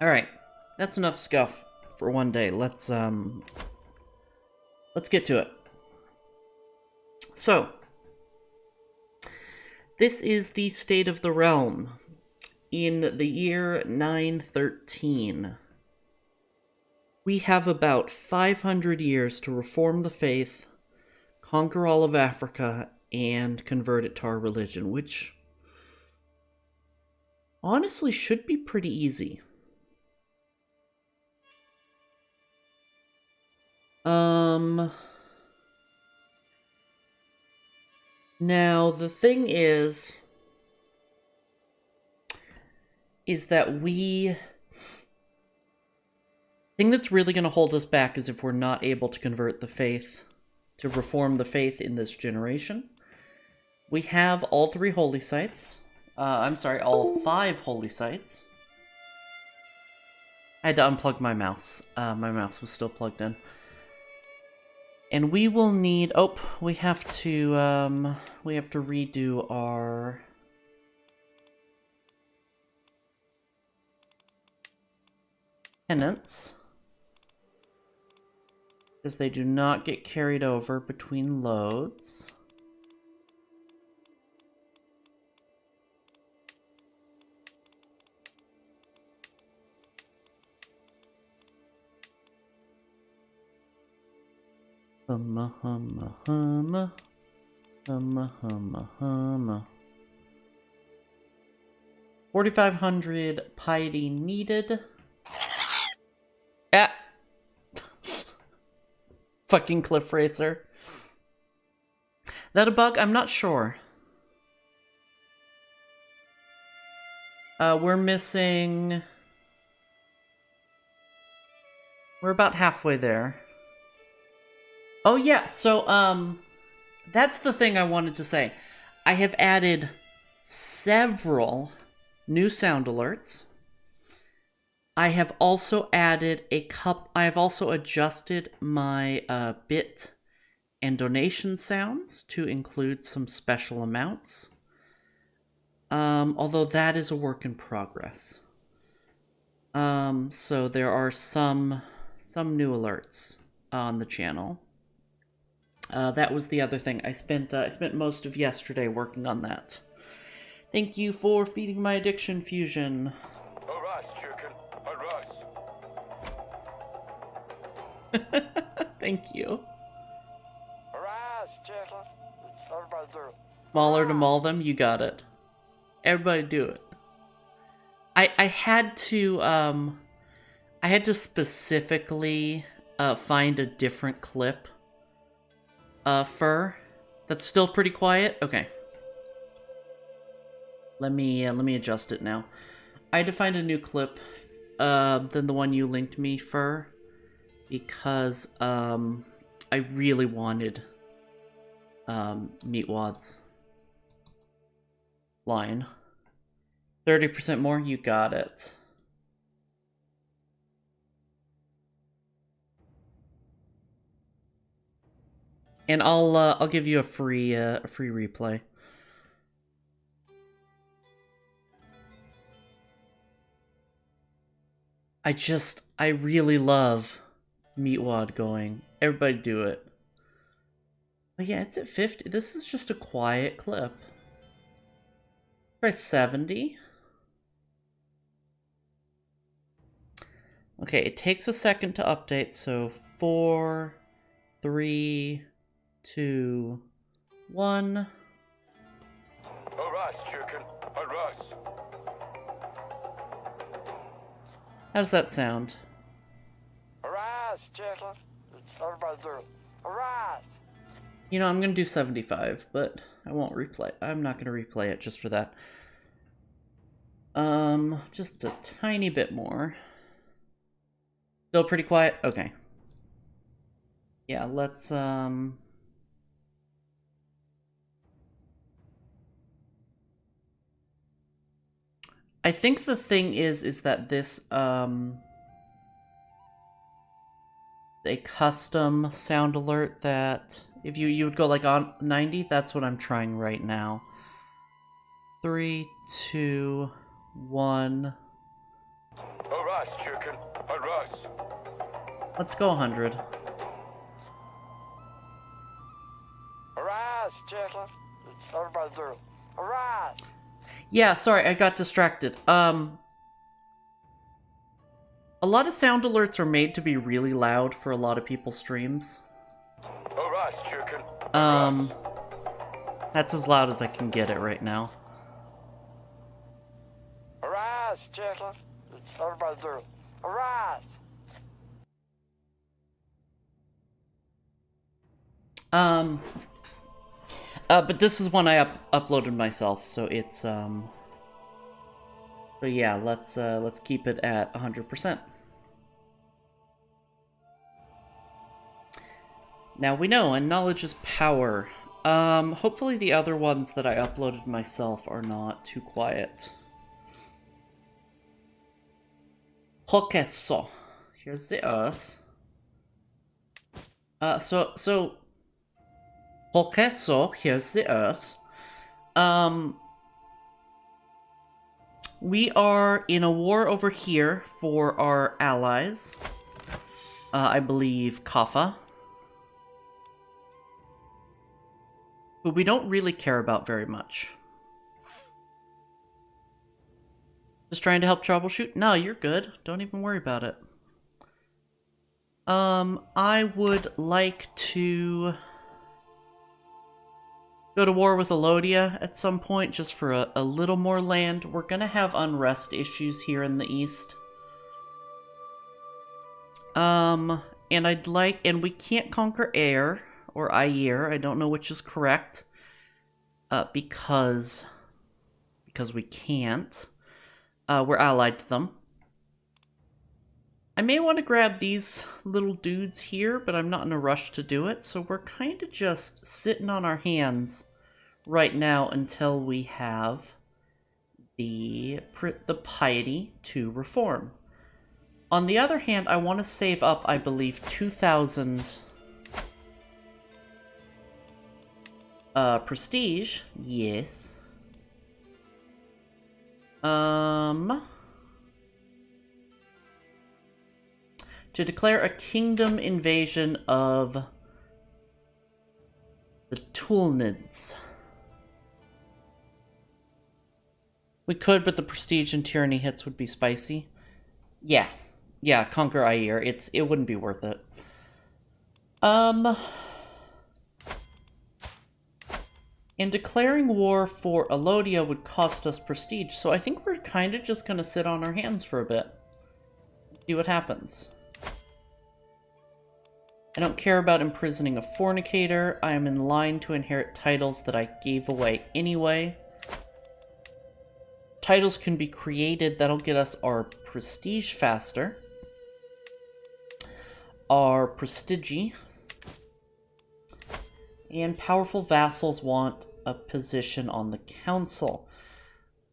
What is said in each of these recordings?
Alright, that's enough scuff for one day. Let's get to it. So, this is the state of the realm in the year 913. We have about 500 years to reform the faith, conquer all of Africa, and convert it to our religion, which honestly should be pretty easy. Now, the thing is that the thing that's really going to hold us back is if we're not able to convert the faith, to reform the faith in this generation. We have all 3 holy sites. All 5 holy sites. I had to unplug my mouse. My mouse was still plugged in. And we will need... Oh, we have to redo our... tenants. Because they do not get carried over between loads. Humma, humma, humma. Humma, humma, humma. 4,500 piety needed. Ah! Fucking cliff racer. That a bug? I'm not sure. We're missing... We're about halfway there. Oh yeah, so, that's the thing I wanted to say. I have added several new sound alerts. I have also added I have also adjusted my, bit and donation sounds to include some special amounts. Although that is a work in progress. So there are some new alerts on the channel. That was the other thing. I spent most of yesterday working on that. Thank you for feeding my addiction, Fusion. Arise, chicken. Arise. Thank you. Arise, chicken. Everybody do it. Smaller to maul them, you got it. Everybody do it. I had to specifically find a different clip. Fur. That's still pretty quiet? Okay. Let me adjust it now. I had to find a new clip than the one you linked me, Fur, because I really wanted Meatwad's line. 30% more? You got it. And I'll give you a free replay. I really love Meatwad going. Everybody do it. But yeah, it's at 50. This is just a quiet clip. Try 70. Okay, it takes a second to update, so 4, 3, 2, 1. Arise, chicken. Arise. How does that sound? Arise, chicken. Everybody do it. Arise. You know, I'm gonna do 75, but I won't replay. I'm not gonna replay it just for that. Just a tiny bit more. Still pretty quiet? Okay. Yeah, let's, I think the thing is that this, a custom sound alert that if you would go like on 90, that's what I'm trying right now. 3, 2, 1. Alright, chicken. Alright. Let's go 100. Alright, chicken. Everybody do it. Alright. Yeah, sorry, I got distracted. A lot of sound alerts are made to be really loud for a lot of people's streams. Alright, chicken. That's as loud as I can get it right now. Alright, chicken. Everybody do it. Alright. But this is one I uploaded myself, so it's so yeah, let's keep it at 100%. Now we know, and knowledge is power. Hopefully the other ones that I uploaded myself are not too quiet. Okay, so here's the Earth. Okay, so here's the Earth. We are in a war over here for our allies. I believe Kaffa, who we don't really care about very much. Just trying to help troubleshoot? No, you're good. Don't even worry about it. I would like to go to war with Elodia at some point, just for a little more land. We're gonna have unrest issues here in the east. And we can't conquer Air, or Ayer, I don't know which is correct, because we can't. We're allied to them. I may want to grab these little dudes here, but I'm not in a rush to do it, so we're kind of just sitting on our hands right now until we have the piety to reform. On the other hand, I want to save up, I believe, 2,000 prestige. Yes. To declare a kingdom invasion of the Tulnids. We could, but the prestige and tyranny hits would be spicy. Yeah. Yeah, conquer Ayer. It wouldn't be worth it. And declaring war for Elodia would cost us prestige, so I think we're kind of just gonna sit on our hands for a bit. See what happens. I don't care about imprisoning a fornicator. I am in line to inherit titles that I gave away anyway. Titles can be created. That'll get us our prestige faster. Our prestige. And powerful vassals want a position on the council.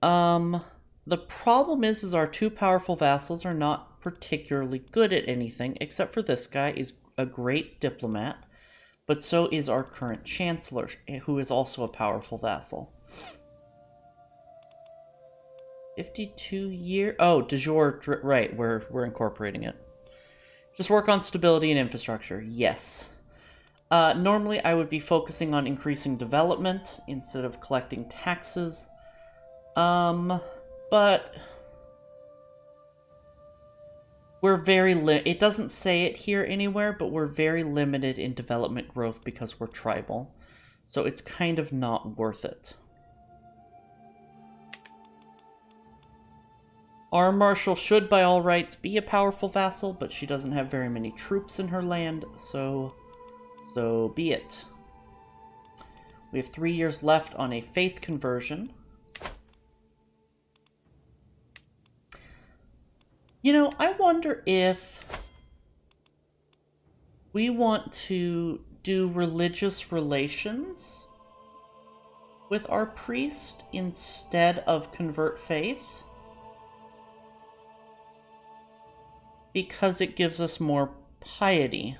The problem is our two powerful vassals are not particularly good at anything, except for this guy is a great diplomat, but so is our current chancellor, who is also a powerful vassal. 52 year... Oh, de jure, right, we're incorporating it. Just work on stability and infrastructure, yes. Normally I would be focusing on increasing development instead of collecting taxes. But we're very it doesn't say it here anywhere, but we're very limited in development growth because we're tribal. So it's kind of not worth it. Our marshal should by all rights be a powerful vassal, but she doesn't have very many troops in her land, so be it. We have 3 years left on a faith conversion. You know, I wonder if we want to do religious relations with our priest instead of convert faith, because it gives us more piety.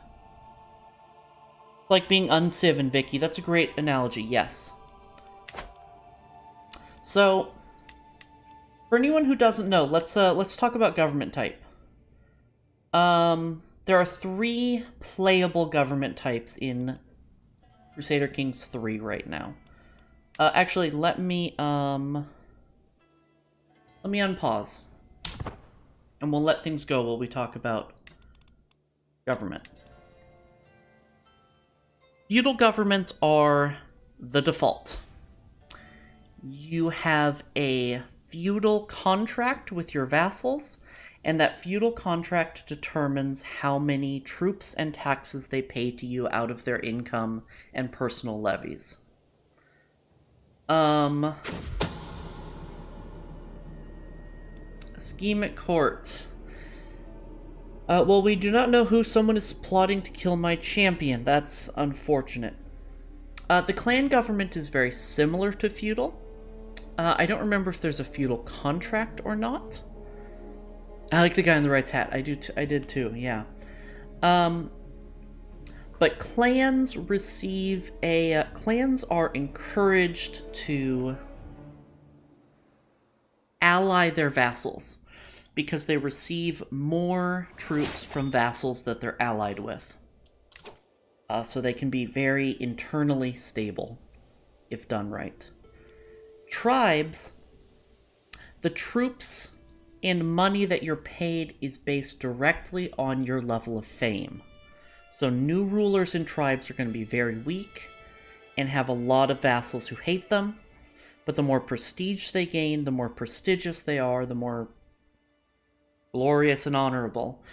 Like being unciv in Vicky. That's a great analogy, yes. So, For anyone who doesn't know, let's talk about government type. There are 3 playable government types in Crusader Kings 3 right now. Actually, let me unpause. And we'll let things go while we talk about government. Feudal governments are the default. You have a feudal contract with your vassals, and that feudal contract determines how many troops and taxes they pay to you out of their income and personal levies. Scheme at court. Well, we do not know who someone is plotting to kill my champion. That's unfortunate. The clan government is very similar to feudal. I don't remember if there's a feudal contract or not. I like the guy in the right's hat. I did too, yeah. But clans receive a... clans are encouraged to ally their vassals because they receive more troops from vassals that they're allied with. So they can be very internally stable if done right. Tribes, the troops and money that you're paid is based directly on your level of fame. So new rulers in tribes are going to be very weak and have a lot of vassals who hate them. But the more prestige they gain, the more prestigious they are, the more glorious and honorable,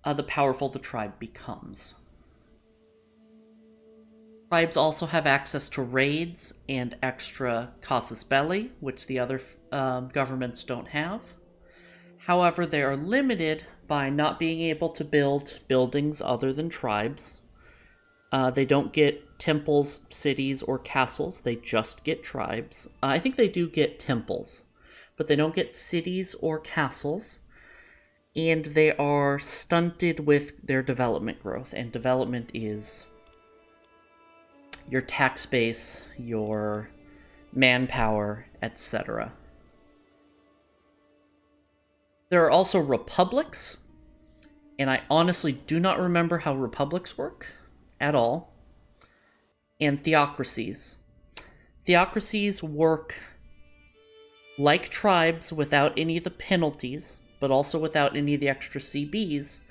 the powerful the tribe becomes. Tribes also have access to raids and extra casus belli, which the other governments don't have. However, they are limited by not being able to build buildings other than tribes. They don't get temples, cities, or castles. They just get tribes. I think they do get temples, but they don't get cities or castles. And they are stunted with their development growth. And development is your tax base, your manpower, etc. There are also republics, and I honestly do not remember how republics work at all. And theocracies. Theocracies work like tribes without any of the penalties, but also without any of the extra CBs.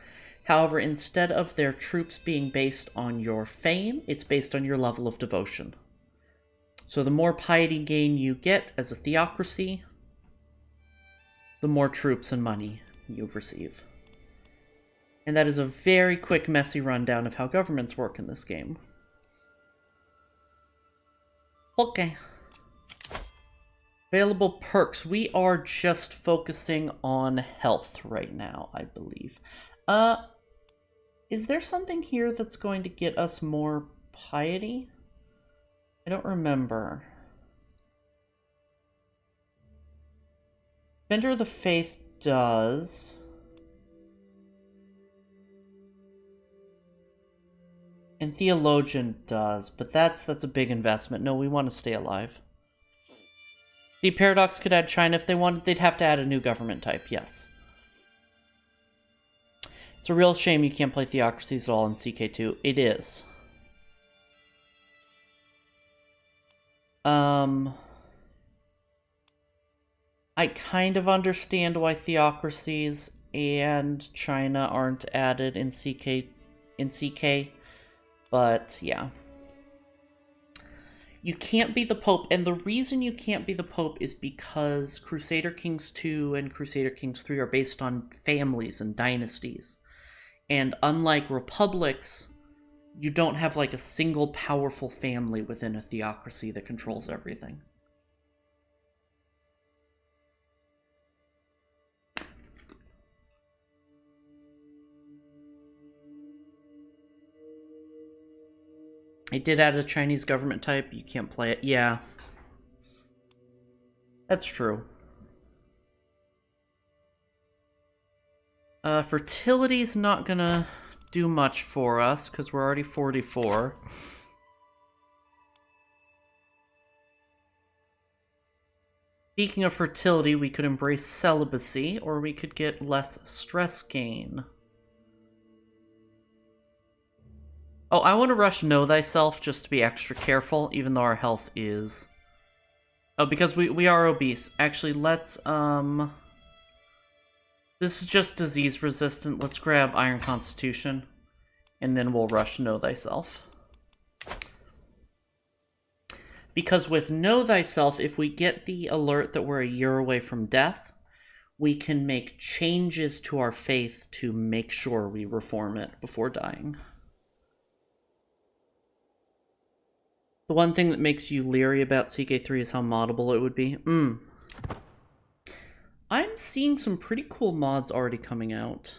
However, instead of their troops being based on your fame, it's based on your level of devotion. So the more piety gain you get as a theocracy, the more troops and money you receive. And that is a very quick, messy rundown of how governments work in this game. Okay. Available perks. We are just focusing on health right now, I believe. Is there something here that's going to get us more piety? I don't remember. Defender of the Faith does. And Theologian does, but that's a big investment. No, we want to stay alive. The Paradox could add China if they wanted. They'd have to add a new government type, yes. It's a real shame you can't play Theocracies at all in CK2. It is. I kind of understand why Theocracies and China aren't added in CK, but yeah. You can't be the Pope, and the reason you can't be the Pope is because Crusader Kings 2 and Crusader Kings 3 are based on families and dynasties. And unlike republics, you don't have like a single powerful family within a theocracy that controls everything. I did add a Chinese government type. You can't play it. Yeah. That's true. Fertility's not gonna do much for us, because we're already 44. Speaking of fertility, we could embrace celibacy, or we could get less stress gain. Oh, I want to rush Know Thyself just to be extra careful, even though our health is... Oh, because we are obese. Actually, let's, this is just disease resistant. Let's grab Iron Constitution, and then we'll rush Know Thyself. Because with Know Thyself, if we get the alert that we're a year away from death, we can make changes to our faith to make sure we reform it before dying. The one thing that makes you leery about CK3 is how moddable it would be. I'm seeing some pretty cool mods already coming out.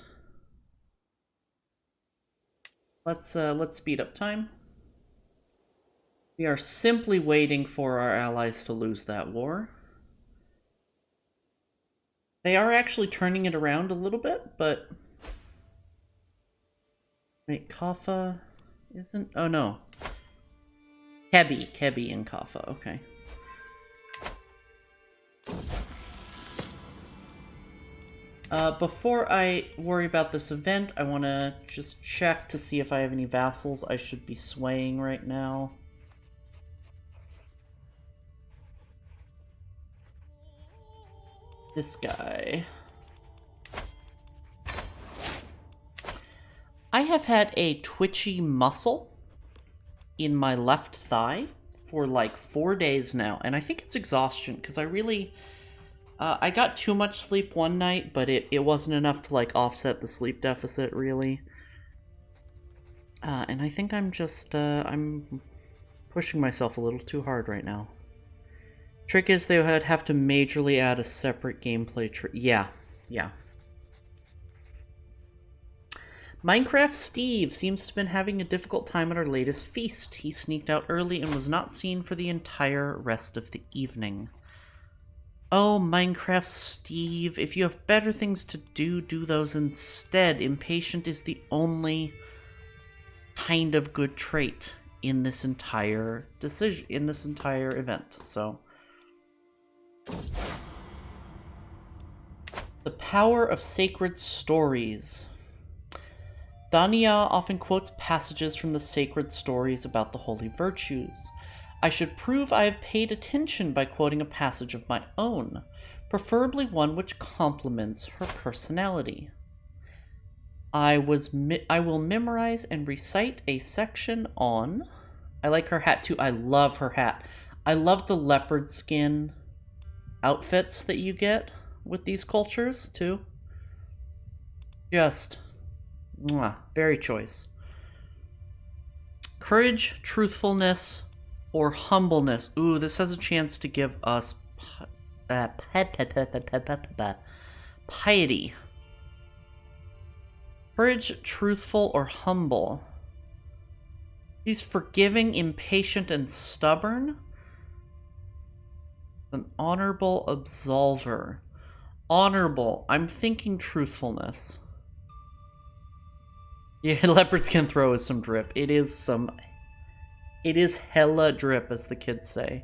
Let's speed up time. We are simply waiting for our allies to lose that war. They are actually turning it around a little bit, but... Wait, Kaffa isn't... Oh, no. Kebi and Kaffa, okay. Before I worry about this event, I want to just check to see if I have any vassals I should be swaying right now. This guy. I have had a twitchy muscle in my left thigh for like 4 days now, and I think it's exhaustion, because I really... I got too much sleep one night, but it wasn't enough to like offset the sleep deficit, really. And I think I'm just, I'm pushing myself a little too hard right now. Trick is they would have to majorly add a separate gameplay tree. Yeah. Minecraft Steve seems to have been having a difficult time at our latest feast. He sneaked out early and was not seen for the entire rest of the evening. Oh, Minecraft Steve, if you have better things to do, do those instead. Impatient is the only kind of good trait in this entire decision, in this entire event, so... The power of sacred stories. Dania often quotes passages from the sacred stories about the holy virtues. I should prove I have paid attention by quoting a passage of my own, preferably one which complements her personality. I will memorize and recite a section on... I like her hat too. I love her hat. I love the leopard skin outfits that you get with these cultures too. Just... very choice. Courage, truthfulness, or humbleness. Ooh, this has a chance to give us piety. Courage, truthful, or humble. He's forgiving, impatient, and stubborn. An honorable absolver. Honorable. I'm thinking truthfulness. Yeah, leopards can throw us some drip. It is hella drip, as the kids say.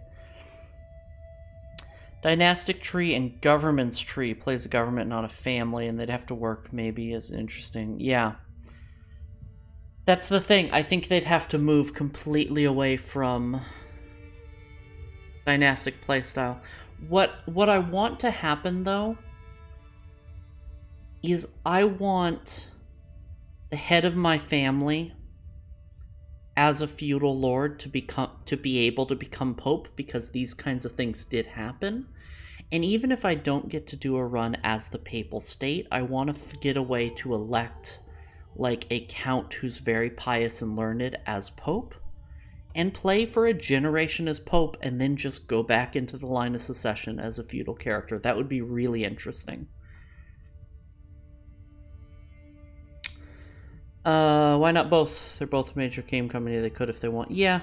Dynastic tree and government's tree plays a government, not a family, and they'd have to work maybe is interesting. Yeah. That's the thing. I think they'd have to move completely away from dynastic playstyle. What I want to happen, though, is I want the head of my family as a feudal lord to be able to become pope, because these kinds of things did happen. And even if I don't get to do a run as the papal state, I want to get a way to elect like a count who's very pious and learned as pope, and play for a generation as pope, and then just go back into the line of succession as a feudal character. That would be really interesting. Why not both? They're both a major game company. They could if they want. Yeah.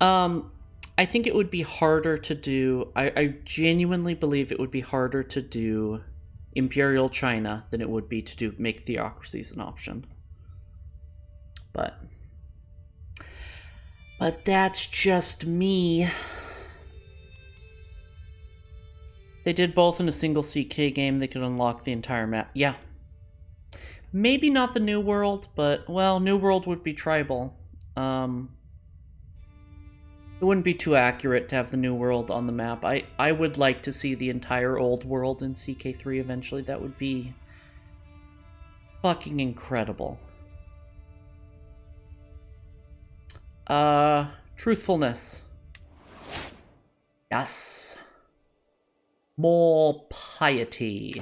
I think it would be harder to do... I genuinely believe it would be harder to do Imperial China than it would be to make theocracies an option. But that's just me. They did both in a single CK game. They could unlock the entire map. Yeah. Maybe not the New World, but, well, New World would be tribal. It wouldn't be too accurate to have the New World on the map. I would like to see the entire Old World in CK3 eventually. That would be fucking incredible. Truthfulness. Yes. More piety.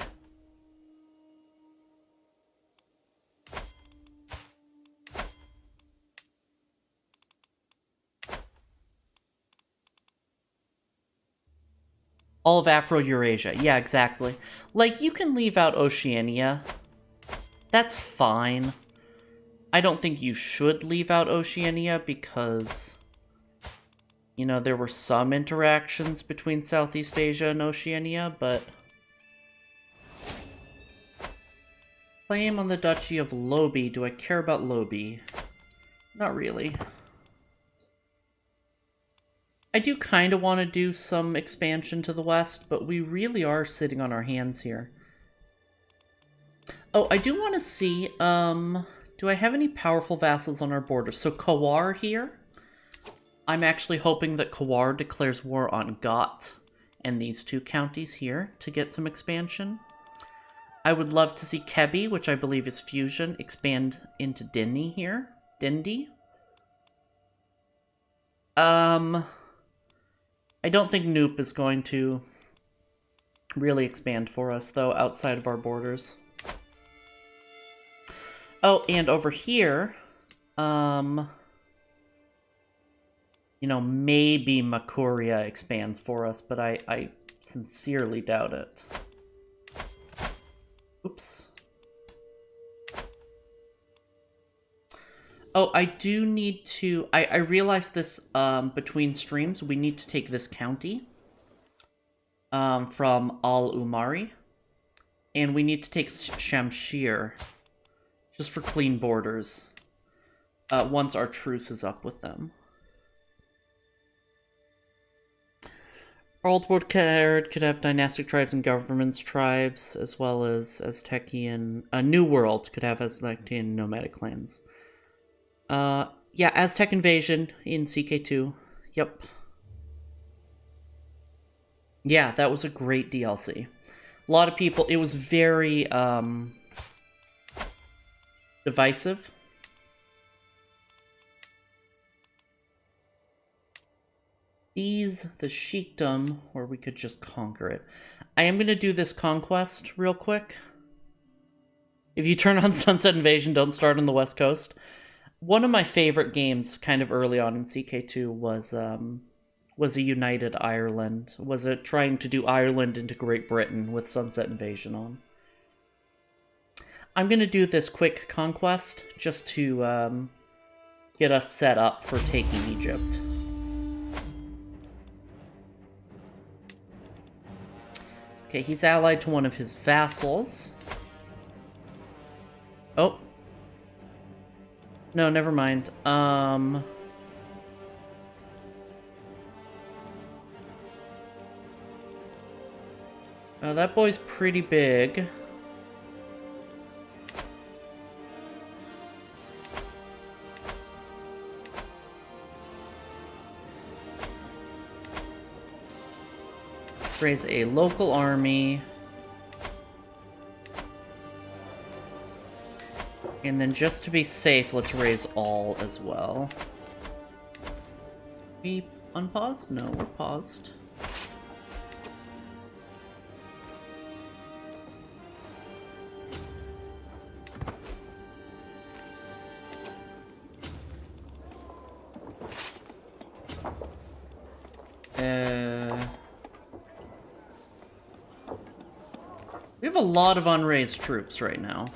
All of Afro-Eurasia. Yeah, exactly. Like, you can leave out Oceania. That's fine. I don't think you should leave out Oceania because, you know, there were some interactions between Southeast Asia and Oceania, but... Claim on the Duchy of Lobi. Do I care about Lobi? Not really. I do kind of want to do some expansion to the west, but we really are sitting on our hands here. Oh, I do want to see, do I have any powerful vassals on our border? So Kawar here. I'm actually hoping that Kawar declares war on Got and these two counties here to get some expansion. I would love to see Kebi, which I believe is fusion, expand into Dindi here. Dindi. I don't think Noop is going to really expand for us, though, outside of our borders. Oh, and over here, you know, maybe Makuria expands for us, but I sincerely doubt it. Oops. Oh, I do need to... I realized this between streams. We need to take this county from Al-Umari. And we need to take Shamshir. Just for clean borders. Once our truce is up with them. Old World could have dynastic tribes and governments tribes, as well as Aztecian... New World could have Aztecian nomadic clans. Yeah, Aztec Invasion in CK2. Yep. Yeah, that was a great DLC. A lot of people... It was very, divisive. The Sheikdom, or we could just conquer it. I am going to do this conquest real quick. If you turn on Sunset Invasion, don't start on the West Coast. One of my favorite games kind of early on in CK2 was a United Ireland. Was it trying to do Ireland into Great Britain with Sunset Invasion on. I'm going to do this quick conquest just to get us set up for taking Egypt. Okay, he's allied to one of his vassals. Oh. No, never mind. That boy's pretty big. Raise a local army. And then just to be safe, let's raise all as well. We unpaused? No, we're paused. We have a lot of unraised troops right now.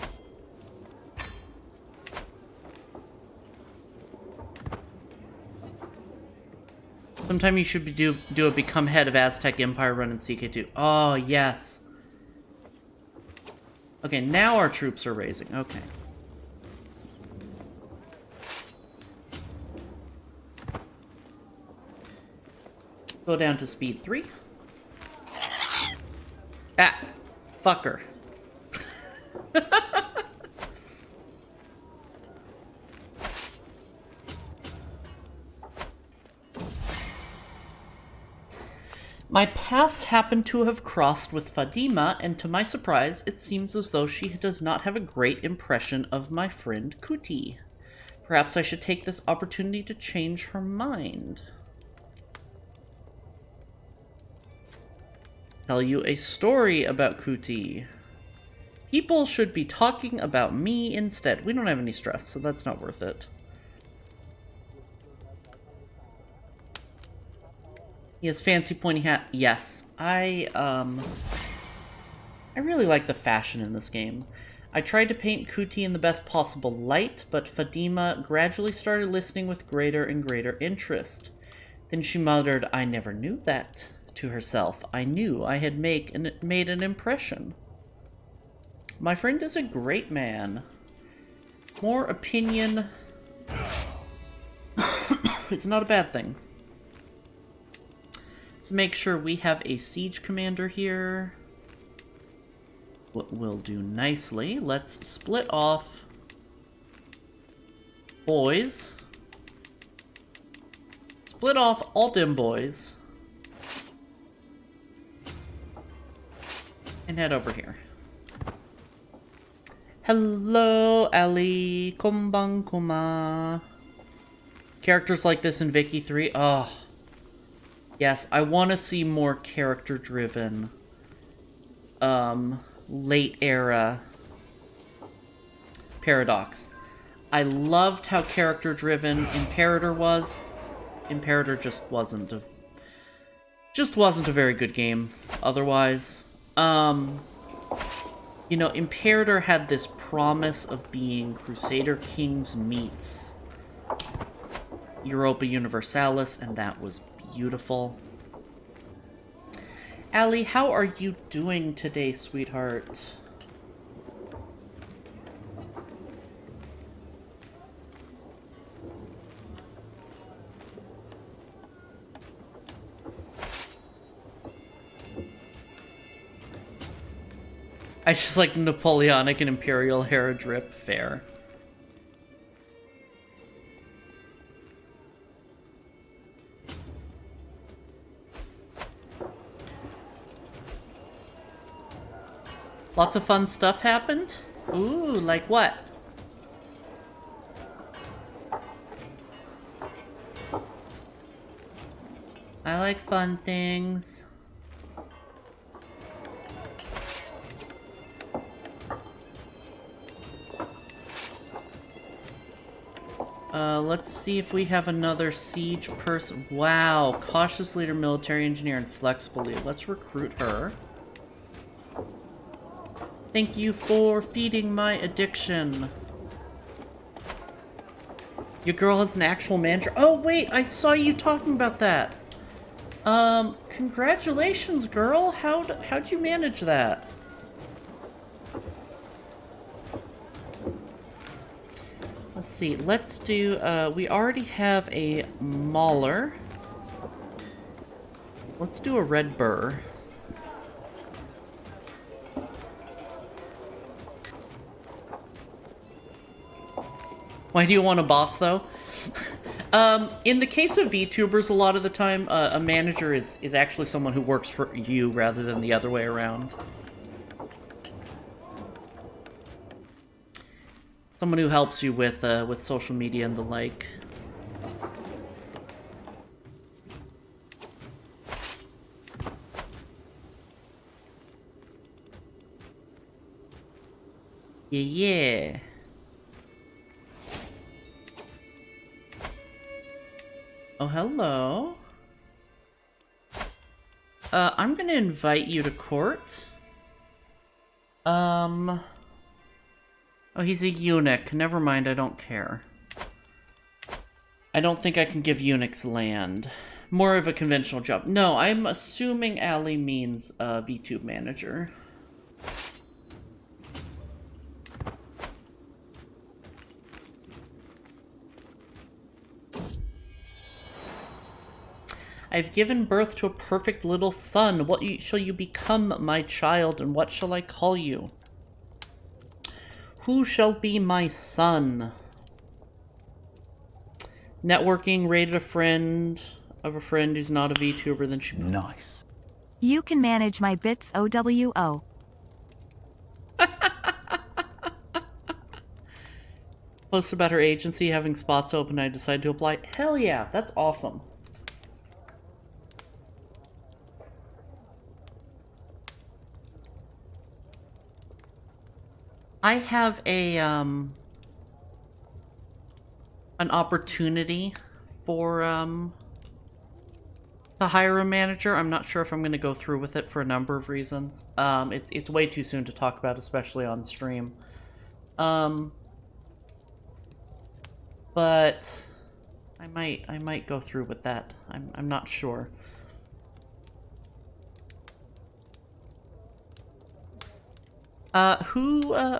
Sometime you should do a Become Head of Aztec Empire run in CK2. Oh, yes. Okay, now our troops are raising. Okay. Go down to speed 3. Ah, fucker. My paths happen to have crossed with Fadima, and to my surprise, it seems as though she does not have a great impression of my friend Kuti. Perhaps I should take this opportunity to change her mind. Tell you a story about Kuti. People should be talking about me instead. We don't have any stress, so that's not worth it. He has fancy pointy hat. Yes. I really like the fashion in this game. I tried to paint Kuti in the best possible light, but Fadima gradually started listening with greater and greater interest. Then she muttered, "I never knew that," to herself. I knew I had made an impression. My friend is a great man. More opinion. It's not a bad thing. So make sure we have a siege commander here. What we'll do nicely, let's split off boys. Split off all dim boys. And head over here. Hello, Ali. Kombang kuma. Characters like this in Vicky 3. Oh. Yes, I want to see more character-driven, late era Paradox. I loved how character-driven Imperator was. Imperator just wasn't a very good game otherwise. You know, Imperator had this promise of being Crusader Kings meets Europa Universalis, and that was beautiful. Allie, how are you doing today, sweetheart? I just like Napoleonic and Imperial hair drip. Fair. Lots of fun stuff happened? Ooh, like what? I like fun things. Let's see if we have another siege person. Wow, cautious leader, military engineer, and flexible leader. Let's recruit her. Thank you for feeding my addiction. Your girl has an actual manager. Oh, wait, I saw you talking about that. Congratulations, girl. How'd you manage that? Let's see, let's do, we already have a Mauler. Let's do a Red Burr. Why do you want a boss, though? In the case of VTubers, a lot of the time, a manager is actually someone who works for you rather than the other way around. Someone who helps you with social media and the like. Yeah. Oh, hello. I'm gonna invite you to court. Oh, he's a eunuch. Never mind, I don't care. I don't think I can give eunuchs land. More of a conventional job. No, I'm assuming Ali means VTube manager. I've given birth to a perfect little son. What shall you become, my child, and what shall I call you? Who shall be my son? Networking rated a friend of a friend who's not a VTuber, then she... Nice. You can manage my bits OWO. Post about her agency having spots open. I decided to apply. Hell yeah, that's awesome. I have a an opportunity for to hire a manager. I'm not sure if I'm going to go through with it for a number of reasons. It's way too soon to talk about, especially on stream. But I might go through with that. I'm not sure.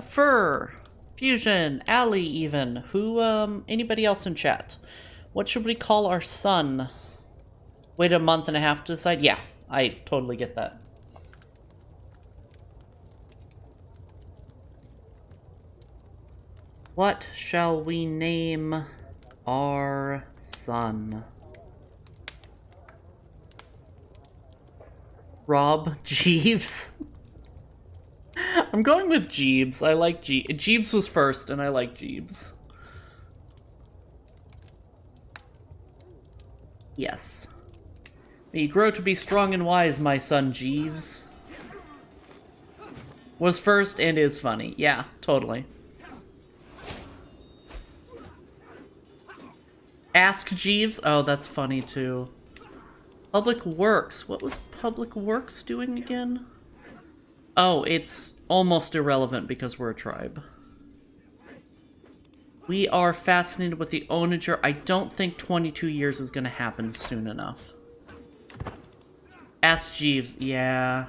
Fur, Fusion, Ali even, anybody else in chat? What should we call our son? Wait a month and a half to decide? Yeah, I totally get that. What shall we name our son? Rob Jeeves? I'm going with Jeeves. I like Jeeves was first, and I like Jeeves. Yes. May you grow to be strong and wise, my son Jeeves. Was first and is funny. Yeah, totally. Ask Jeeves? Oh, that's funny too. Public Works. What was Public Works doing again? Oh, it's almost irrelevant because we're a tribe. We are fascinated with the onager. I don't think 22 years is going to happen soon enough. Ask Jeeves. Yeah.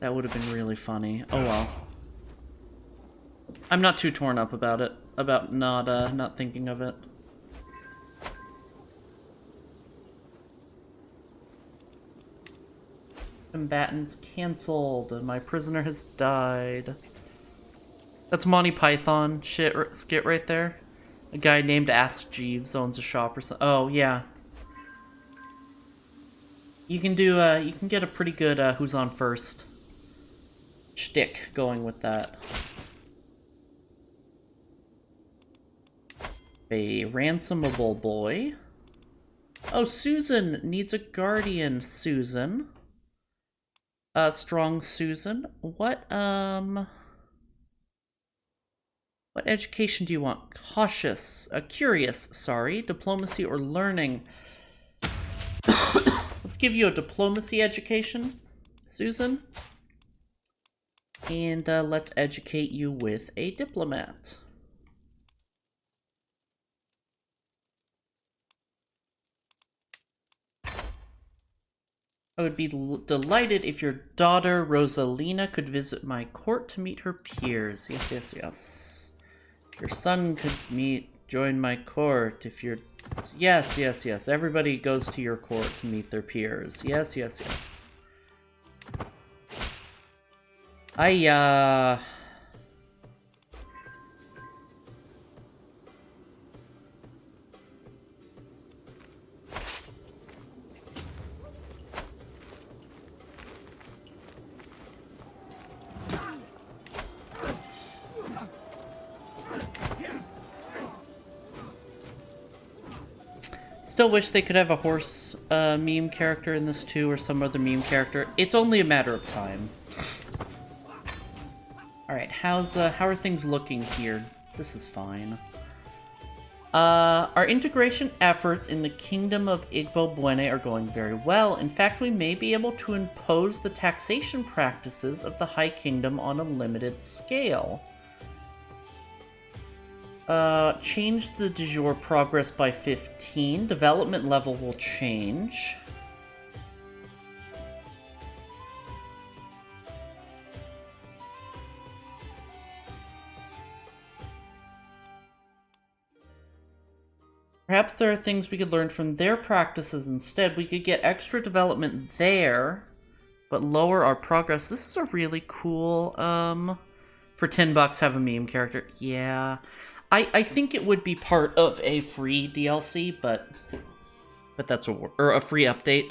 That would have been really funny. Oh well. I'm not too torn up about it. About not thinking of it. Combatants cancelled. My prisoner has died. That's Monty Python skit right there. A guy named Ask Jeeves owns a shop or something. Oh yeah. You can do you can get a pretty good who's on first shtick going with that. A ransomable boy. Oh, Susan needs a guardian, Susan. Strong Susan. What education do you want? Cautious. Curious, sorry. Diplomacy or learning. Let's give you a diplomacy education, Susan. And let's educate you with a diplomat. I would be delighted if your daughter, Rosalina, could visit my court to meet her peers. Yes, yes, yes. Your son could join my court if you're... Yes, yes, yes. Everybody goes to your court to meet their peers. Yes, yes, yes. Still wish they could have a horse meme character in this too, or some other meme character. It's only a matter of time. Alright, how are things looking here? This is fine. Our integration efforts in the Kingdom of Igbo Buene are going very well. In fact, we may be able to impose the taxation practices of the High Kingdom on a limited scale. Change the de jure progress by 15. Development level will change. Perhaps there are things we could learn from their practices instead. We could get extra development there, but lower our progress. This is a really cool, for $10 have a meme character. Yeah. I think it would be part of a free DLC, but that's or a free update.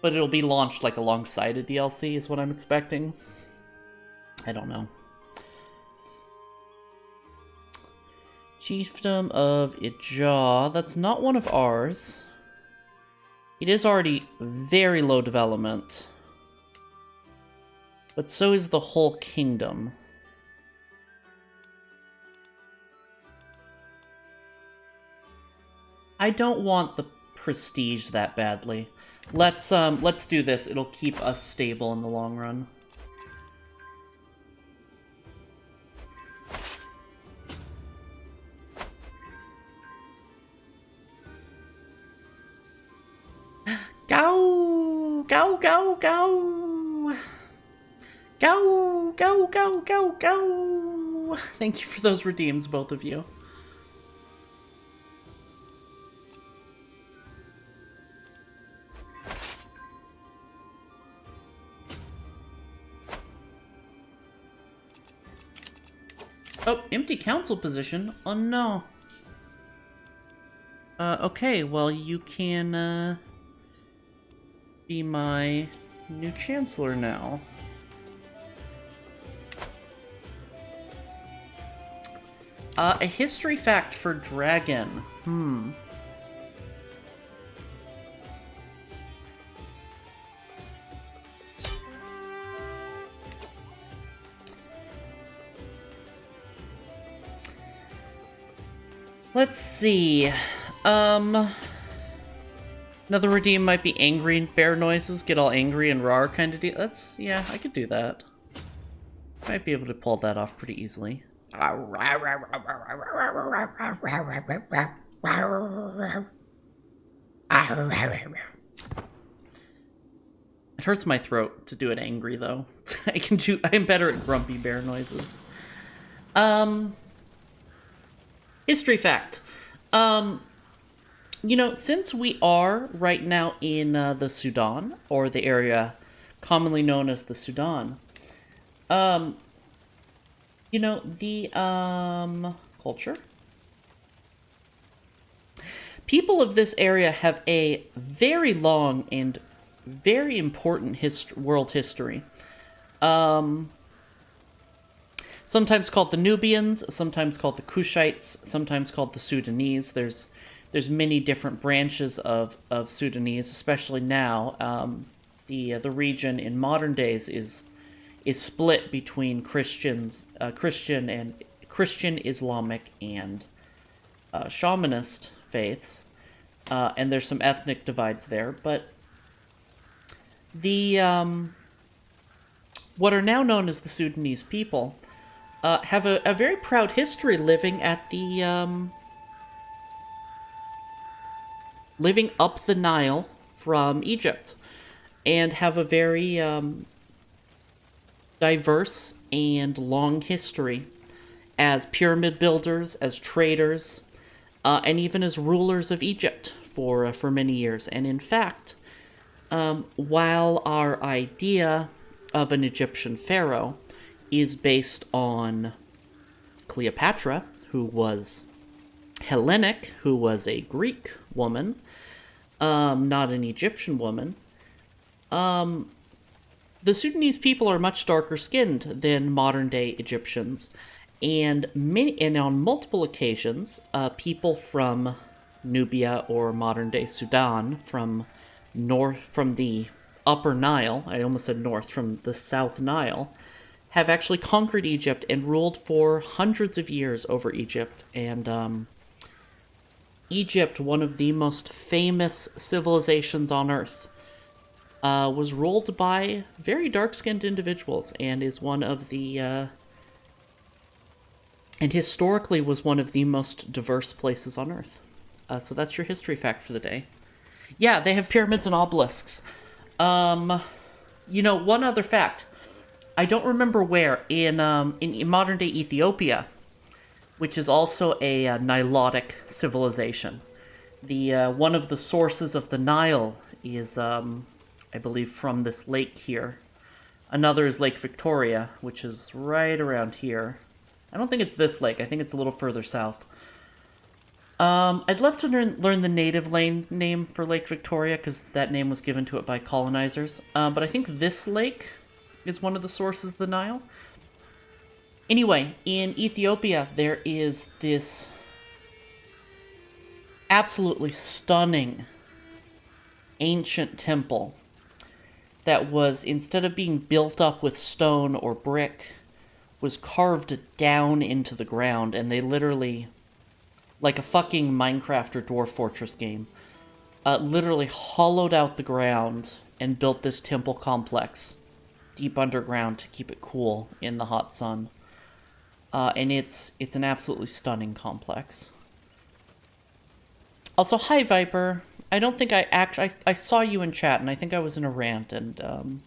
But it'll be launched like alongside a DLC is what I'm expecting. I don't know. Chiefdom of Ijah. That's not one of ours. It is already very low development. But so is the whole kingdom. I don't want the prestige that badly. Let's do this. It'll keep us stable in the long run. Go! Go, go, go! Go, go, go, go, go! Thank you for those redeems, both of you. Oh, empty council position? Oh no. Okay, well you can, be my new chancellor now. A history fact for Dragon. Let's see. Another redeem might be angry and bear noises, get all angry and roar kind of deal. Yeah, I could do that. Might be able to pull that off pretty easily. It hurts my throat to do it angry though. I'm better at grumpy bear noises. History fact. You know, since we are right now in the Sudan, or the area commonly known as the Sudan, you know, the culture. People of this area have a very long and very important world history. Sometimes called the Nubians, sometimes called the Kushites, sometimes called the Sudanese. There's many different branches of Sudanese, especially now. The region in modern days is split between Christian, Islamic, and shamanist faiths, and there's some ethnic divides there. But the what are now known as the Sudanese people have a very proud history living at the living up the Nile from Egypt, and have a very diverse and long history as pyramid builders, as traders, and even as rulers of Egypt for many years. And in fact, while our idea of an Egyptian pharaoh is based on Cleopatra, who was Hellenic, who was a Greek woman, not an Egyptian woman, the Sudanese people are much darker skinned than modern day Egyptians, and on multiple occasions, people from Nubia or modern day Sudan, from the Upper Nile, I almost said north, from the South Nile, have actually conquered Egypt and ruled for hundreds of years over Egypt. And Egypt, one of the most famous civilizations on Earth, was ruled by very dark-skinned individuals, and is one of the and historically was one of the most diverse places on Earth. So that's your history fact for the day. Yeah, they have pyramids and obelisks. You know, one other fact. I don't remember where, in modern-day Ethiopia, which is also a Nilotic civilization. The one of the sources of the Nile is, I believe, from this lake here. Another is Lake Victoria, which is right around here. I don't think it's this lake. I think it's a little further south. I'd love to learn the native name for Lake Victoria, because that name was given to it by colonizers. But I think this lake is one of the sources of the Nile. Anyway, in Ethiopia, there is this absolutely stunning ancient temple that was, instead of being built up with stone or brick, was carved down into the ground, and they literally, like a fucking Minecraft or Dwarf Fortress game, literally hollowed out the ground and built this temple complex deep underground to keep it cool in the hot sun. And it's an absolutely stunning complex. Also, hi Viper. I don't think I saw you in chat, and I think I was in a rant, and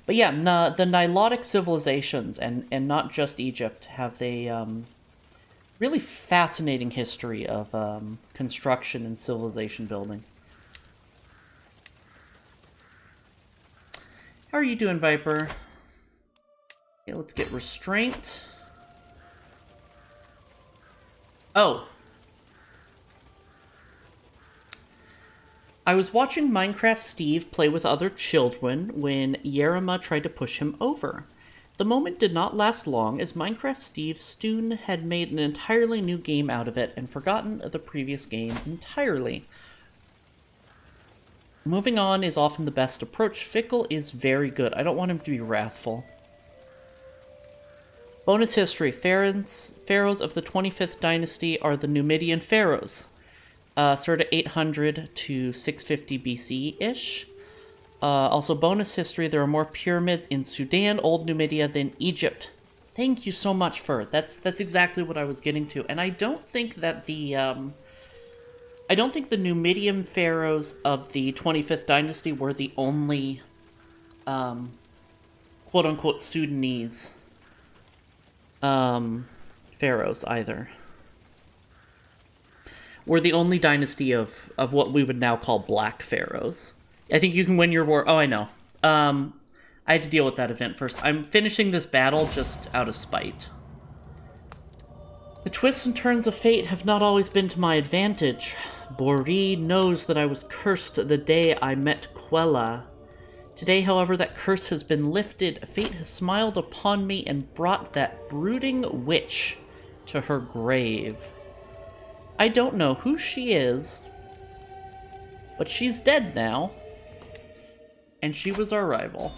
but yeah, the Nilotic civilizations, and not just Egypt, have a really fascinating history of construction and civilization building. How are you doing, Viper? Okay, let's get restraint. Oh. I was watching Minecraft Steve play with other children when Yerima tried to push him over. The moment did not last long, as Minecraft Steve soon had made an entirely new game out of it and forgotten the previous game entirely. Moving on is often the best approach. Fickle is very good. I don't want him to be wrathful. Bonus history. Pharaohs of the 25th dynasty are the Numidian pharaohs. Circa 800 to 650 BC-ish. Also, bonus history, there are more pyramids in Sudan, Old Numidia, than Egypt. Thank you so much, Fur. That's exactly what I was getting to. And I don't think that the Numidian pharaohs of the 25th dynasty were the only, quote-unquote, Sudanese, pharaohs either. We're the only dynasty of what we would now call black pharaohs. I think you can win your war. Oh, I know. I had to deal with that event first. I'm finishing this battle just out of spite. The twists and turns of fate have not always been to my advantage. Bori knows that I was cursed the day I met Quella. Today, however, that curse has been lifted. Fate has smiled upon me and brought that brooding witch to her grave. I don't know who she is, but she's dead now, and she was our rival.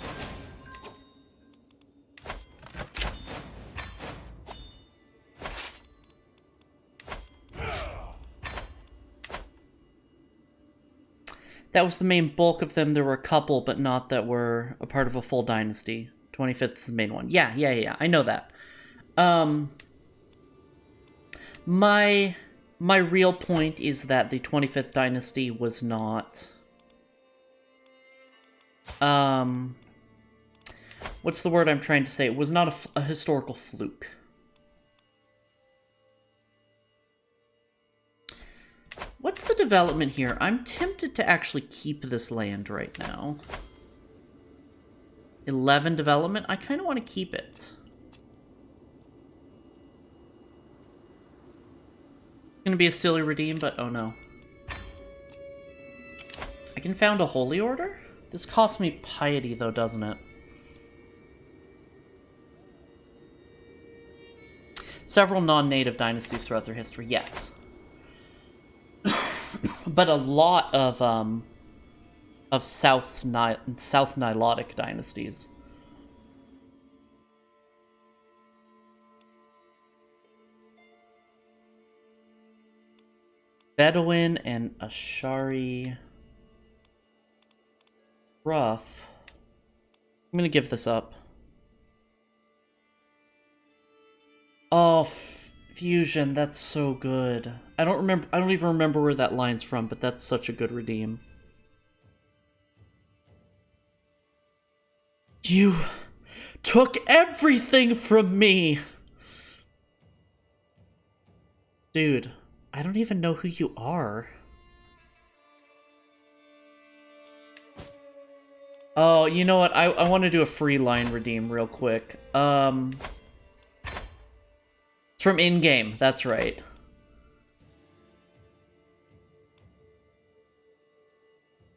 That was the main bulk of them. There were a couple, but not that were a part of a full dynasty. 25th is the main one. Yeah. I know that. My real point is that the 25th dynasty was not... what's the word I'm trying to say? It was not a historical fluke. What's the development here? I'm tempted to actually keep this land right now. 11 development? I kind of want to keep it. Gonna be a silly redeem, but oh no. I can found a holy order? This costs me piety though, doesn't it? Several non-native dynasties throughout their history, yes. But a lot of South Nilotic dynasties. Bedouin and Ashari. Rough. I'm gonna give this up. Oh, Fusion, that's so good. I don't even remember where that line's from, but that's such a good redeem. You took everything from me! Dude, I don't even know who you are. Oh, you know what? I want to do a free line redeem real quick. It's from in-game, that's right.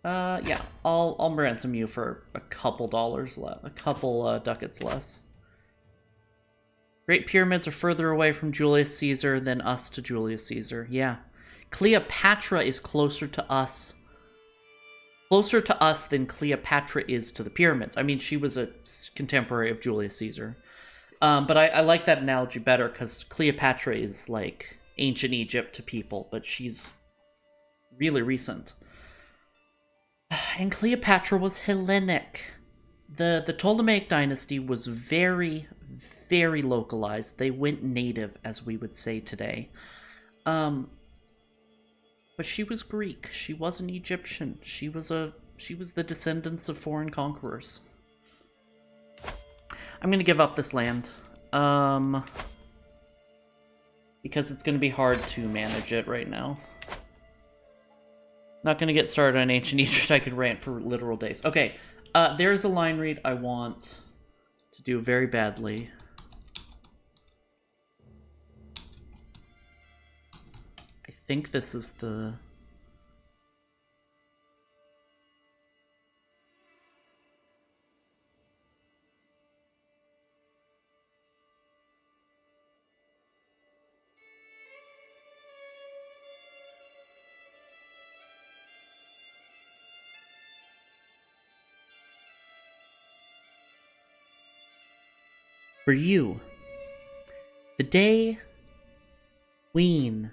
Yeah, I'll ransom you for a couple dollars less, a couple ducats less. Great Pyramids are further away from Julius Caesar than us to Julius Caesar. Yeah. Cleopatra is closer to us. Closer to us than Cleopatra is to the pyramids. I mean, she was a contemporary of Julius Caesar. But I like that analogy better because Cleopatra is like ancient Egypt to people, but she's really recent. And Cleopatra was Hellenic. The Ptolemaic dynasty was very, very localized. They went native, as we would say today. But she was Greek. She wasn't Egyptian. She was the descendants of foreign conquerors. I'm gonna give up this land. Because it's gonna be hard to manage it right now. Not gonna get started on ancient Egypt. I could rant for literal days. Okay, there's a line read I want to do very badly. I think this is the... For you, the day Queen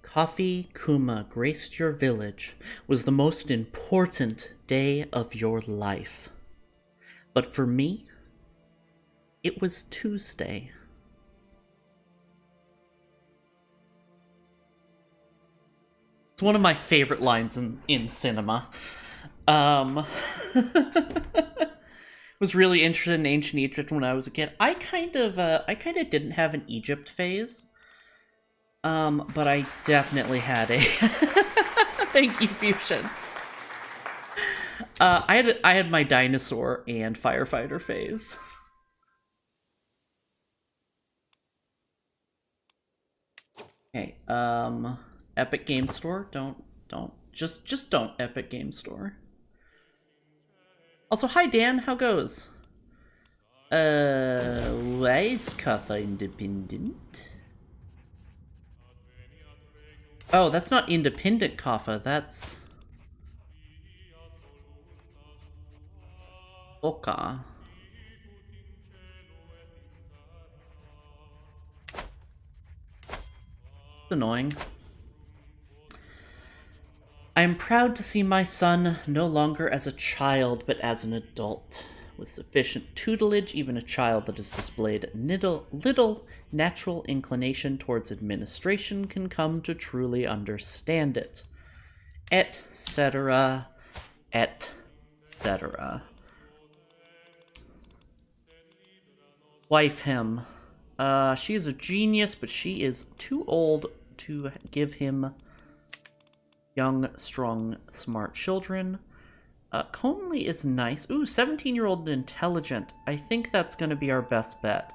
Coffee Kuma graced your village was the most important day of your life. But for me, it was Tuesday. It's one of my favorite lines in cinema. Was really interested in ancient Egypt when I was a kid. I kind of didn't have an Egypt phase. But I definitely had a thank you, Fusion. I had my dinosaur and firefighter phase. Okay, Epic Game Store, don't don't Epic Game Store. Also, hi Dan, how goes? Why is Kaffa independent? Oh, that's not independent Kaffa, that's... Oka. Annoying. I am proud to see my son no longer as a child, but as an adult. With sufficient tutelage, even a child that has displayed little natural inclination towards administration can come to truly understand it. Etc. Etc. Wife him. She is a genius, but she is too old to give him young, strong, smart children. Conley is nice. Ooh, 17-year-old and intelligent. I think that's going to be our best bet.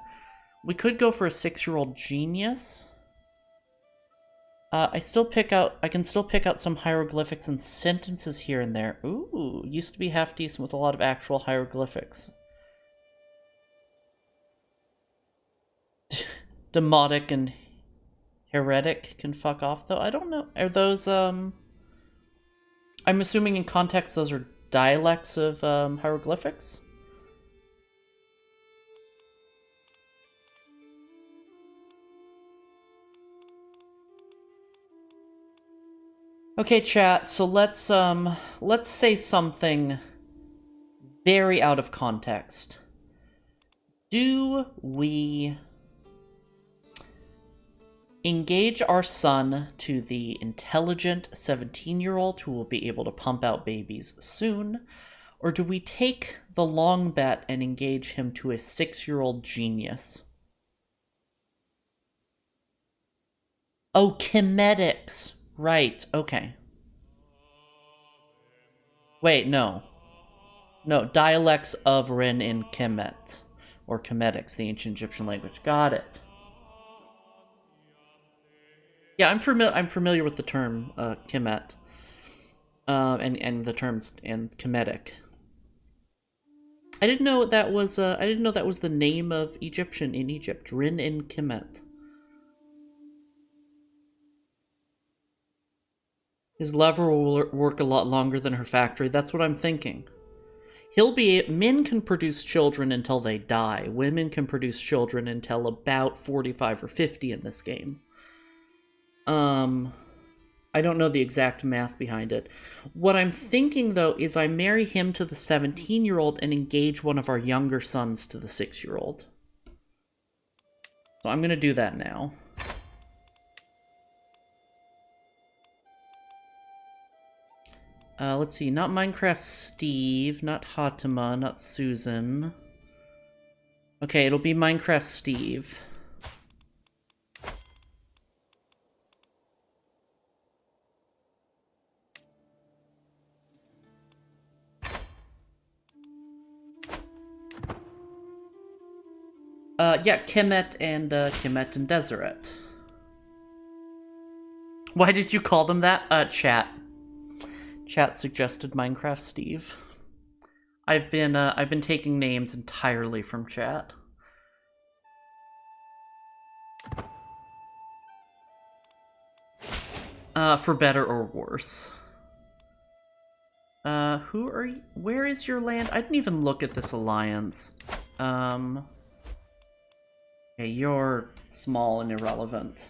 We could go for a 6-year-old genius. I can still pick out some hieroglyphics and sentences here and there. Ooh, used to be half decent with a lot of actual hieroglyphics. Demotic and heretic can fuck off, though. I don't know. Are those, I'm assuming in context those are dialects of hieroglyphics? Okay, chat, so let's say something very out of context. Do we engage our son to the intelligent 17-year-old who will be able to pump out babies soon, or do we take the long bet and engage him to a 6-year-old genius? Oh, Chemetics. Right, okay. Wait, no. No, dialects of Ren in Kemet. Or Chemetics, the ancient Egyptian language. Got it. Yeah, I'm familiar with the term Kemet. And the terms and Kemetic. I didn't know that was the name of Egyptian in Egypt. Rin in Kemet. His lever will work a lot longer than her factory. That's what I'm thinking. Men can produce children until they die. Women can produce children until about 45 or 50 in this game. I don't know the exact math behind it. What I'm thinking, though, is I marry him to the 17-year-old and engage one of our younger sons to the 6-year-old. So I'm going to do that now. Let's see. Not Minecraft Steve, not Hatima, not Susan. Okay, it'll be Minecraft Steve. Yeah, Kemet and Deseret. Why did you call them that? Chat. Chat suggested Minecraft Steve. I've been taking names entirely from chat. For better or worse. Who are you? Where is your land? I didn't even look at this alliance. Okay, you're small and irrelevant.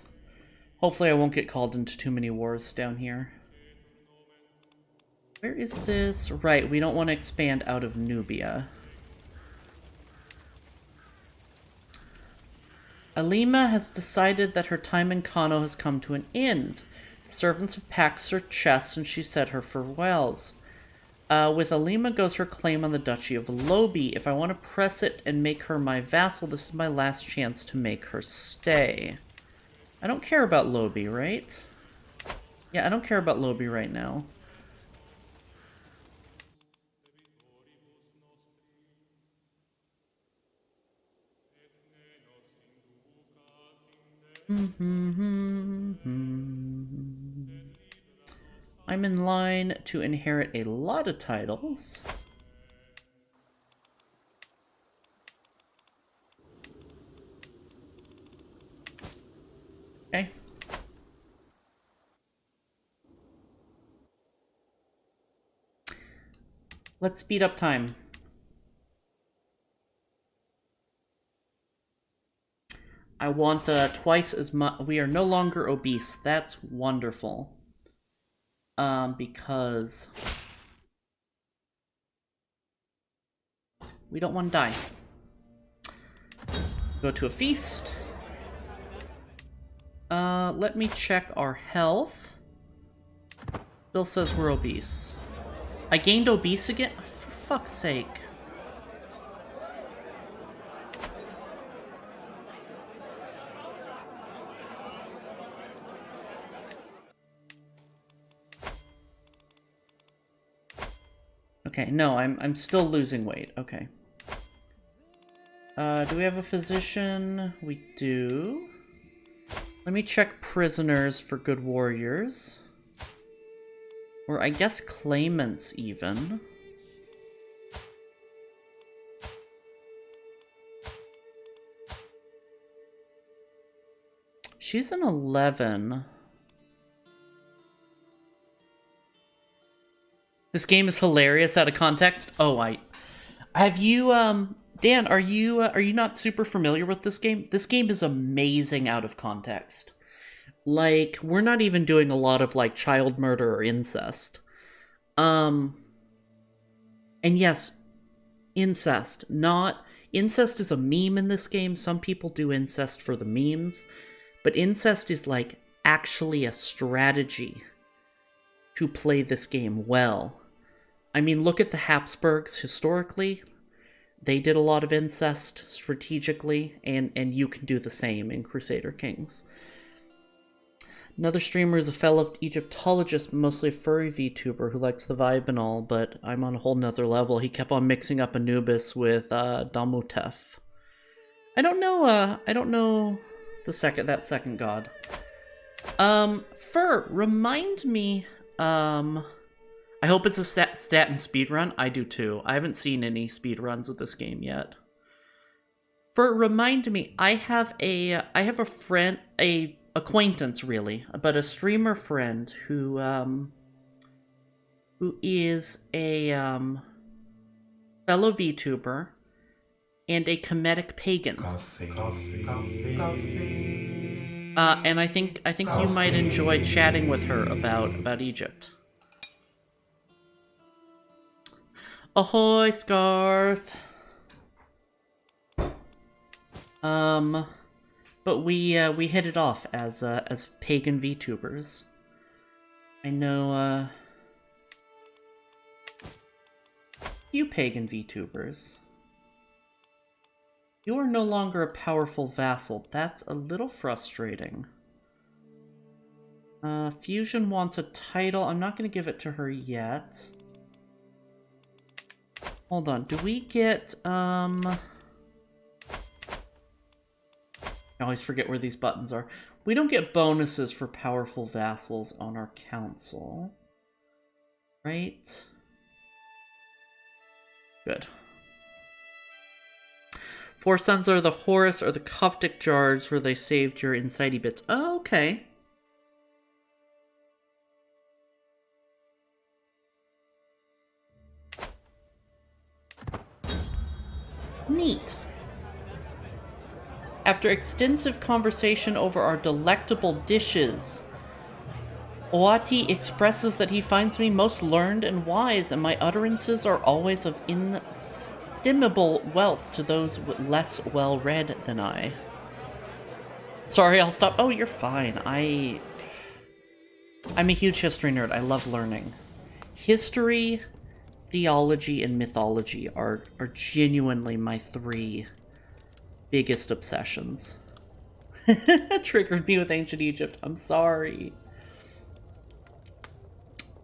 Hopefully I won't get called into too many wars down here. Where is this? Right, we don't want to expand out of Nubia. Alima has decided that her time in Kano has come to an end. The servants have packed her chests and she said her farewells. With Alima goes her claim on the Duchy of Lobi. If I want to press it and make her my vassal, this is my last chance to make her stay. I don't care about Lobi, right? Yeah, I don't care about Lobi right now. I'm in line to inherit a lot of titles. Okay. Let's speed up time. I want twice as much. We are no longer obese. That's wonderful. Because we don't want to die. Go to a feast. Let me check our health. Bill says we're obese. I gained obese again? For fuck's sake. Okay, no, I'm still losing weight. Okay. Do we have a physician? We do. Let me check prisoners for good warriors. Or I guess claimants, even. She's an 11. This game is hilarious out of context. Oh, have you, Dan, are you not super familiar with this game? This game is amazing out of context. Like, we're not even doing a lot of, like, child murder or incest. And yes, incest. Incest is a meme in this game. Some people do incest for the memes. But incest is, like, actually a strategy to play this game well. I mean, look at the Habsburgs historically. They did a lot of incest strategically, and you can do the same in Crusader Kings. Another streamer is a fellow Egyptologist, mostly a furry VTuber who likes the vibe and all, but I'm on a whole nother level. He kept on mixing up Anubis with Damutef. I don't know that second god. Fur, remind me, I hope it's a stat and speedrun. I do too. I haven't seen any speedruns of this game yet. Fur, remind me, I have a friend, a acquaintance really, but a streamer friend who is a fellow VTuber and a comedic pagan. Coffee. And I think you might enjoy chatting with her about Egypt. Ahoy, Scarth. But we hit it off as pagan VTubers. I know you pagan VTubers. You are no longer a powerful vassal. That's a little frustrating. Fusion wants a title. I'm not going to give it to her yet. Hold on. Do we get, I always forget where these buttons are. We don't get bonuses for powerful vassals on our council. Right? Good. 4 sons are the Horus or the Koftic jars where they saved your insidey bits. Oh, okay. Neat. After extensive conversation over our delectable dishes, Oati expresses that he finds me most learned and wise, and my utterances are always of inestimable wealth to those less well-read than I. Sorry, I'll stop. Oh, you're fine. I'm a huge history nerd. I love learning. History, theology, and mythology are genuinely my 3 biggest obsessions. Triggered me with ancient Egypt. I'm sorry.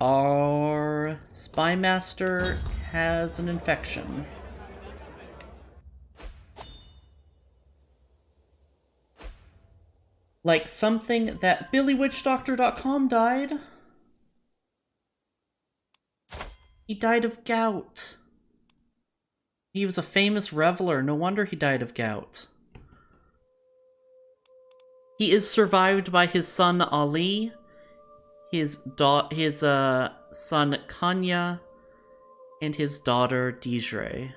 Our spy master has an infection. Like something that BillyWitchDoctor.com died. He died of gout. He was a famous reveler. No wonder he died of gout. He is survived by his son Ali, his son Kanya, and his daughter Dijre.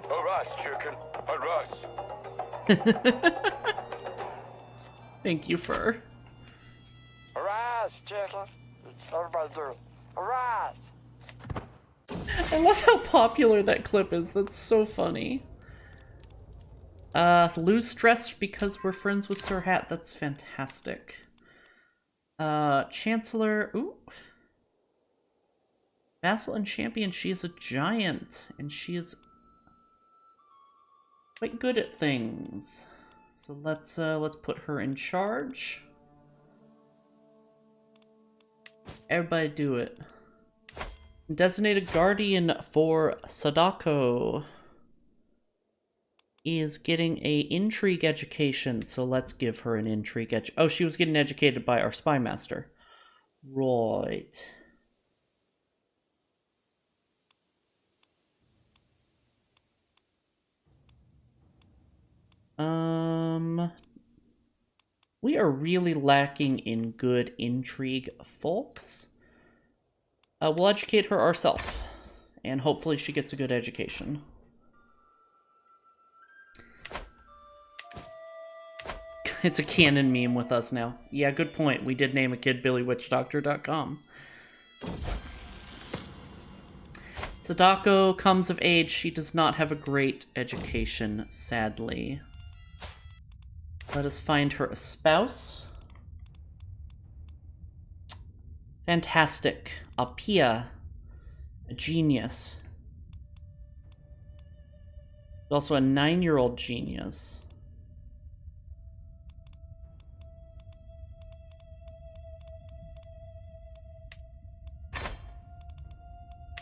Arise, chicken. Arise. Thank you, Fur. Arise, chicken. Everybody do it. Arise. I love how popular that clip is. That's so funny. Lose stress because we're friends with Sir Hat. That's fantastic. Chancellor. Ooh. Vassal and champion. She is a giant, and she is quite good at things. So let's put her in charge. Everybody do it. Designated guardian for Sadako is getting a intrigue education, so let's give her an intrigue oh, she was getting educated by our spy master. Right. We are really lacking in good intrigue folks. We'll educate her ourselves, and hopefully she gets a good education. It's a canon meme with us now. Yeah, good point. We did name a kid BillyWitchDoctor.com. Sadako comes of age. She does not have a great education, sadly. Let us find her a spouse. Fantastic. Apia. A genius. Also a 9-year-old genius.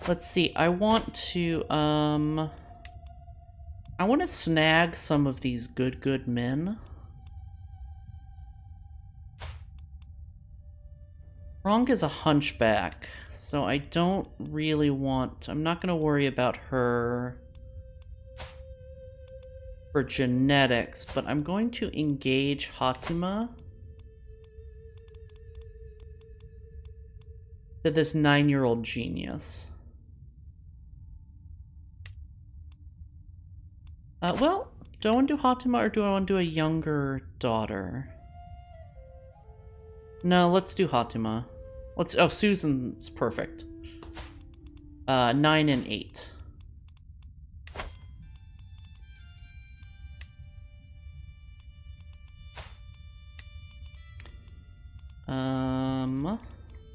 Let's see, I want to snag some of these good men. Wrong is a hunchback, so I don't really want... I'm not going to worry about her for genetics, but I'm going to engage Hatima to this 9-year-old genius. Well, do I want to do Hatima or do I want to do a younger daughter? No, let's do Hatima. Oh, Susan's perfect. 9 and 8.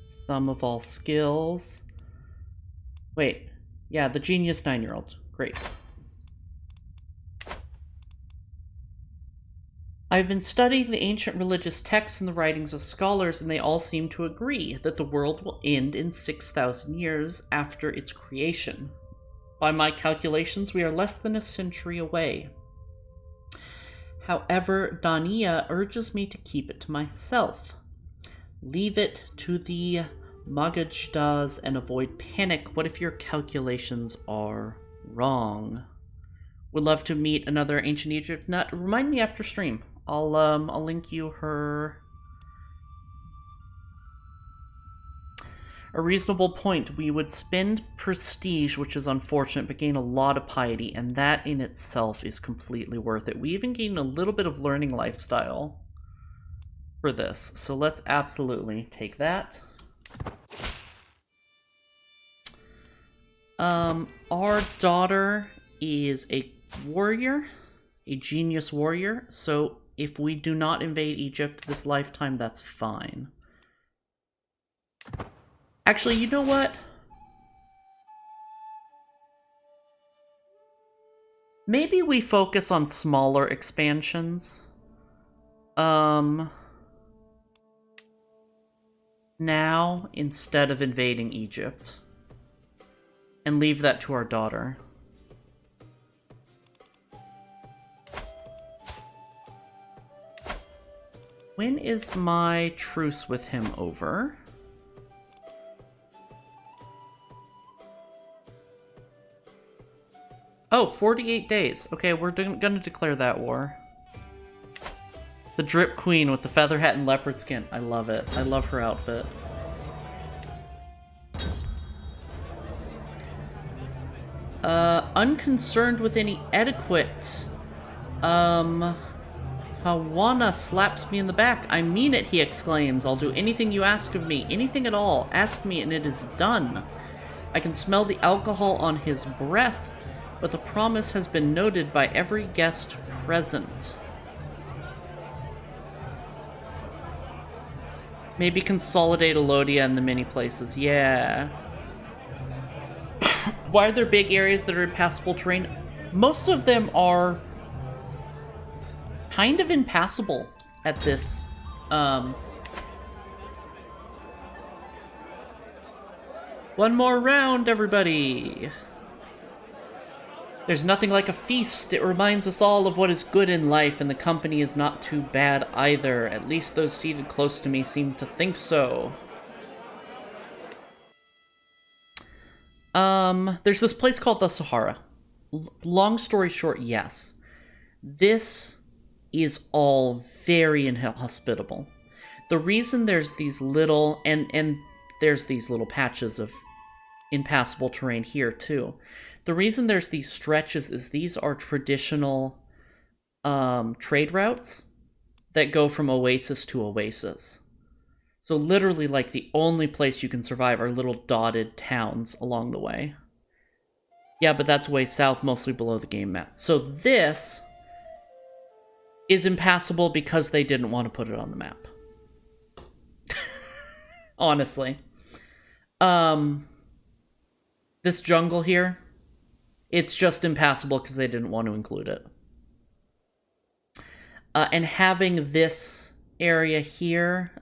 Sum of all skills. Wait, yeah, the genius 9-year-old. Great. I've been studying the ancient religious texts and the writings of scholars, and they all seem to agree that the world will end in 6,000 years after its creation. By my calculations, we are less than a century away. However, Dania urges me to keep it to myself. Leave it to the Magajdas and avoid panic. What if your calculations are wrong? Would love to meet another ancient Egypt nut. Remind me after stream. I'll link you her. A reasonable point. We would spend prestige, which is unfortunate, but gain a lot of piety, and that in itself is completely worth it. We even gain a little bit of learning lifestyle for this, so let's absolutely take that. Our daughter is a warrior, a genius warrior, so if we do not invade Egypt this lifetime, that's fine. Actually, you know what? Maybe we focus on smaller expansions. Now, instead of invading Egypt. And leave that to our daughter. When is my truce with him over? Oh, 48 days. Okay, we're gonna declare that war. The Drip Queen with the feather hat and leopard skin. I love it. I love her outfit. Unconcerned with any etiquette. Hawana slaps me in the back. I mean it, he exclaims. I'll do anything you ask of me. Anything at all. Ask me and it is done. I can smell the alcohol on his breath, but the promise has been noted by every guest present. Maybe consolidate Elodia in the many places. Yeah. Why are there big areas that are impassable terrain? Most of them are kind of impassable at this. One more round, everybody. There's nothing like a feast. It reminds us all of what is good in life, and the company is not too bad either. At least those seated close to me seem to think so. There's this place called the Sahara. Long story short, yes. This is all very inhospitable. The reason there's these little, and there's these little patches of impassable terrain here too. The reason there's these stretches is these are traditional trade routes that go from oasis to oasis. So literally, like, the only place you can survive are little dotted towns along the way. Yeah, but that's way south, mostly below the game map. So this is impassable because they didn't want to put it on the map. Honestly. This jungle here, It's just impassable because they didn't want to include it. And having this area here,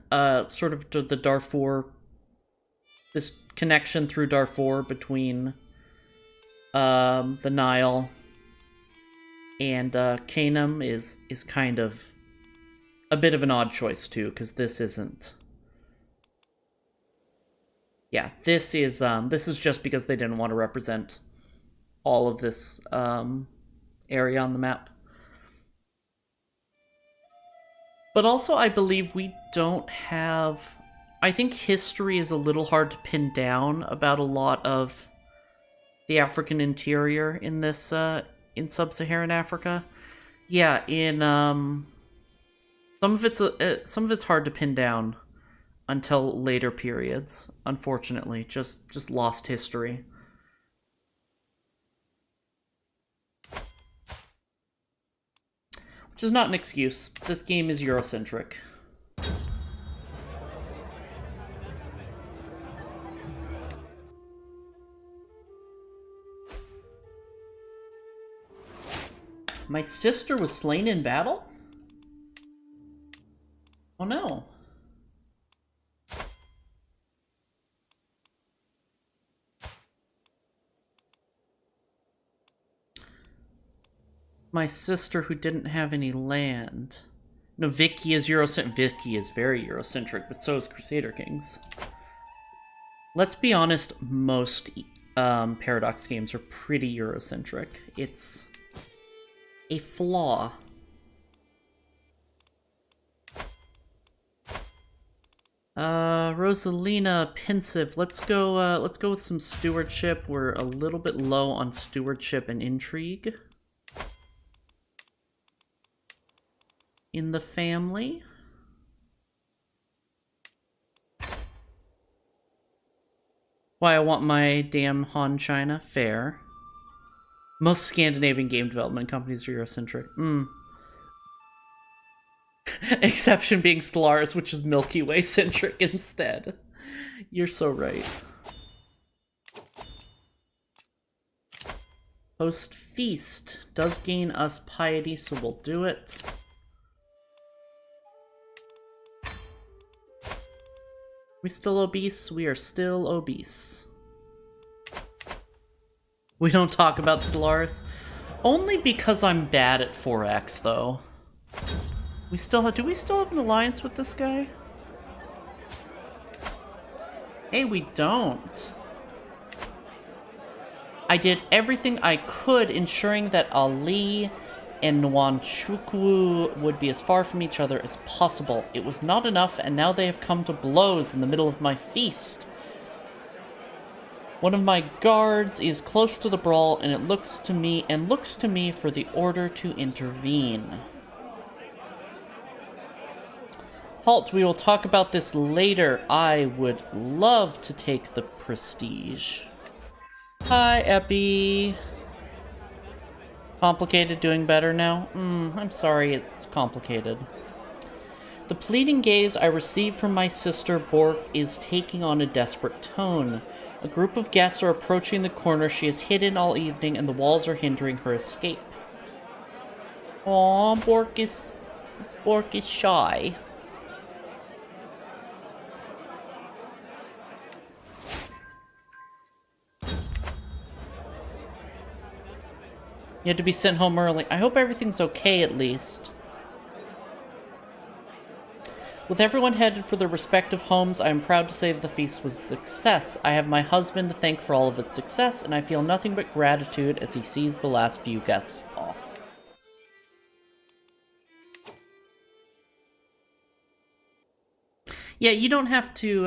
sort of the Darfur, this connection through Darfur between the Nile and Canaan is kind of a bit of an odd choice too, because this isn't. Yeah, this is just because they didn't want to represent all of this area on the map. But also, I believe we don't have... I think history is a little hard to pin down about a lot of the African interior in this, in sub-Saharan Africa. Yeah, in, some of it's hard to pin down until later periods, unfortunately. Just lost history. Which is not an excuse. This game is Eurocentric. My sister was slain in battle? Oh no. My sister who didn't have any land. No, Vicky is Eurocentric. Vicky is very Eurocentric, but so is Crusader Kings. Let's be honest, most Paradox games are pretty Eurocentric. It's a flaw. Rosalina, Pensive. Let's go with some stewardship. We're a little bit low on stewardship and intrigue in the family. Why I want my damn Han China? Fair. Most Scandinavian game development companies are Eurocentric. Exception being Stellaris, which is Milky Way centric instead. You're so right. Host Feast does gain us piety, so we'll do it. We still obese? We are still obese. We don't talk about Stellaris. Only because I'm bad at 4X, though. We still have, do we still have an alliance with this guy? Hey, we don't. I did everything I could ensuring that Ali and Nwanchukwu would be as far from each other as possible. It was not enough, and now they have come to blows in the middle of my feast. One of my guards is close to the brawl, and it looks to me for the order to intervene. Halt, we will talk about this later. I would love to take the prestige. Hi, Epi. Complicated, doing better now? I'm sorry, it's complicated. The pleading gaze I received from my sister Bork is taking on a desperate tone. A group of guests are approaching the corner she has hidden all evening, and the walls are hindering her escape. Aww, Bork is shy. You had to be sent home early. I hope everything's okay, at least. With everyone headed for their respective homes, I am proud to say that the feast was a success. I have my husband to thank for all of its success, and I feel nothing but gratitude as he sees the last few guests off. Yeah, you don't have to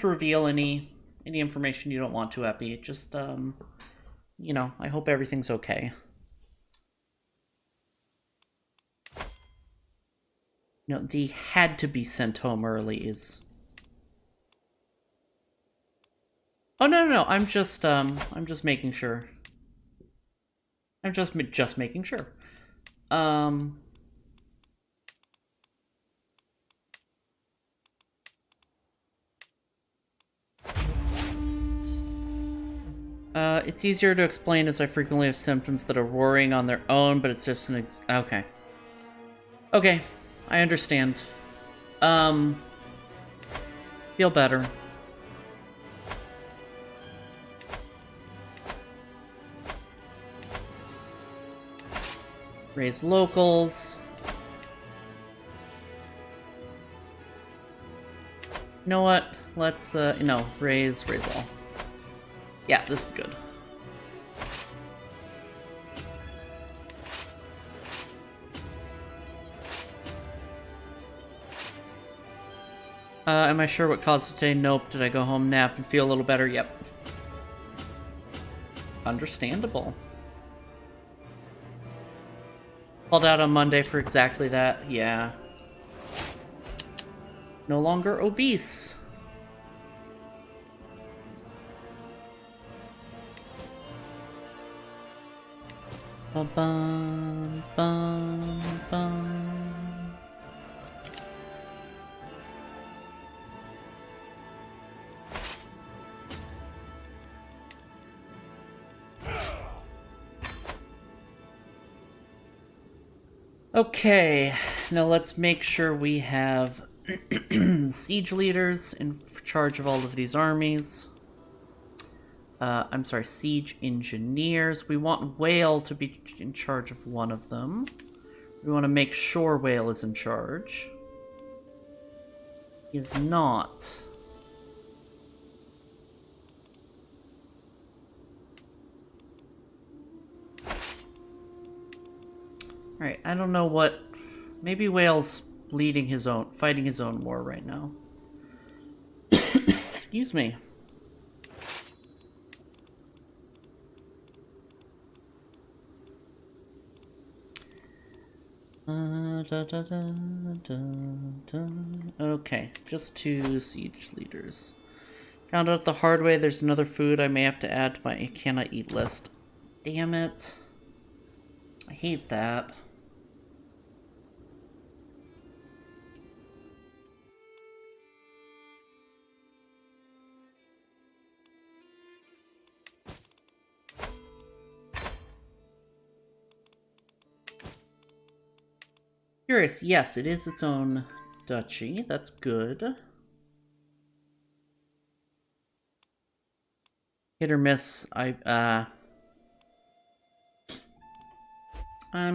reveal any information you don't want to, Epi. Just, you know, I hope everything's okay. No, the had to be sent home early is... Oh, no, I'm just making sure. I'm just making sure. It's easier to explain as I frequently have symptoms that are worrying on their own, but it's just an okay. Okay, I understand. Feel better. Raise locals. You know what? Let's, raise all. Yeah, this is good. Am I sure what caused it today? Nope. Did I go home, nap, and feel a little better? Yep. Understandable. Called out on Monday for exactly that. Yeah. No longer obese. Bum, bum, bum, bum. Okay, now let's make sure we have siege leaders in charge of all of these armies. I'm sorry, siege engineers. We want Whale to be in charge of one of them. We want to make sure Whale is in charge. He is not. Alright, I don't know what... Maybe Whale's fighting his own war right now. Excuse me. Okay, just 2 siege leaders. Found out the hard way there's another food I may have to add to my cannot eat list. Damn it. I hate that. Curious, yes, it is its own duchy. That's good. Hit or miss, I'm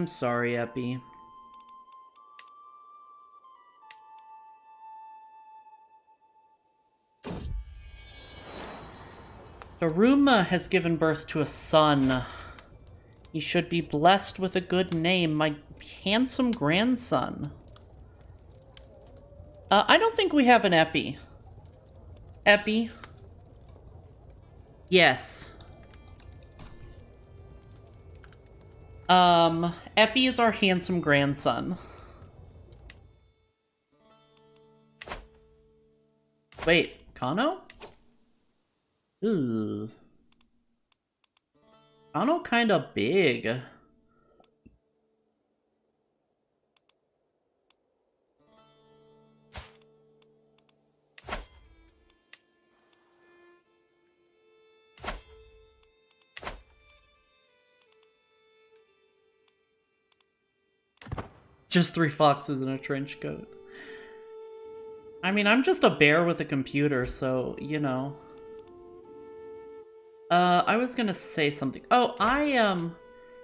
sorry, Epi. Daurama has given birth to a son. He should be blessed with a good name, my handsome grandson. I don't think we have an Epi. Epi? Yes. Epi is our handsome grandson. Wait, Kano? Ooh. Kano kinda big. Just 3 foxes in a trench coat. I mean, I'm just a bear with a computer, so, you know. I was gonna say something. Oh,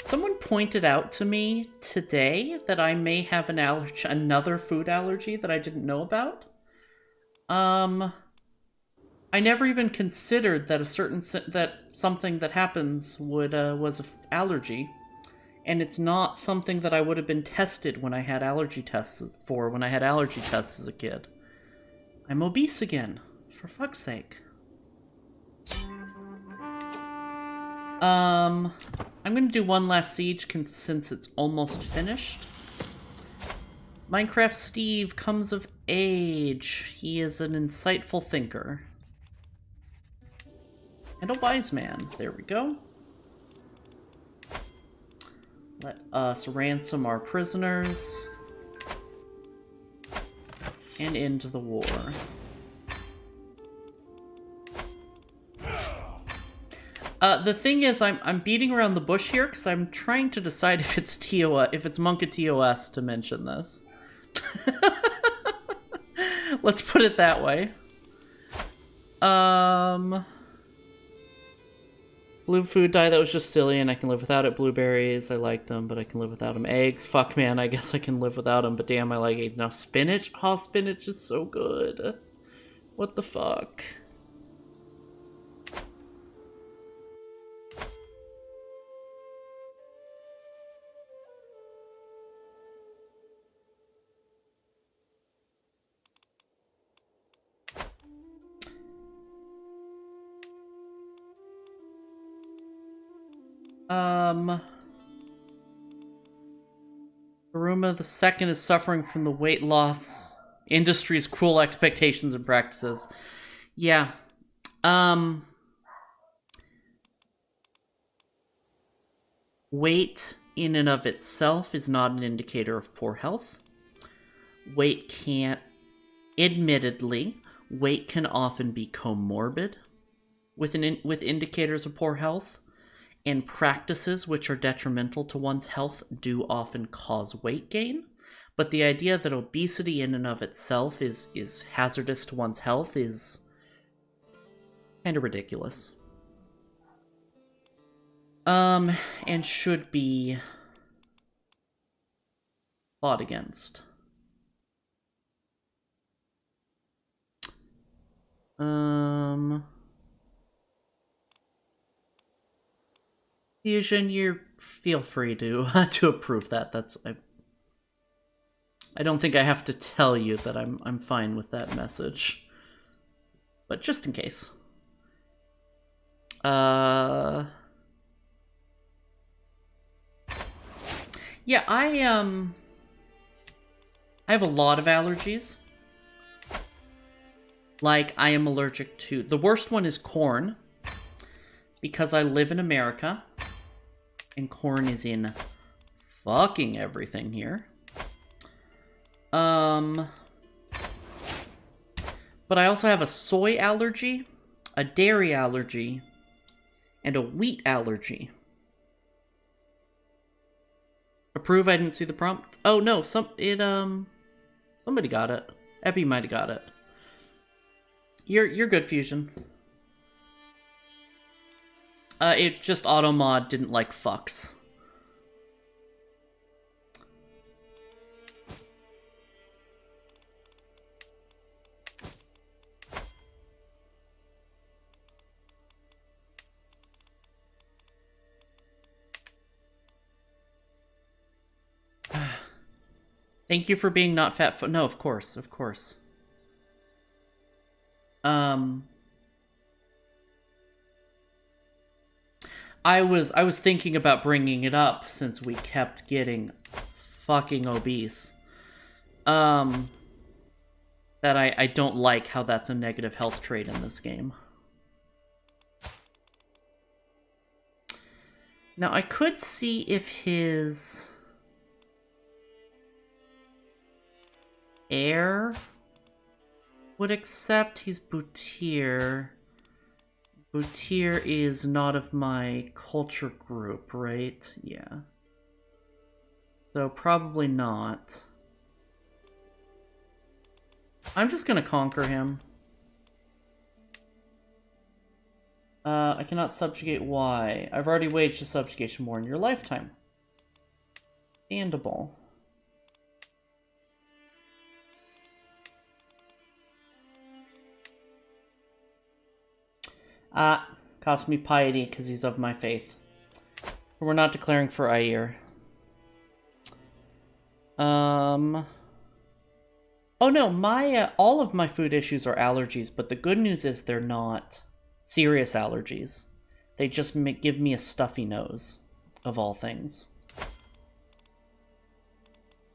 someone pointed out to me today that I may have an another food allergy that I didn't know about. I never even considered that something that happens was an allergy. And it's not something that I would have been tested when I had allergy tests as a kid. I'm obese again, for fuck's sake. I'm gonna do one last siege since it's almost finished. Minecraft Steve comes of age. He is an insightful thinker. And a wise man. There we go. Let us ransom our prisoners. And end the war. The thing is, I'm beating around the bush here because I'm trying to decide if it's if it's Monka TOS to mention this. Let's put it that way. Blue food dye, that was just silly, and I can live without it. Blueberries, I like them, but I can live without them. Eggs, fuck man, I guess I can live without them, but damn, I like eggs. Now spinach, oh, spinach is so good. What the fuck? Daurama II is suffering from the weight loss industry's cruel expectations and practices. Yeah. Weight in and of itself is not an indicator of poor health. Weight can't, admittedly, weight can often be comorbid with indicators of poor health. And practices which are detrimental to one's health do often cause weight gain. But the idea that obesity in and of itself is hazardous to one's health is kind of ridiculous. And should be fought against. Fusion, you feel free to to approve that. That's I don't think I have to tell you that I'm fine with that message. But just in case. Yeah, I have a lot of allergies. Like, I am allergic to... The worst one is corn. Because I live in America. And corn is in fucking everything here. But I also have a soy allergy, a dairy allergy, and a wheat allergy. Approve, I didn't see the prompt. Oh no, somebody got it. Epi might have got it. You're good, Fusion. It just automod didn't like fucks. Thank you for being not fat. No, of course, of course. I was thinking about bringing it up since we kept getting fucking obese. That I don't like how that's a negative health trait in this game. Now I could see if his heir would accept. He's Boutir. Boutir is not of my culture group, right? Yeah. So probably not. I'm just gonna conquer him. I cannot subjugate Y. I've already waged a subjugation war in your lifetime. Understandable. Cost me piety because he's of my faith. We're not declaring for Ayer. Oh no, my all of my food issues are allergies, but the good news is they're not serious allergies. They just give me a stuffy nose, of all things.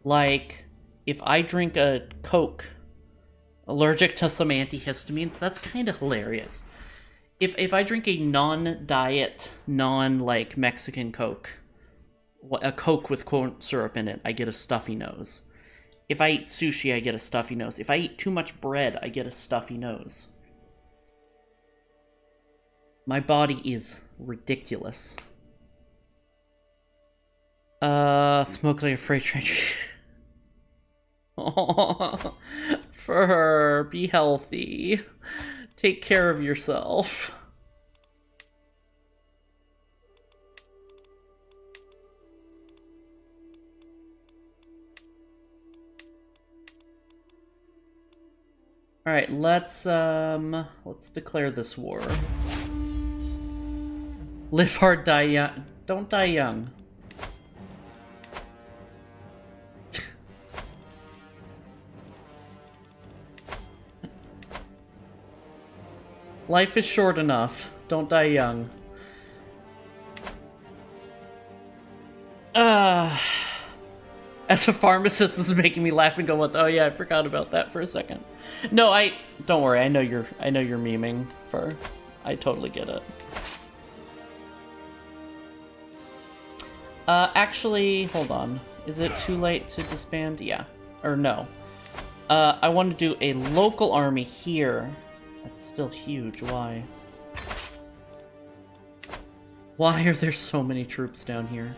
Like, if I drink a Coke allergic to some antihistamines, that's kind of hilarious. If I drink a non-diet, non-like Mexican Coke, a Coke with corn syrup in it, I get a stuffy nose. If I eat sushi, I get a stuffy nose. If I eat too much bread, I get a stuffy nose. My body is ridiculous. Smoke like a freight train. Oh, Fur, be healthy. Take care of yourself. All right, let's declare this war. Live hard, die young. Don't die young. Life is short enough. Don't die young. As a pharmacist, this is making me laugh and go, "What? Oh yeah, I forgot about that for a second." No, don't worry. I know you're memeing for. I totally get it. Actually, hold on. Is it too late to disband? Yeah. Or no. I want to do a local army here. That's still huge. Why? Why are there so many troops down here?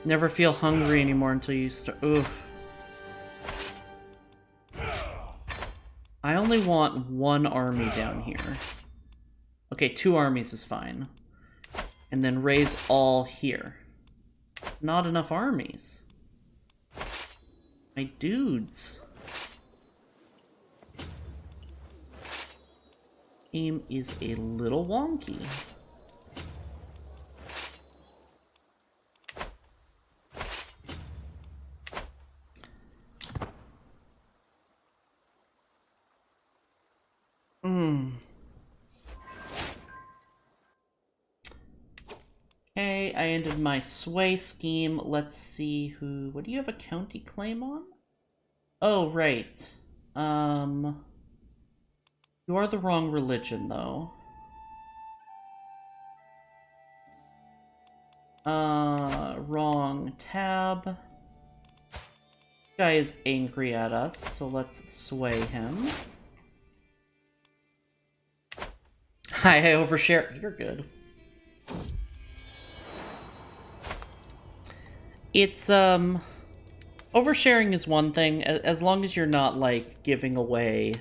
Never feel hungry anymore until you start. Oof. I only want one army down here. Okay, 2 armies is fine. And then raise all here. Not enough armies. My dudes. Game is a little wonky. Okay, I ended my sway scheme. Let's see who... What do you have a county claim on? Oh, right. You are the wrong religion, though. Wrong tab. This guy is angry at us, so let's sway him. Hi, I overshare. You're good. It's, oversharing is one thing, as long as you're not, like, giving away,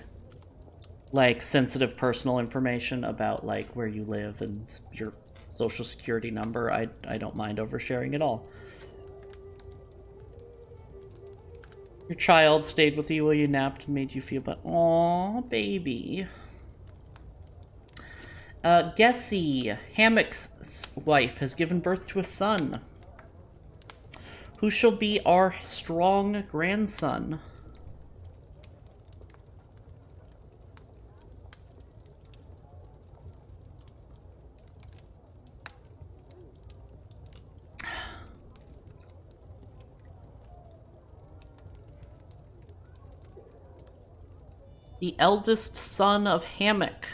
like, sensitive personal information about, like, where you live and your social security number. I don't mind oversharing at all. Your child stayed with you while you napped and made you feel bad. Aw, baby. Gessie, Hammock's wife, has given birth to a son, who shall be our strong grandson. The eldest son of Hammock.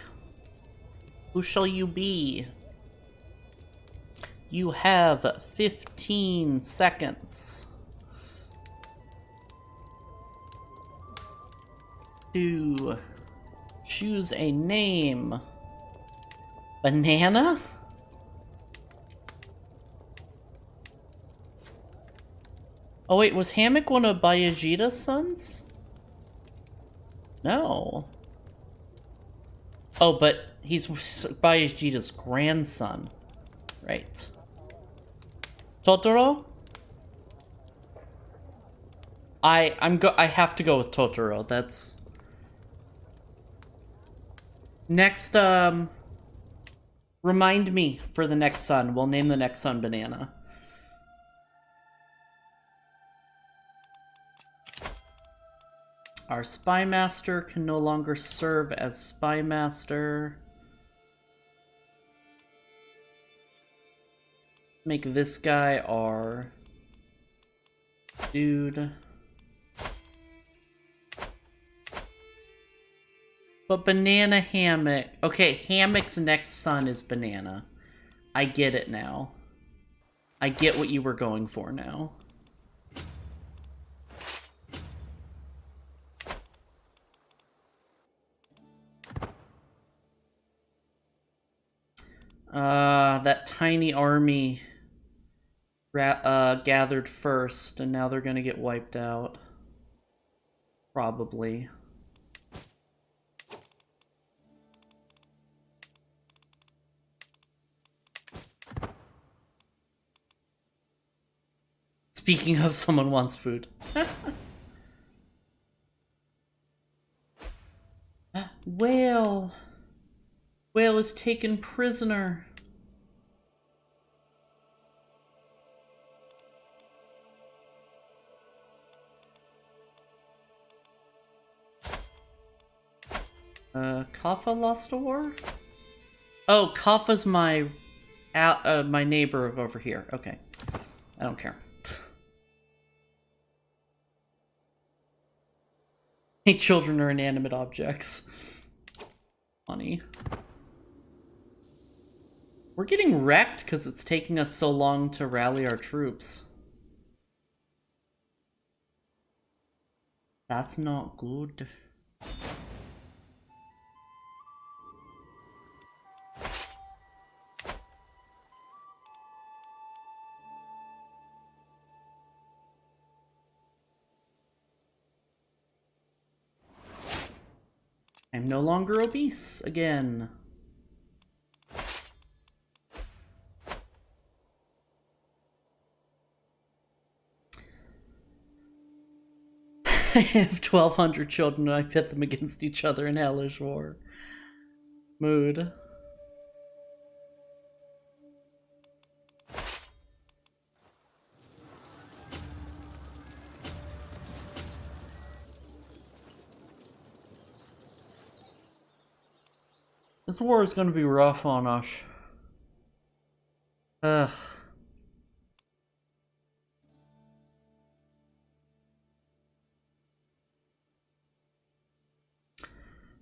Who shall you be? You have 15 seconds to choose a name. Banana? Oh wait, was Hammock one of Bayajita's sons? No. Oh, but he's Bayajita's grandson. Right. Totoro? I have to go with Totoro. That's next. Remind me for the next son. We'll name the next son Banana. Our spy master can no longer serve as spy master. Make this guy our dude. But Banana Hammock. Okay, Hammock's next son is Banana. I get it now. I get what you were going for now. That tiny army gathered first, and now they're gonna get wiped out. Probably. Speaking of, someone wants food. Whale! Whale is taken prisoner. Kaffa lost a war? Oh, Kaffa's my neighbor over here. Okay. I don't care. Hey, children are inanimate objects. Funny. We're getting wrecked because it's taking us so long to rally our troops. That's not good. I'm no longer obese again. I have 1,200 children and I pit them against each other in hellish war. Mood. This war is going to be rough on us. Ugh.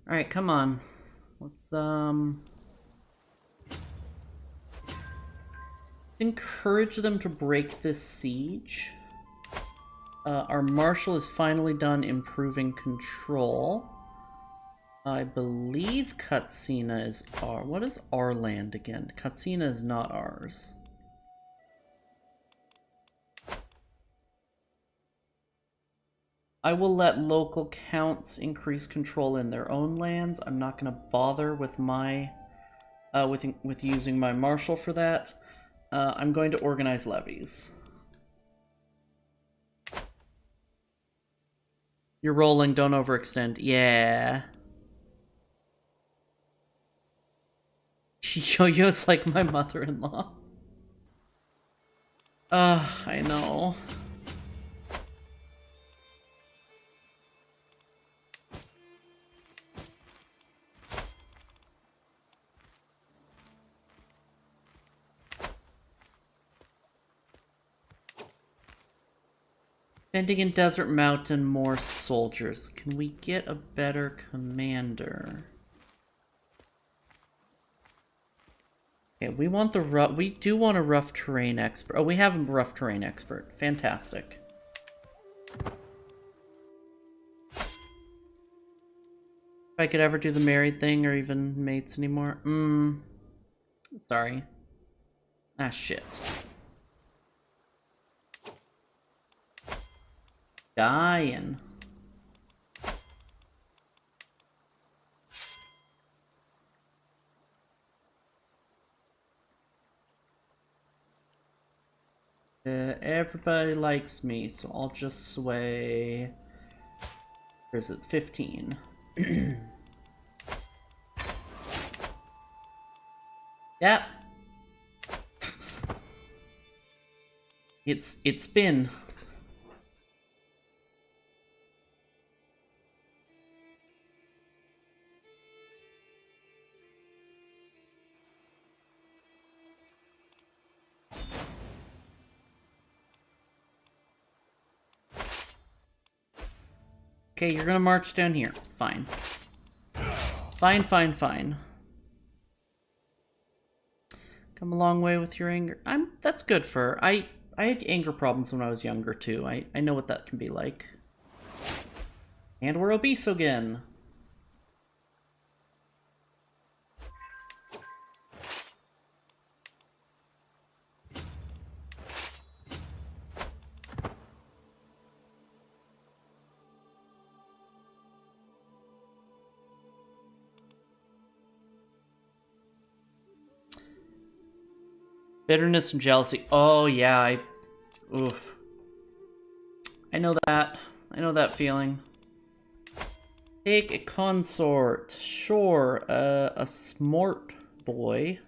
Alright, come on. Let's, encourage them to break this siege. Our marshal is finally done improving control. I believe Katsina is our... What is our land again? Katsina is not ours. I will let local counts increase control in their own lands. I'm not going to bother with my... with using my marshal for that. I'm going to organize levies. You're rolling, don't overextend. Yeah. Yo-yo's like my mother-in-law. I know. Ending in Desert Mountain, more soldiers. Can we get a better commander? Okay, we want the rough. We do want a rough terrain expert. Oh, we have a rough terrain expert. Fantastic. If I could ever do the married thing or even mates anymore. Sorry. Ah, shit. Dying. Everybody likes me, so I'll just sway. Or is it 15? Yep. It's been. Okay, you're gonna march down here. Fine. Fine, fine, fine. Come a long way with your anger. That's good for her. I had anger problems when I was younger too. I know what that can be like. And we're obese again. Bitterness and jealousy. Oh, yeah, oof. I know that. I know that feeling. Take a consort. Sure, a smart boy.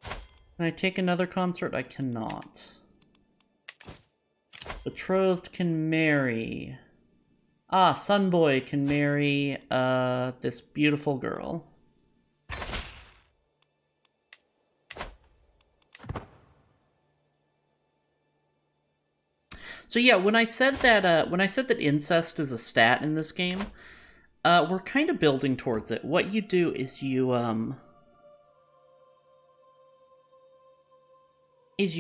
Can I take another consort? I cannot. Betrothed can marry. Ah, Sunboy can marry, this beautiful girl. So yeah, when I said that incest is a stat in this game, we're kind of building towards it. What you do is you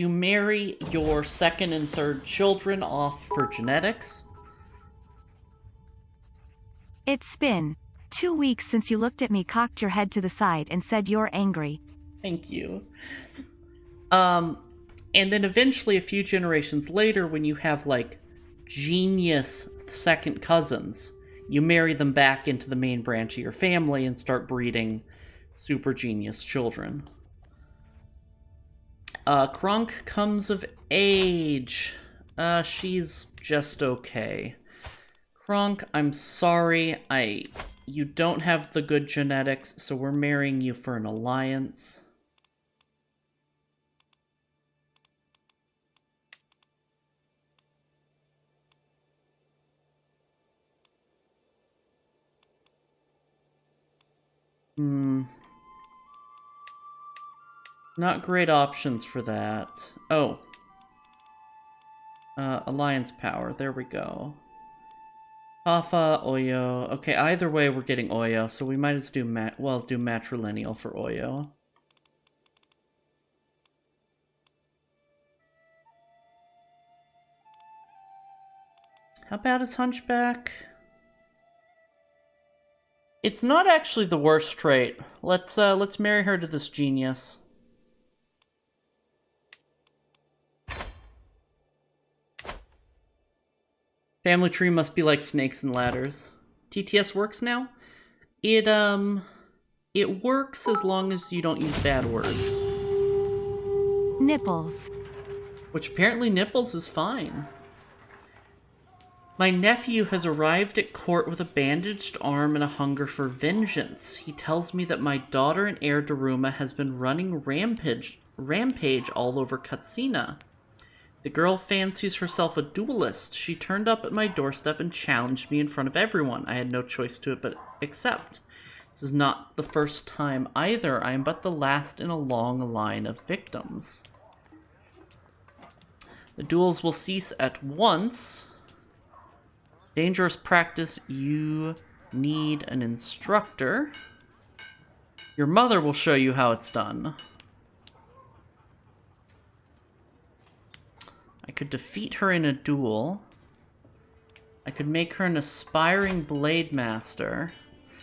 marry your second and third children off for genetics. It's been 2 weeks since you looked at me, cocked your head to the side, and said you're angry. Thank you. And then eventually, a few generations later, when you have, like, genius second cousins, you marry them back into the main branch of your family and start breeding super genius children. Kronk comes of age. She's just okay. Kronk, I'm sorry, you don't have the good genetics, so we're marrying you for an alliance. Not great options for that. Oh. Alliance power, there we go. Alpha, Oyo. Okay, either way we're getting Oyo, so we might as do matrilineal for Oyo. How bad is Hunchback? It's not actually the worst trait. Let's marry her to this genius. Family tree must be like snakes and ladders. TTS works now? It works as long as you don't use bad words. Nipples. Which apparently nipples is fine. My nephew has arrived at court with a bandaged arm and a hunger for vengeance. He tells me that my daughter and heir Daurama has been running rampage all over Katsina. The girl fancies herself a duelist. She turned up at my doorstep and challenged me in front of everyone. I had no choice to it but accept. This is not the first time either. I am but the last in a long line of victims. The duels will cease at once. Dangerous practice. You need an instructor. Your mother will show you how it's done. I could defeat her in a duel. I could make her an aspiring blade master.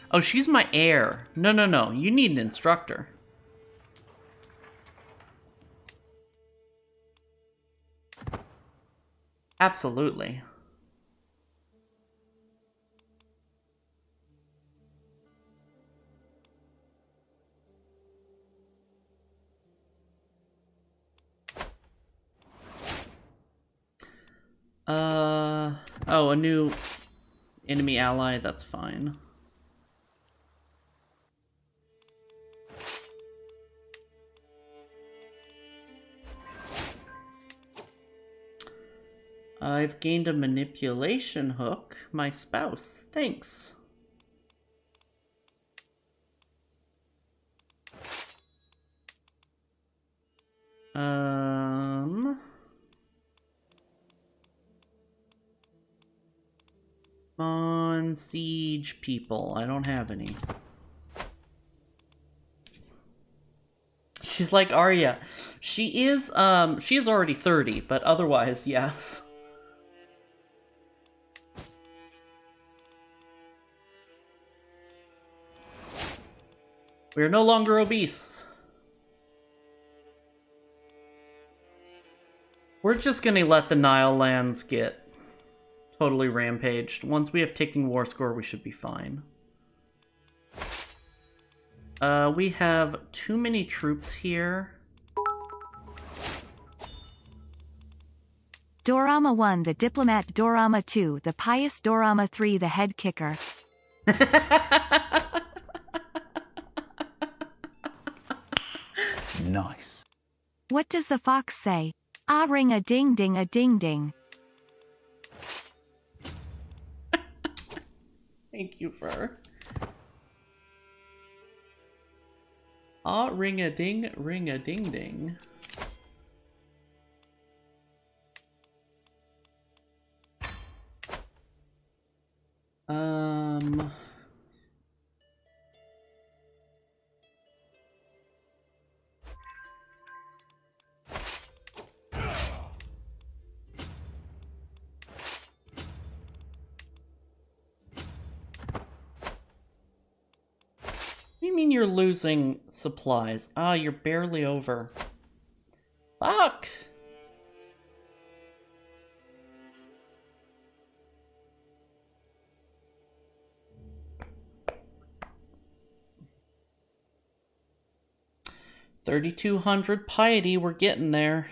Oh, she's my heir. No. You need an instructor. Absolutely. Oh, a new enemy ally, that's fine. I've gained a manipulation hook. My spouse. Thanks. On siege people. I don't have any. She's like Arya. She is already 30, but otherwise, yes. We are no longer obese. We're just gonna let the Nile lands get totally rampaged. Once we have ticking war score, we should be fine. We have too many troops here. Daurama 1 the diplomat, Daurama 2 the pious, Daurama 3 the head kicker. Nice. What does the fox say? Ah, ring a ding ding a ding ding. Thank you, Fur. Ah, ring a ding ding. What do you mean you're losing supplies? Ah, you're barely over. Fuck! $3,200 piety, we're getting there.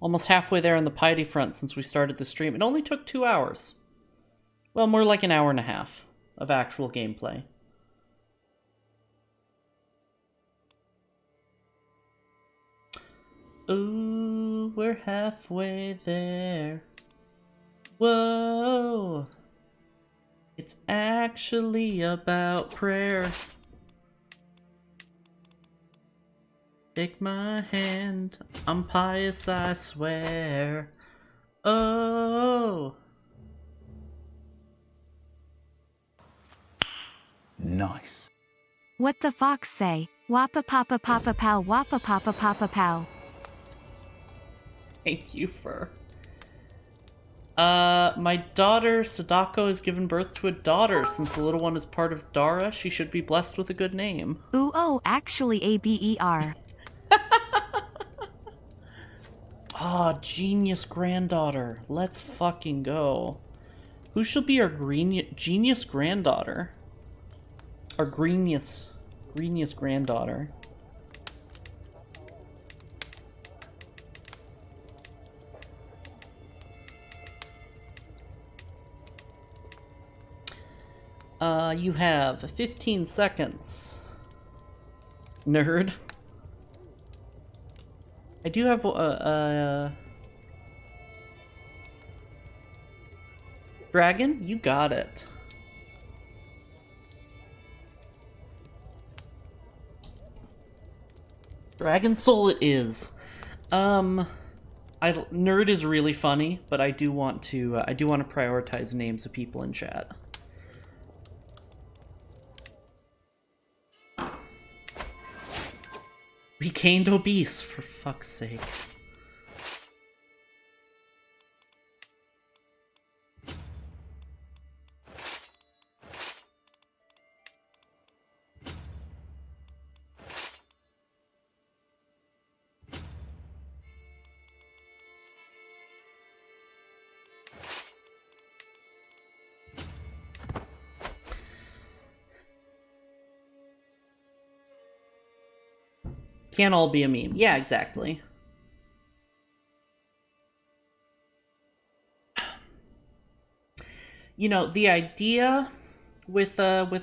Almost halfway there on the piety front since we started the stream. It only took 2 hours. Well, more like an hour and a half of actual gameplay. Ooh, we're halfway there. Whoa. It's actually about prayer. Take my hand, I'm pious, I swear. Oh. Nice. What the fox say? Wappa papa papa pow, wappa papa papa pow. Thank you, Fur. My daughter, Sadako, has given birth to a daughter. Since the little one is part of Daura, she should be blessed with a good name. Ooh, oh, actually ABER. Ah, genius granddaughter. Let's fucking go. Who shall be our genius granddaughter? Our greenius granddaughter. You have 15 seconds. Nerd. I do have Dragon, you got it. Dragon Soul it is. Nerd is really funny, but I do want to prioritize names of people in chat. We gained obese, for fuck's sake. Can't all be a meme. Yeah, exactly. You know, the idea with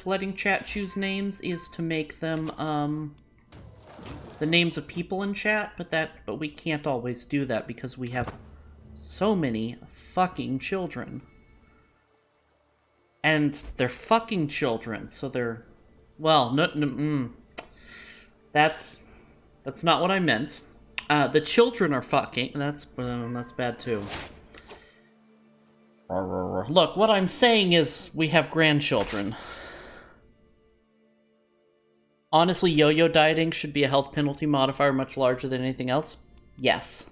letting chat choose names is to make them the names of people in chat, but we can't always do that because we have so many fucking children. And they're fucking children, so they're, well, that's not what I meant. The children are fucking. That's bad too. Look, what I'm saying is we have grandchildren. Honestly, yo-yo dieting should be a health penalty modifier much larger than anything else. Yes.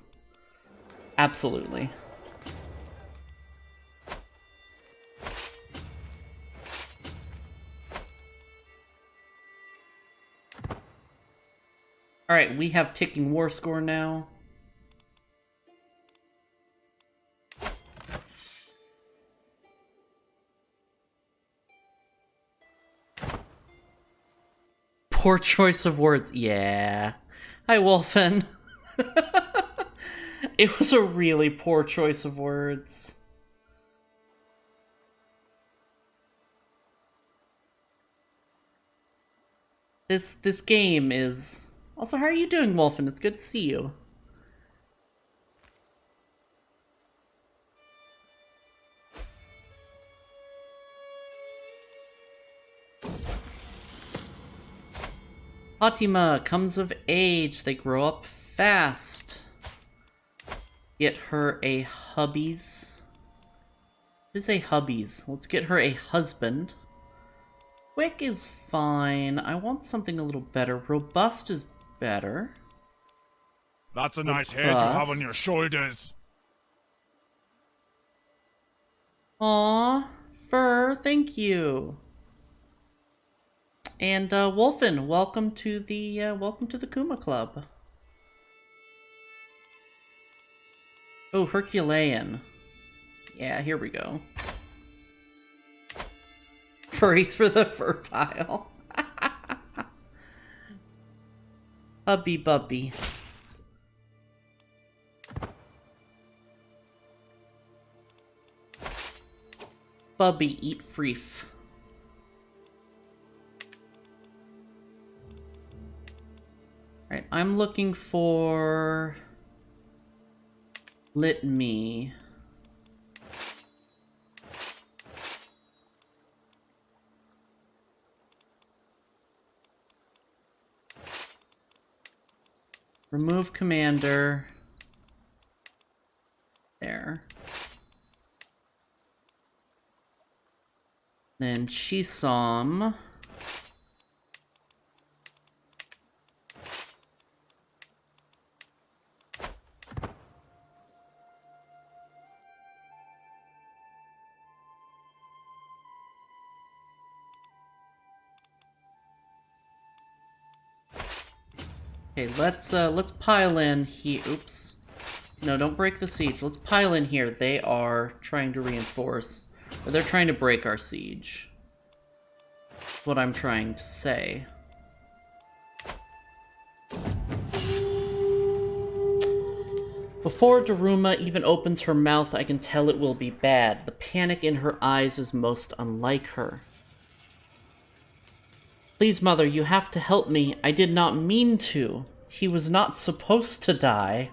Absolutely. Alright, we have ticking war score now. poor choice of words. Yeah. Hi, Wolfen. It was a really poor choice of words. This game is... Also, how are you doing, Wolfen? It's good to see you. Fatima comes of age. They grow up fast. Get her a hubby's. What is a hubby's? Let's get her a husband. Quick is fine. I want something a little better. Robust is better. That's a nice head you have on your shoulders. Aw, fur, thank you. And Wolfen, welcome to the Kuma Club. Oh, Herculean. Yeah, here we go. Furries for the fur pile. Hubby bubby. Bubby eat freef. Alright, I'm looking for... Let me... Remove commander. There. Then Chisholm. Okay, let's pile in here. Oops. No, don't break the siege. Let's pile in here. They are trying to reinforce. Or they're trying to break our siege. That's what I'm trying to say. Before Daruma even opens her mouth, I can tell it will be bad. The panic in her eyes is most unlike her. Please, Mother, you have to help me. I did not mean to. He was not supposed to die.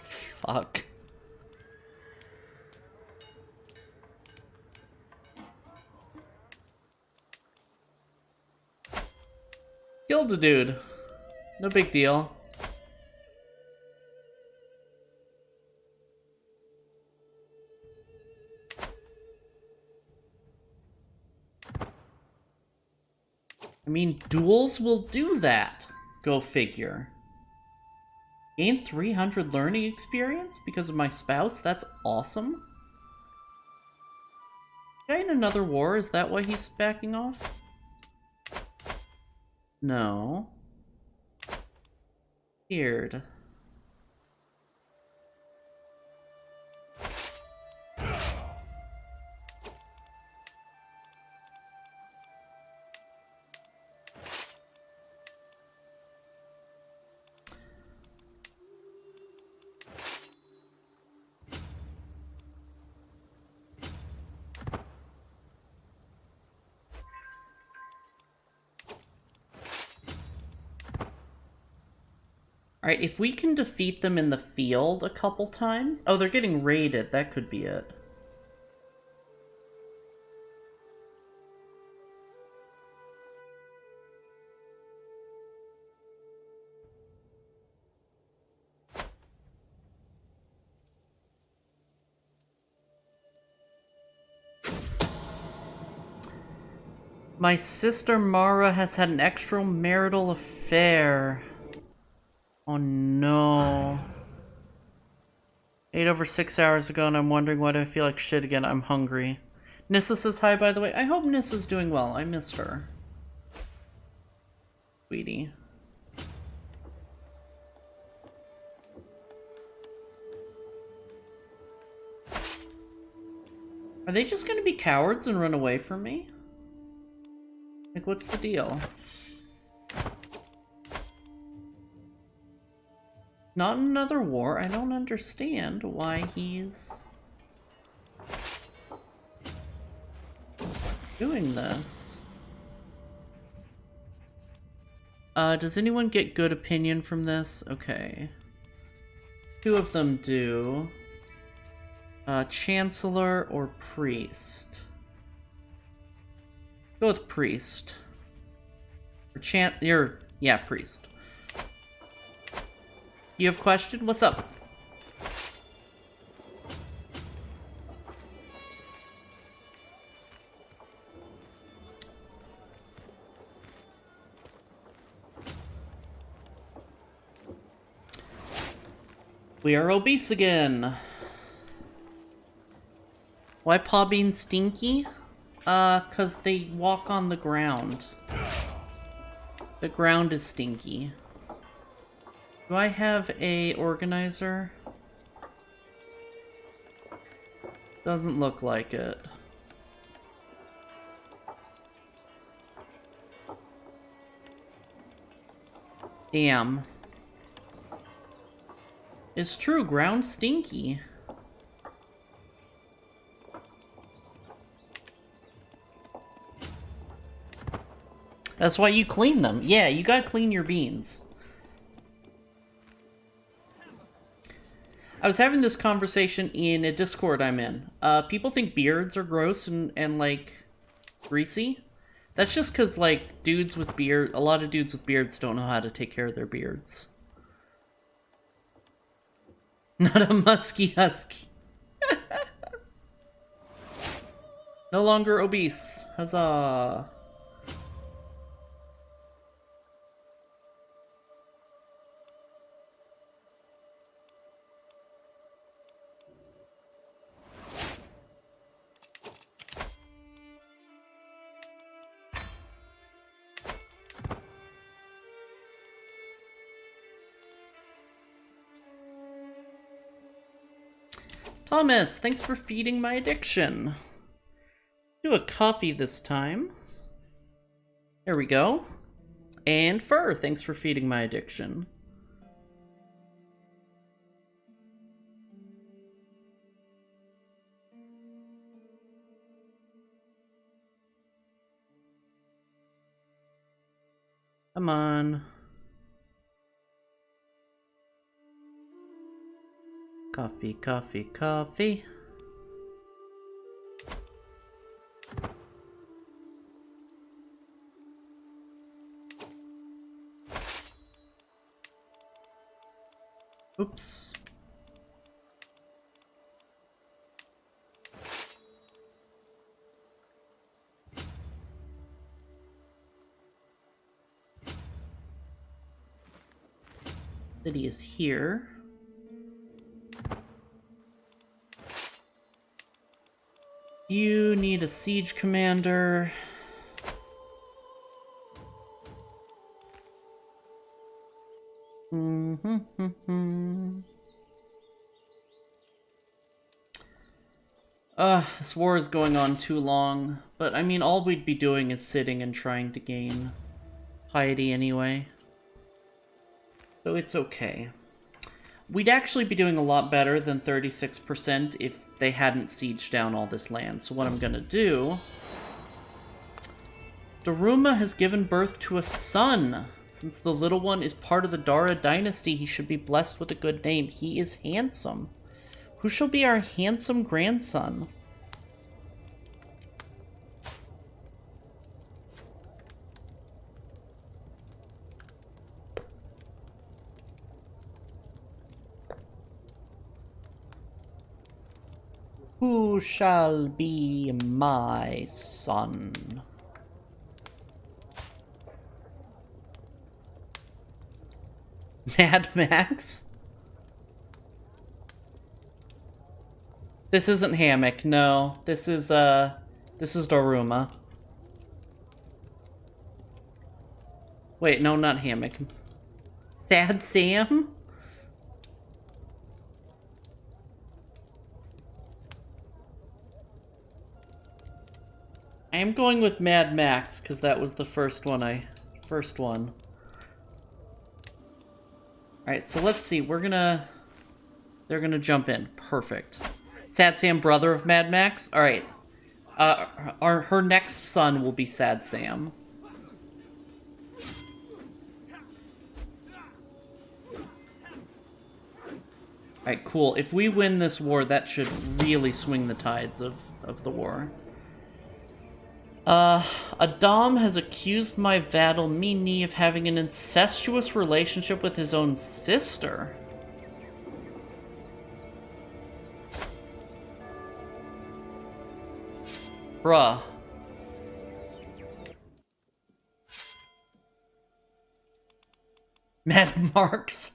Fuck. Killed a dude. No big deal. I mean, duels will do that. Go figure. Gain 300 learning experience because of my spouse? That's awesome. Guy in another war? Is that why he's backing off? No. Weird. Alright, if we can defeat them in the field a couple times... Oh, they're getting raided. That could be it. My sister Mara has had an extramarital affair. Oh no. 8 over 6 hours ago and I'm wondering why do I feel like shit again. I'm hungry. Nissa says hi, by the way. I hope Nissa's doing well. I missed her. Sweetie. Are they just gonna be cowards and run away from me? Like, what's the deal? Not another war. I don't understand why he's doing this. Does anyone get good opinion from this? Okay. Two of them do. Chancellor or priest? Go with priest. Or yeah, priest. You have a question? What's up? We are obese again. Why paw being stinky? 'Cause they walk on the ground. The ground is stinky. Do I have a organizer? Doesn't look like it. Damn. It's true, ground stinky. That's why you clean them. Yeah, you gotta clean your beans. I was having this conversation in a Discord I'm in. People think beards are gross and like, greasy. That's just because, like, a lot of dudes with beards don't know how to take care of their beards. Not a musky husky. No longer obese. Huzzah. Thomas, thanks for feeding my addiction. Do a coffee this time. There we go. And Fur, thanks for feeding my addiction. Come on. Coffee, coffee, coffee. Oops. City is here. You need a siege commander. This war is going on too long. But I mean, all we'd be doing is sitting and trying to gain piety anyway. So it's okay. We'd actually be doing a lot better than 36% if they hadn't sieged down all this land. So what I'm gonna do... Daurama has given birth to a son. Since the little one is part of the Daura dynasty, he should be blessed with a good name. He is handsome. Who shall be our handsome grandson? Who shall be my son? Mad Max? This isn't Hammock, no. This is Daurama. Wait, no, not Hammock. Sad Sam? I am going with Mad Max, because that was the first one. Alright, so let's see. They're gonna jump in. Perfect. Sad Sam, brother of Mad Max? Alright. Her next son will be Sad Sam. Alright, cool. If we win this war, that should really swing the tides of the war. Adam has accused my vassal Mini of having an incestuous relationship with his own sister. Bruh. Mad Marks.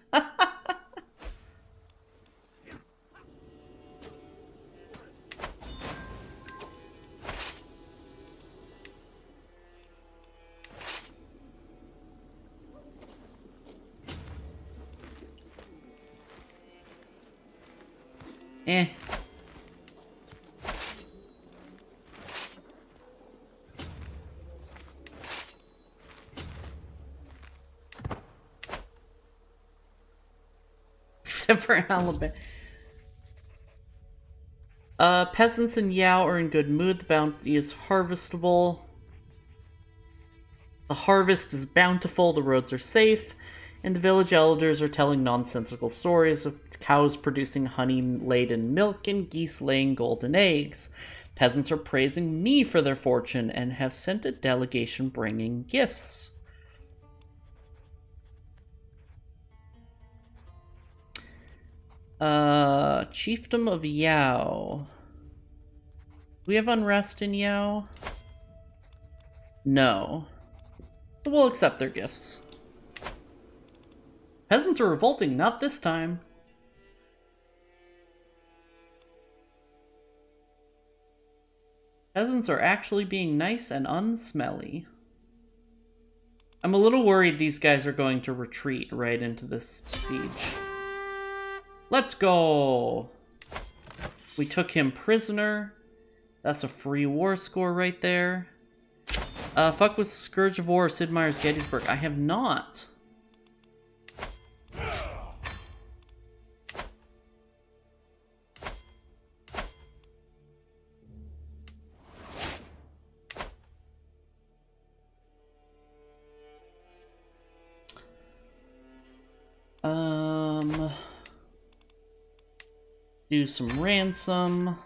Eh. Except for Alabama. Peasants in Yao are in good mood. The bounty is harvestable. The harvest is bountiful. The roads are safe. And the village elders are telling nonsensical stories of cows producing honey-laden milk and geese laying golden eggs. Peasants are praising me for their fortune and have sent a delegation bringing gifts. Chiefdom of Yao. Do we have unrest in Yao? No. So we'll accept their gifts. Peasants are revolting, not this time. Peasants are actually being nice and unsmelly. I'm a little worried these guys are going to retreat right into this siege. Let's go! We took him prisoner. That's a free war score right there. Fuck with Scourge of War, Sid Meier's Gettysburg. I have not. Do some ransom.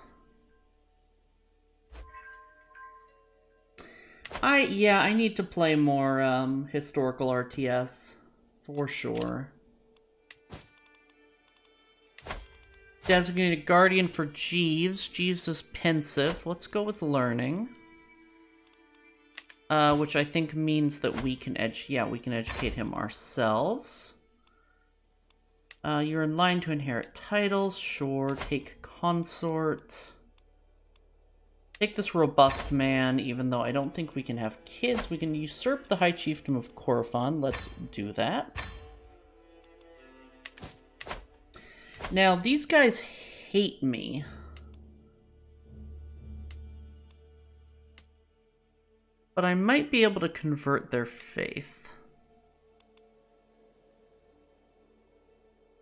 I need to play more historical RTS for sure. Designated guardian for Jeeves. Jeeves is pensive. Let's go with learning. Which I think means that we can educate him ourselves. You're in line to inherit titles. Sure. Take consort. Take this robust man, even though I don't think we can have kids. We can usurp the High Chiefdom of Corofon. Let's do that. Now, these guys hate me. But I might be able to convert their faith.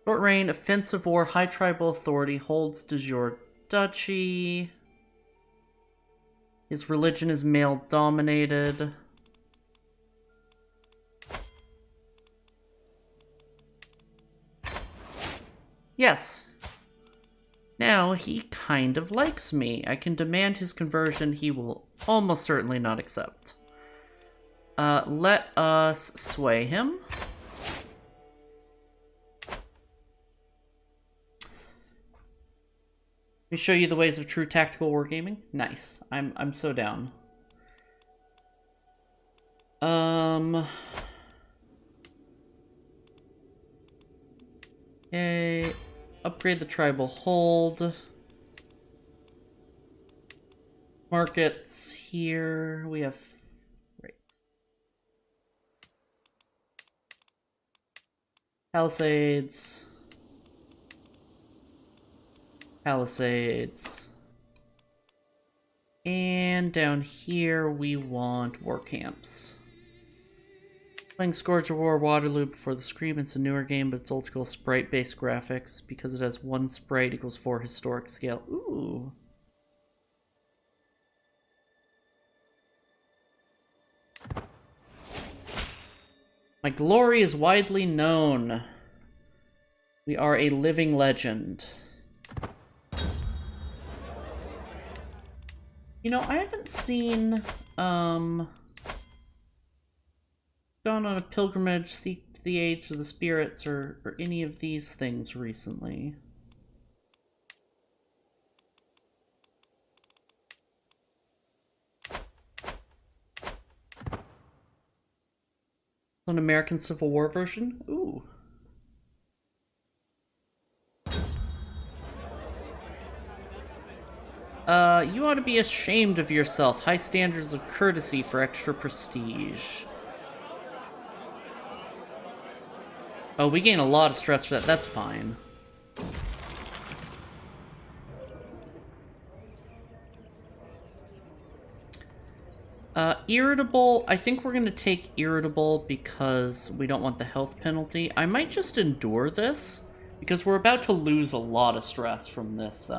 Short reign, offensive war, high tribal authority, holds de jure duchy. His religion is male dominated. Yes. Now he kind of likes me. I can demand his conversion. He will almost certainly not accept. Let us sway him. Let me show you the ways of true tactical wargaming. Nice. I'm so down. Okay. Upgrade the tribal hold. Markets here. We have... Right. Palisades. Palisades. And down here we want war camps. Playing Scourge of War Waterloo before the Scream. It's a newer game, but it's old school sprite-based graphics because it has 1 sprite equals 4 historic scale. Ooh. My glory is widely known. We are a living legend. You know, I haven't seen, gone on a pilgrimage, seek the age of the spirits, or any of these things recently. An American Civil War version? Ooh. You ought to be ashamed of yourself. High standards of courtesy for extra prestige. Oh, we gain a lot of stress for that. That's fine. Irritable. I think we're going to take irritable because we don't want the health penalty. I might just endure this because we're about to lose a lot of stress from this.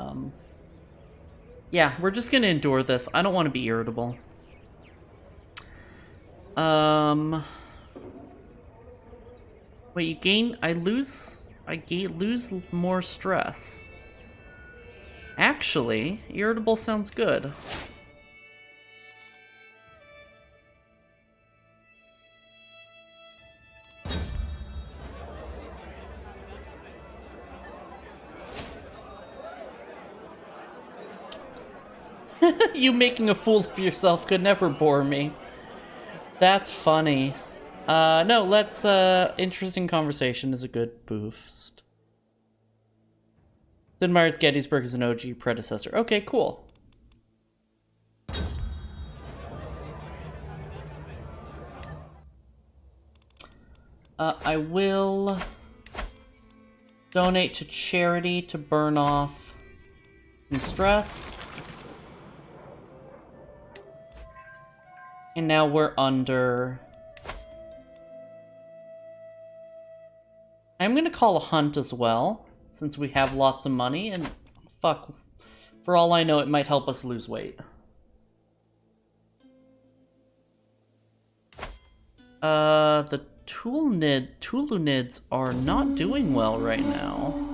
Yeah, we're just going to endure this. I don't want to be irritable. Wait, you gain... I lose more stress. Actually, irritable sounds good. You making a fool of yourself could never bore me. That's funny. No, let's, interesting conversation is a good boost. Sid Meier's Gettysburg is an OG predecessor. Okay, cool. I will donate to charity to burn off some stress. And now we're under... I'm gonna call a hunt as well, since we have lots of money, and fuck, for all I know, it might help us lose weight. The Tulunids are not doing well right now.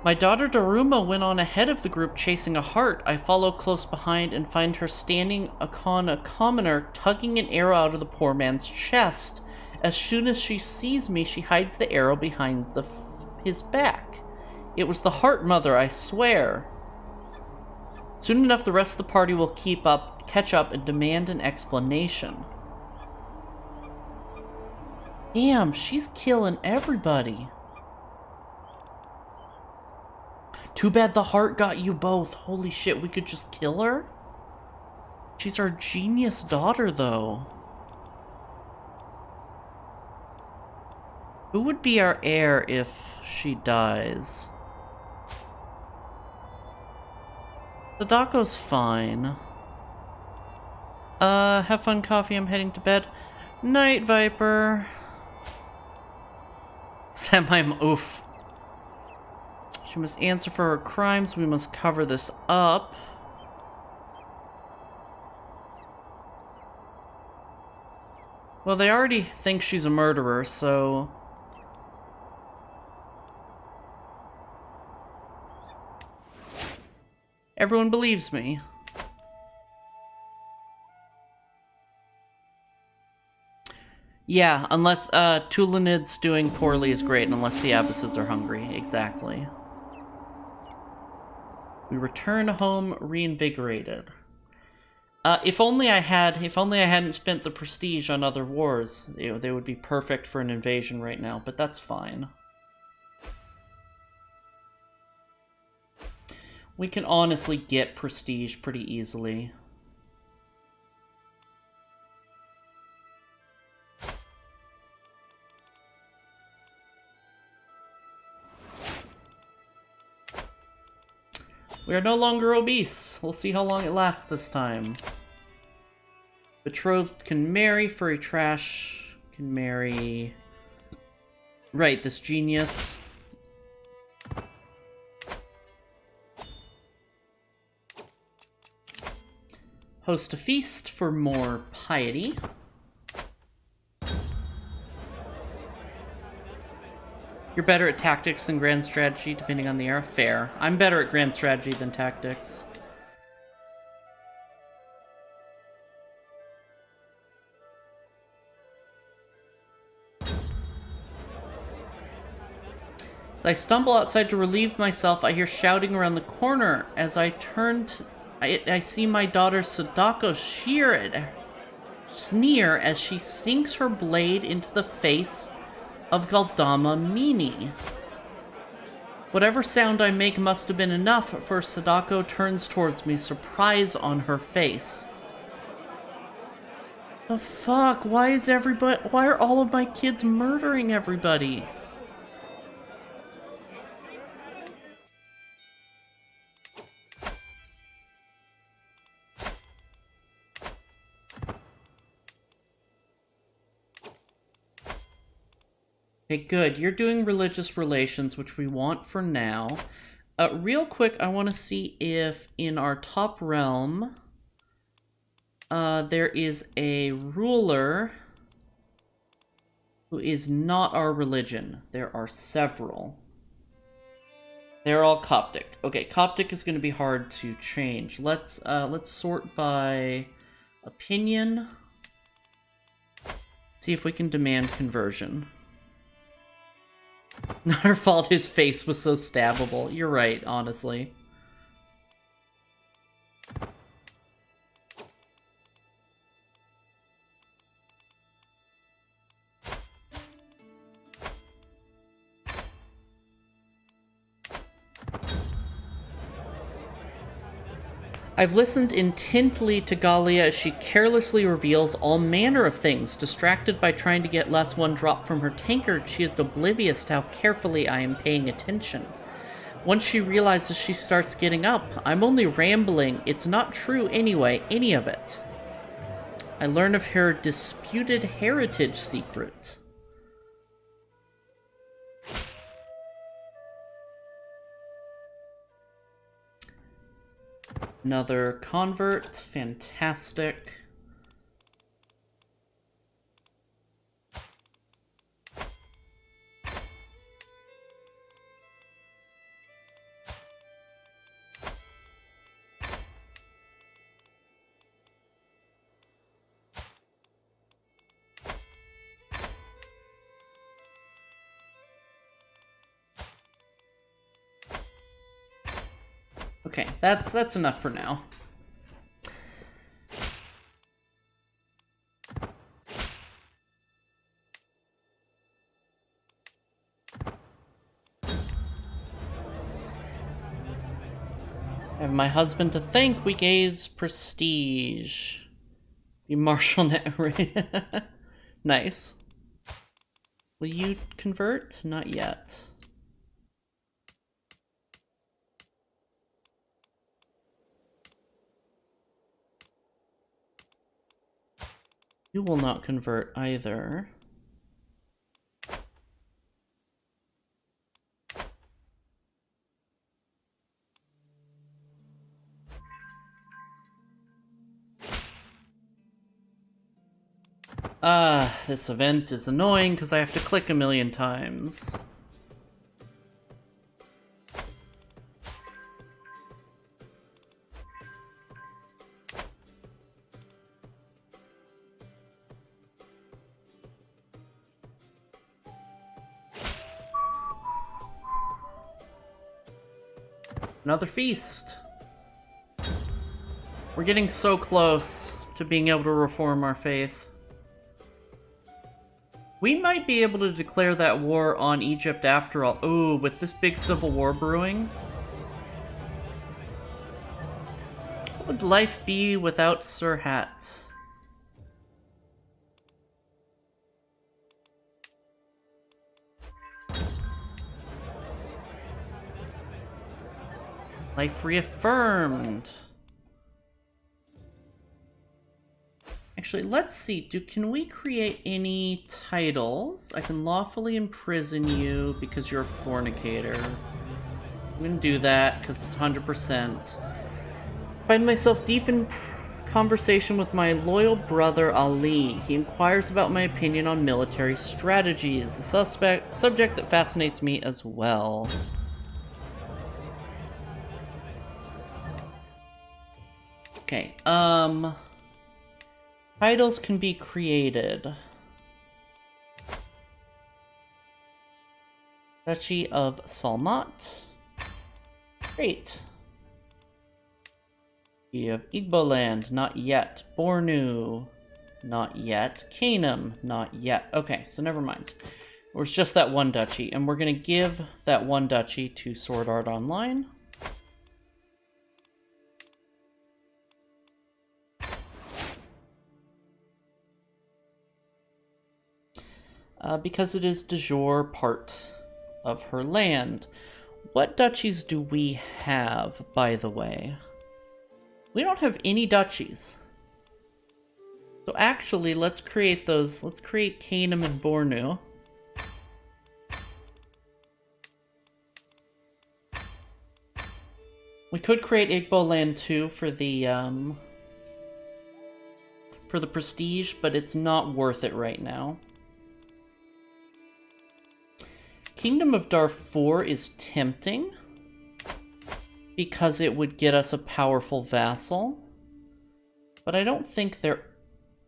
My daughter Daurama went on ahead of the group chasing a hart. I follow close behind and find her standing upon a commoner, tugging an arrow out of the poor man's chest. As soon as she sees me, she hides the arrow behind his back. It was the Heart Mother, I swear. Soon enough, the rest of the party will catch up, and demand an explanation. Damn, she's killing everybody. Too bad the heart got you both. Holy shit, we could just kill her? She's our genius daughter, though. Who would be our heir if she dies? Sadako's fine. Have fun, coffee. I'm heading to bed. Night, Viper. Sam, I'm oof. She must answer for her crimes. We must cover this up. Well, they already think she's a murderer, so... Everyone believes me. Yeah, unless Tulinid's doing poorly is great, unless the Abbasids are hungry. Exactly. We return home reinvigorated. If only I hadn't spent the prestige on other wars, they would be perfect for an invasion right now, but that's fine. We can honestly get prestige pretty easily. We are no longer obese. We'll see how long it lasts this time. Betrothed can marry, furry trash can marry... Right, this genius. Host a feast for more piety. You're better at tactics than grand strategy, depending on the era. Fair. I'm better at grand strategy than tactics. As I stumble outside to relieve myself, I hear shouting around the corner. As I turn, I see my daughter Sadako sneer as she sinks her blade into the face of Galdama Mini. Whatever sound I make must have been enough, for Sadako turns towards me, surprise on her face. The fuck? Why are all of my kids murdering everybody? Okay, good. You're doing religious relations, which we want for now. Real quick, I want to see if in our top realm, there is a ruler who is not our religion. There are several. They're all Coptic. Okay, Coptic is going to be hard to change. Let's sort by opinion. See if we can demand conversion. Not her fault his face was so stabbable. You're right, honestly. I've listened intently to Galia as she carelessly reveals all manner of things. Distracted by trying to get last one drop from her tankard, she is oblivious to how carefully I am paying attention. Once she realizes, she starts getting up. I'm only rambling. It's not true anyway, any of it. I learn of her disputed heritage secret. Another convert. Fantastic. Okay, that's enough for now. I have my husband to thank. We gaze prestige. Be martial net. Nice. Will you convert? Not yet. You will not convert either. This event is annoying because I have to click a million times. Another feast. We're getting so close to being able to reform our faith. We might be able to declare that war on Egypt after all. Ooh, with this big civil war brewing. What would life be without Sirhat? Life reaffirmed. Actually, Actually, let's see. Can we create any titles? I can lawfully imprison you because you're a fornicator. I'm gonna do that because it's 100%. Find myself deep in conversation with my loyal brother Ali. He inquires about my opinion on military strategies, a subject that fascinates me as well. Okay, titles can be created. Duchy of Salmat. Great. You have Igboland, not yet. Bornu, not yet. Canum, not yet. Okay, so never mind. It was just that one duchy, and we're gonna give that one duchy to Sword Art Online. Because it is de jure part of her land. What duchies do we have, by the way? We don't have any duchies. So actually, let's create those. Let's create Canum and Bornu. We could create Igboland too for the prestige, but it's not worth it right now. Kingdom of Darfur is tempting because it would get us a powerful vassal, but I don't think there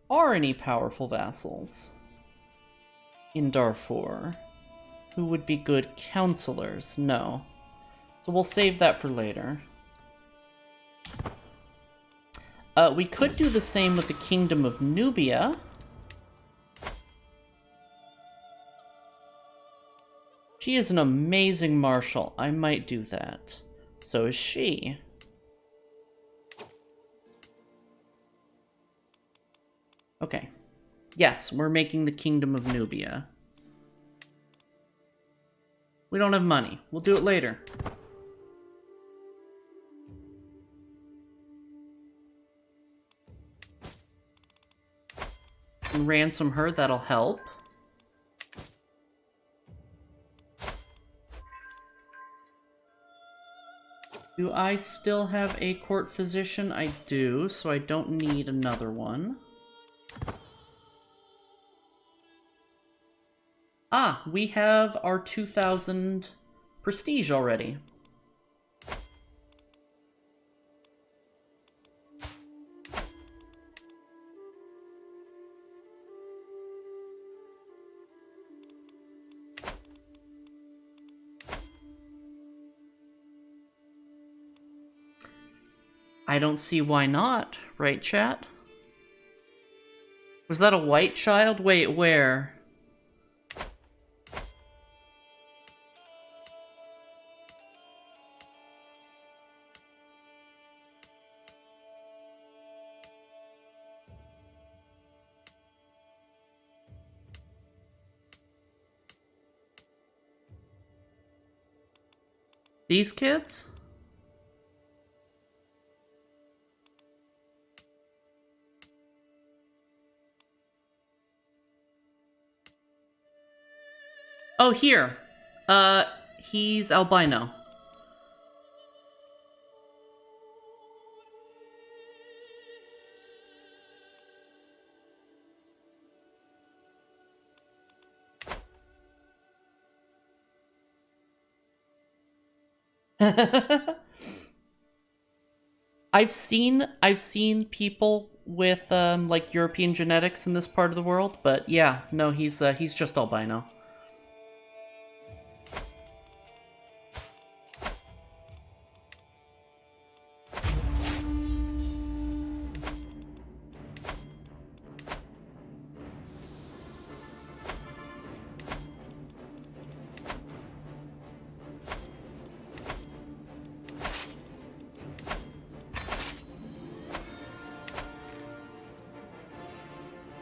are any powerful vassals in Darfur who would be good counselors. No. So we'll save that for later. We could do the same with the Kingdom of Nubia. She is an amazing marshal. I might do that. So is she. Okay. Yes, we're making the Kingdom of Nubia. We don't have money. We'll do it later. And ransom her, that'll help. Do I still have a court physician? I do, so I don't need another one. Ah, we have our 2,000 prestige already. I don't see why not, right, chat? Was that a white child? Wait, where? These kids? Oh, here. He's albino. I've seen people with like European genetics in this part of the world, but yeah, no, he's just albino.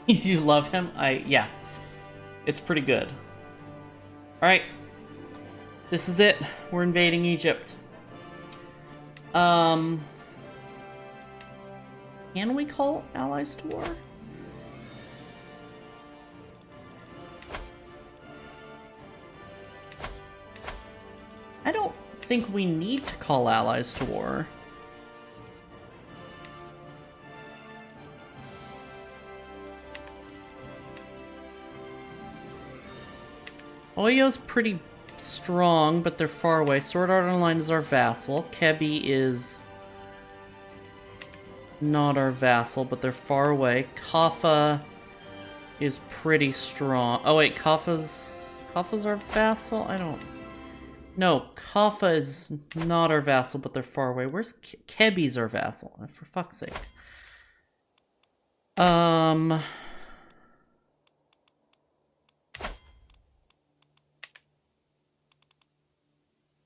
You love him? Yeah. It's pretty good. Alright. This is it. We're invading Egypt. Can we call allies to war? think we need to call allies to war. Oyo's pretty strong, but they're far away. Sword Art Online is our vassal. Kebi is not our vassal, but they're far away. Kaffa is pretty strong. Oh wait, Kaffa's our vassal? I don't... No, Kaffa is not our vassal, but they're far away. Where's Kebi's our vassal? For fuck's sake.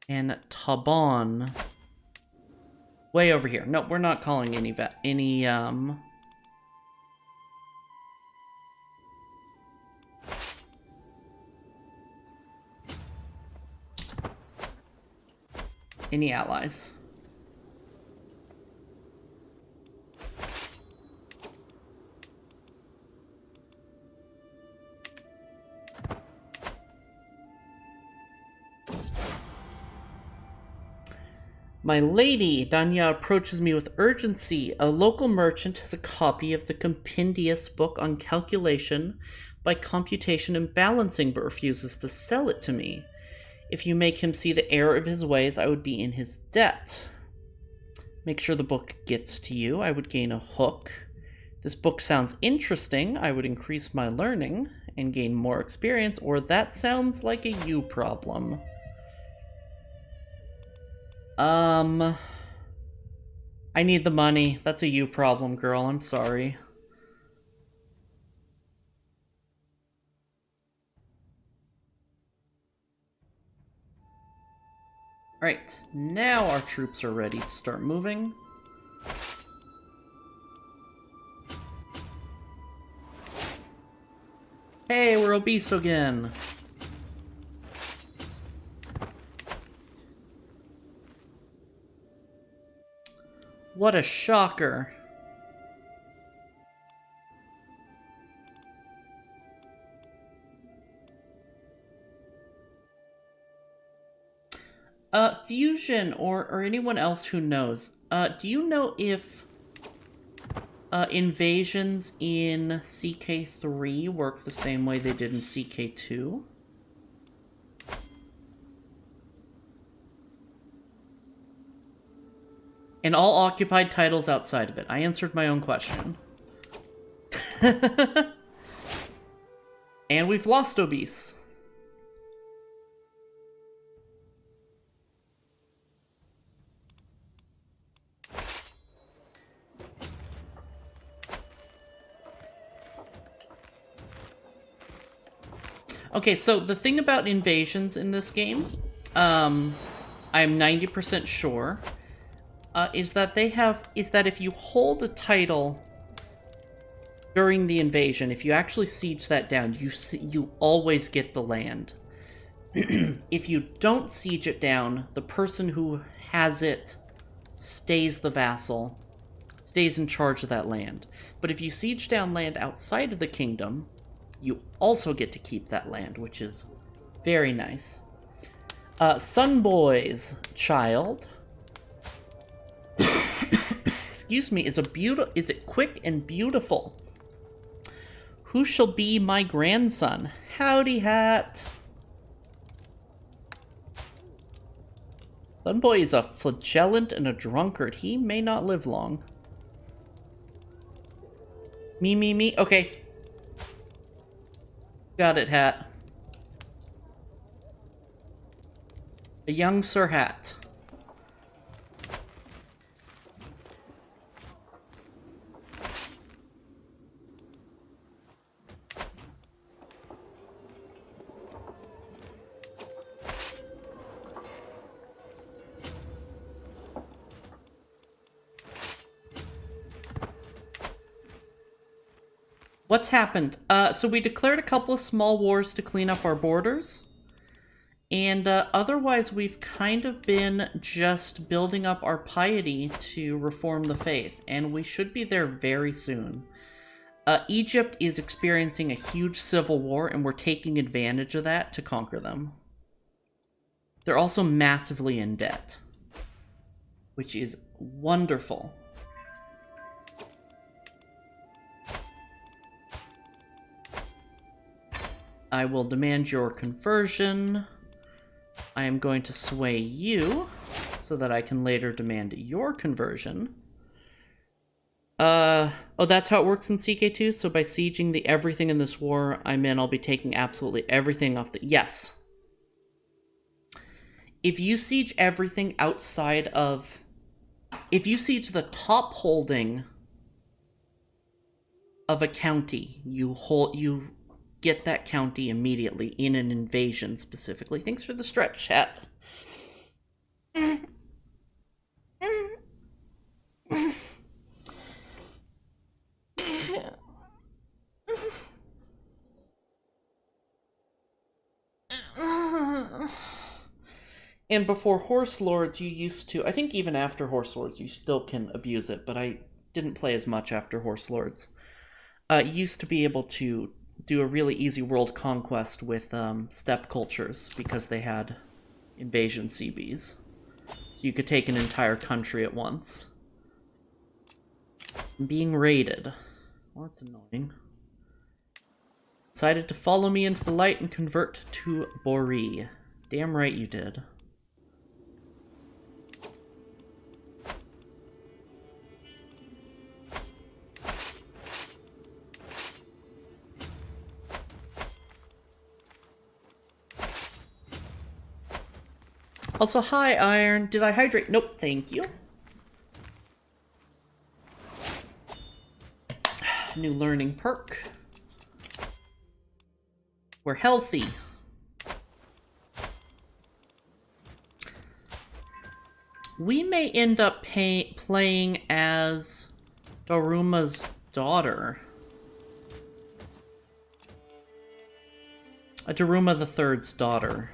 And Taban. Way over here. No, we're not calling any allies. My lady, Danya approaches me with urgency. A local merchant has a copy of the compendious book on calculation by computation and balancing, but refuses to sell it to me. If you make him see the error of his ways, I would be in his debt. Make sure the book gets to you. I would gain a hook. This book sounds interesting. I would increase my learning and gain more experience, or that sounds like a you problem. I need the money. That's a you problem, girl. I'm sorry. Alright, now our troops are ready to start moving. Hey, we're obese again. What a shocker. Fusion, or anyone else who knows, do you know if invasions in CK3 work the same way they did in CK2? And all occupied titles outside of it. I answered my own question. And we've lost obese. Okay, so the thing about invasions in this game, I'm 90% sure, is that if you hold a title during the invasion, if you actually siege that down, you always get the land. If you don't siege it down, the person who has it stays the vassal, stays in charge of that land. But if you siege down land outside of the kingdom, you also get to keep that land, which is very nice. Sunboy's child, excuse me, is it quick and beautiful? Who shall be my grandson? Howdy, hat. Sunboy is a flagellant and a drunkard. He may not live long. Me. Okay. Got it, Hat. A young Sir Hat. What's happened? So we declared a couple of small wars to clean up our borders. And otherwise we've kind of been just building up our piety to reform the faith. And we should be there very soon. Egypt is experiencing a huge civil war, and we're taking advantage of that to conquer them. They're also massively in debt, which is wonderful. I will demand your conversion. I am going to sway you so that I can later demand your conversion. Oh, that's how it works in CK2? So by sieging the everything in this war I'm in, I'll be taking absolutely everything off the... Yes. If you siege everything outside of... If you siege the top holding of a county, you get that county immediately in an invasion specifically. Thanks for the stretch, chat. And before Horse Lords, you used to... I think even after Horse Lords, you still can abuse it, but I didn't play as much after Horse Lords. You used to be able to do a really easy world conquest with steppe cultures because they had invasion CBs. So you could take an entire country at once. Being raided. Well, that's annoying. Decided to follow me into the light and convert to Bori. Damn right you did. Also, hi, Iron. Did I hydrate? Nope, thank you. New learning perk. We're healthy. We may end up playing as Daruma's daughter. Daruma the Third's daughter.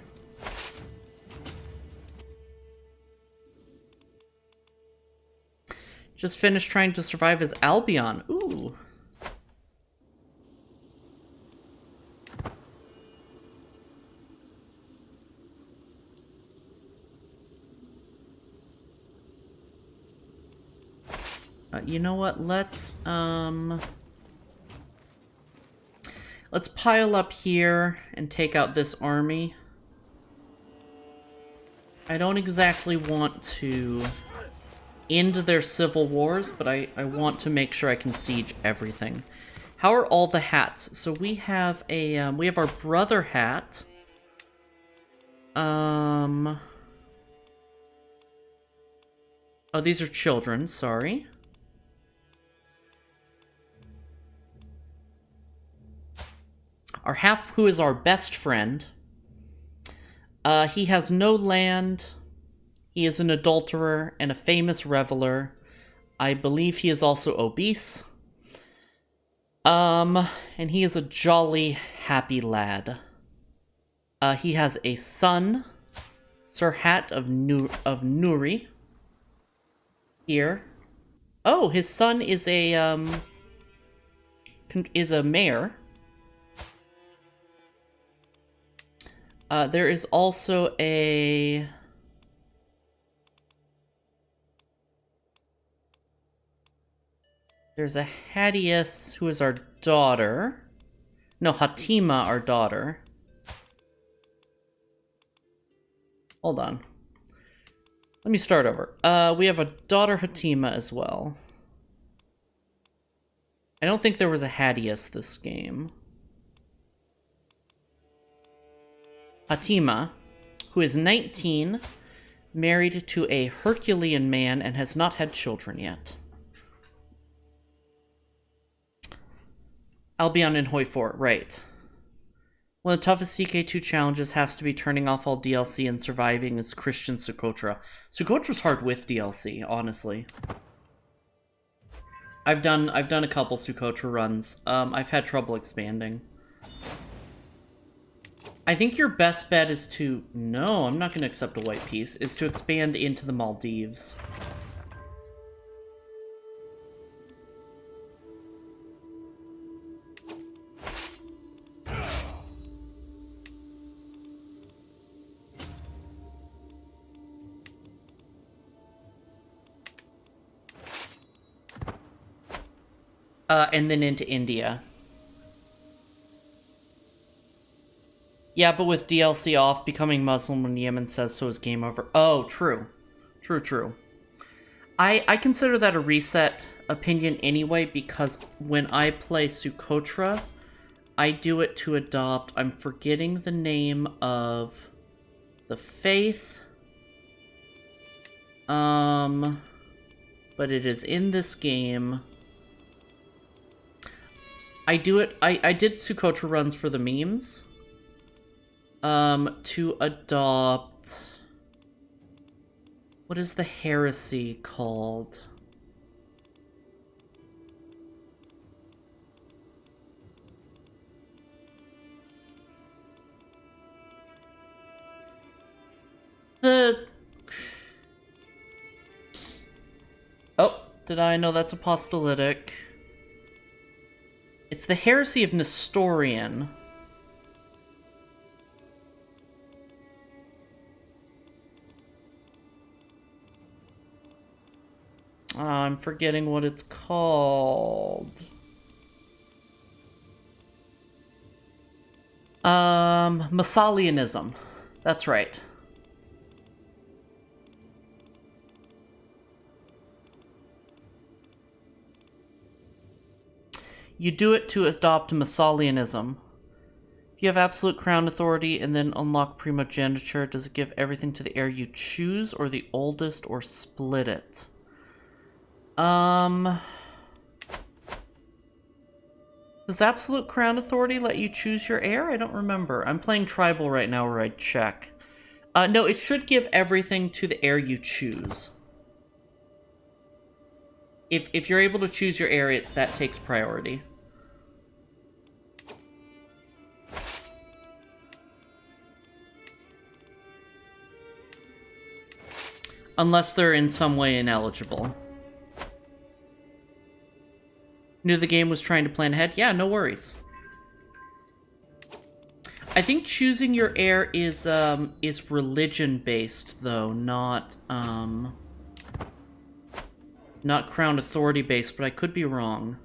Just finished trying to survive as Albion. Ooh. You know what? Let's pile up here and take out this army. I don't exactly want to end their civil wars, but I want to make sure I can siege everything. How are all the hats? So we have a we have our brother hat. Oh, these are children, sorry. Our half, who is our best friend. He has no land. He is an adulterer and a famous reveler. I believe he is also obese. And he is a jolly, happy lad. He has a son, Sir Hat of Nuri. Here. Oh, his son is a mayor. There is also a... There's a Hadius, who is our daughter. No, Hatima, our daughter. Hold on. Let me start over. We have a daughter, Hatima, as well. I don't think there was a Hadius this game. Hatima, who is 19, married to a Herculean man and has not had children yet. Albion and Hoi Fort, right. One of the toughest CK2 challenges has to be turning off all DLC and surviving as Christian Socotra. Socotra's hard with DLC, honestly. I've done a couple Socotra runs. I've had trouble expanding. I think your best bet is to... No, I'm not going to accept a white piece. Is to expand into the Maldives. And then into India. Yeah, but with DLC off, becoming Muslim when Yemen says so is game over. Oh, true. True. I consider that a reset opinion anyway, because when I play Sukotra, I do it to adopt... I'm forgetting the name of the faith. But it is in this game. I do it... I did Sukotra runs for the memes. To adopt... What is the heresy called? Oh, did I know that's apostolitic? It's the heresy of Nestorian. I'm forgetting what it's called. Massalianism. That's right. You do it to adopt Massalianism. If you have absolute crown authority and then unlock primogeniture, does it give everything to the heir you choose, or the oldest, or split it? Does absolute crown authority let you choose your heir? I don't remember. I'm playing tribal right now where I'd check. No, it should give everything to the heir you choose. If you're able to choose your heir, that takes priority. Unless they're in some way ineligible. Knew the game was trying to plan ahead? Yeah, no worries. I think choosing your heir is religion-based, though, not crown authority-based, but I could be wrong.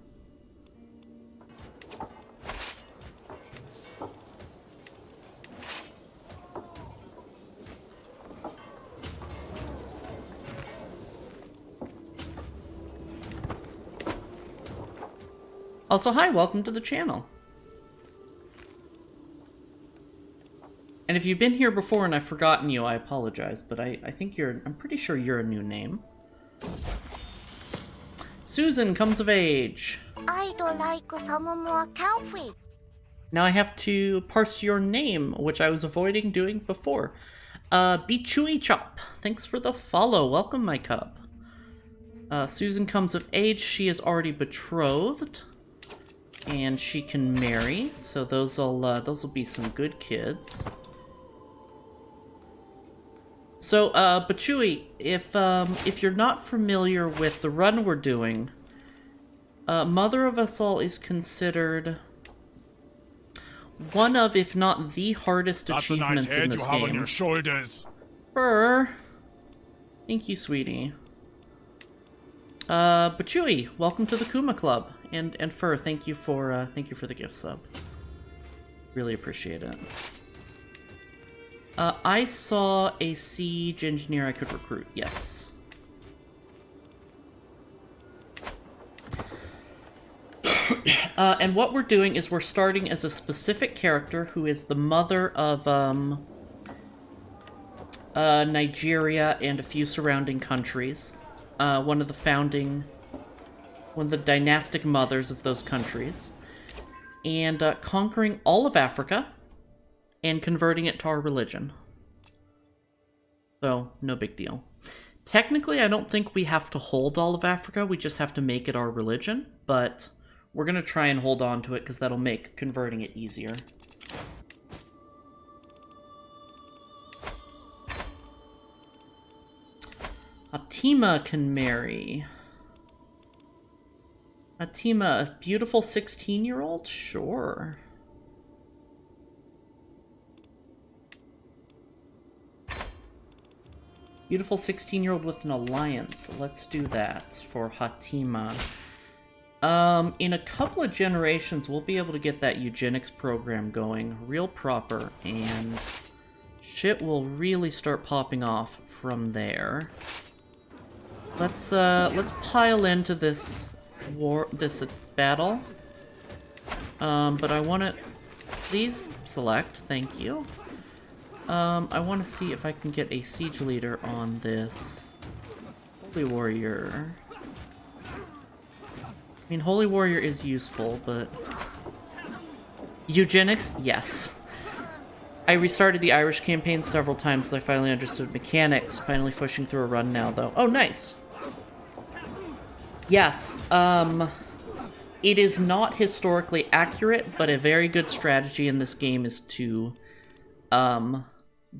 Also, hi, welcome to the channel. And if you've been here before and I've forgotten you, I apologize, but I think I'm pretty sure you're a new name. Susan comes of age. I'd like some more coffee. Now I have to parse your name, which I was avoiding doing before. Bichui Chop, thanks for the follow. Welcome, my cub. Susan comes of age. She is already betrothed. And she can marry, so those'll be some good kids. So, Bachui, if you're not familiar with the run we're doing, Mother of Us All is considered one of, if not the hardest achievements That's a nice head in this you have game. on your shoulders. Burr. Thank you, sweetie. Bachui, welcome to the Kuma Club. And Fur, thank you for the gift sub. Really appreciate it. I saw a siege engineer I could recruit. Yes. And what we're doing is we're starting as a specific character who is the mother of Nigeria and a few surrounding countries. One of the dynastic mothers of those countries, and conquering all of Africa and converting it to our religion. So, no big deal. Technically, I don't think we have to hold all of Africa, we just have to make it our religion, but we're going to try and hold on to it because that'll make converting it easier. Atima can marry. Atima, a beautiful 16-year-old? Sure. Beautiful 16-year-old with an alliance. Let's do that for Hatima. In a couple of generations, we'll be able to get that eugenics program going real proper, and shit will really start popping off from there. Let's pile into this battle. But I want to... Please select, thank you. I want to see if I can get a siege leader on this Holy Warrior. I mean, Holy Warrior is useful, but... Eugenics? Yes. I restarted the Irish campaign several times, so I finally understood mechanics. Finally pushing through a run now, though. Oh, nice! Yes, it is not historically accurate, but a very good strategy in this game is to,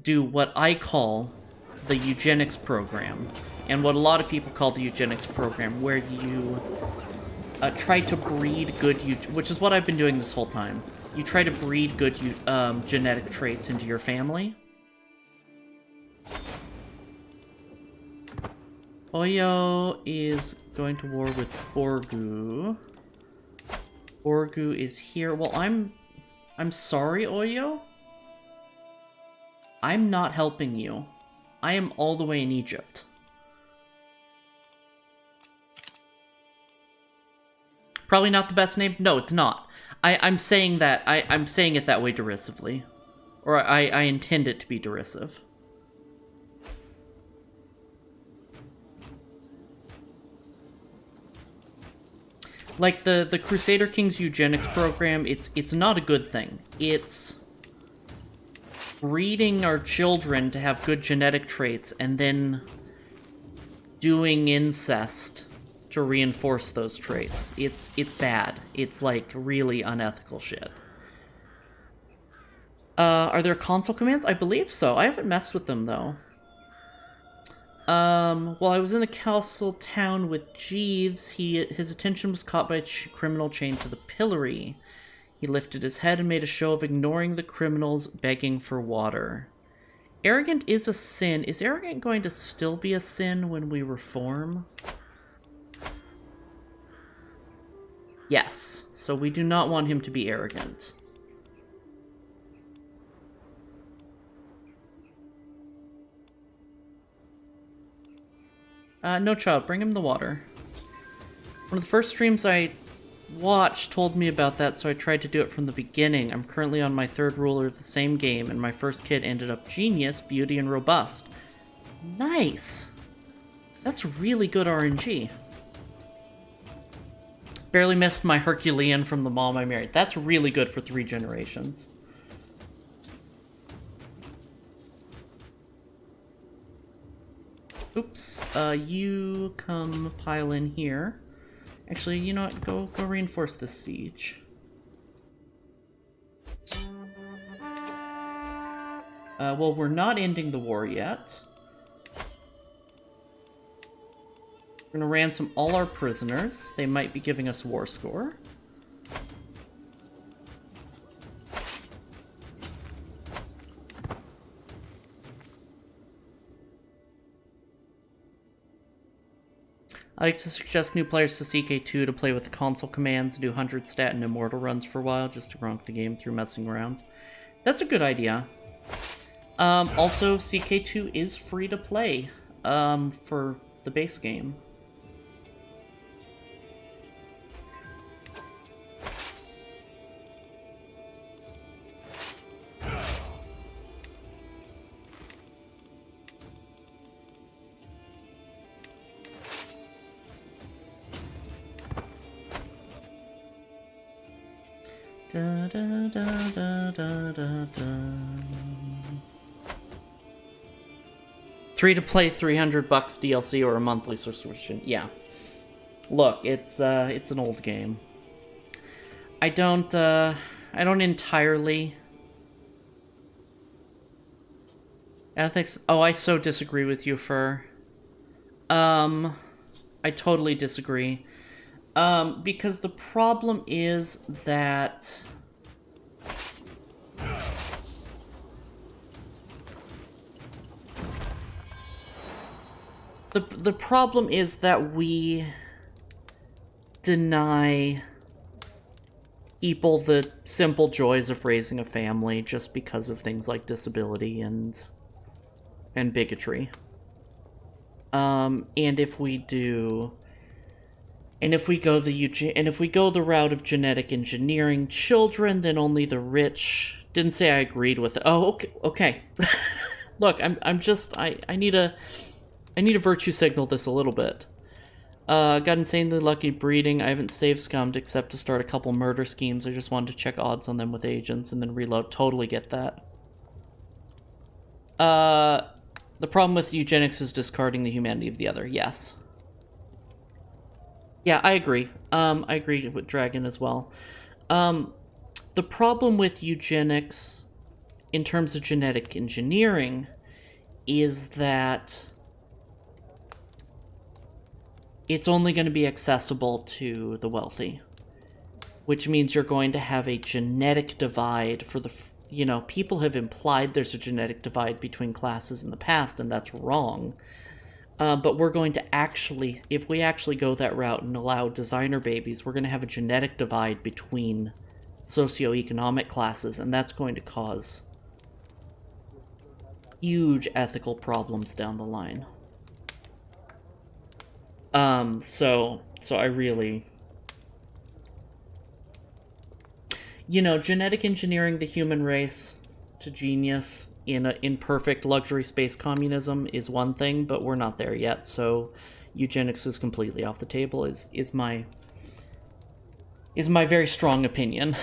do what I call the eugenics program, and what a lot of people call the eugenics program, where you try to breed good, which is what I've been doing this whole time. You try to breed good genetic traits into your family. Oyo is going to war with Borgu. Borgu is here. Well, I'm sorry, Oyo. I'm not helping you. I am all the way in Egypt. Probably not the best name? No, it's not. I'm saying that, I'm saying it that way derisively. Or I intend it to be derisive. Like, the Crusader Kings eugenics program, it's not a good thing. It's breeding our children to have good genetic traits, and then doing incest to reinforce those traits. It's bad. It's, like, really unethical shit. Are there console commands? I believe so. I haven't messed with them, though. While I was in the castle town with Jeeves, his attention was caught by a criminal chained to the pillory. He lifted his head and made a show of ignoring the criminals begging for water. Arrogant is a sin. Is arrogant going to still be a sin when we reform? Yes. So we do not want him to be arrogant. No, child, bring him the water. One of the first streams I watched told me about that, so I tried to do it from the beginning. I'm currently on my third ruler of the same game, and my first kid ended up genius, beauty, and robust. Nice! That's really good RNG. Barely missed my Herculean from the mom I married. That's really good for 3 generations. Oops, you come pile in here. Actually, you know what? Go reinforce this siege. Well, we're not ending the war yet. We're gonna ransom all our prisoners. They might be giving us war score. I like to suggest new players to CK2 to play with console commands and do 100 stat and immortal runs for a while, just to gronk the game through messing around. That's a good idea. Also, CK2 is free to play for the base game. Da, da, da, da, da, da, da. 3 to play, $300 DLC or a monthly subscription. Yeah. Look, it's an old game. I don't entirely. Ethics. Oh, I so disagree with you, Fur. I totally disagree. Because the problem is that the problem is that we deny people the simple joys of raising a family just because of things like disability and bigotry. And if we go the route of genetic engineering children, then only the rich. Didn't say I agreed with it. Oh, okay. Look, I need a virtue signal this a little bit. Got insanely lucky breeding. I haven't saved scummed except to start a couple murder schemes. I just wanted to check odds on them with agents and then reload. Totally get that. The problem with eugenics is discarding the humanity of the other. Yes. Yeah, I agree. I agree with Dragon as well. The problem with eugenics in terms of genetic engineering is that it's only going to be accessible to the wealthy, which means you're going to have a genetic divide for the, people have implied there's a genetic divide between classes in the past, and that's wrong. But we're going to if we actually go that route and allow designer babies, we're going to have a genetic divide between socioeconomic classes, and that's going to cause huge ethical problems down the line. So I really... genetic engineering the human race to genius in perfect luxury space communism is one thing, but we're not there yet, so eugenics is completely off the table, is my very strong opinion.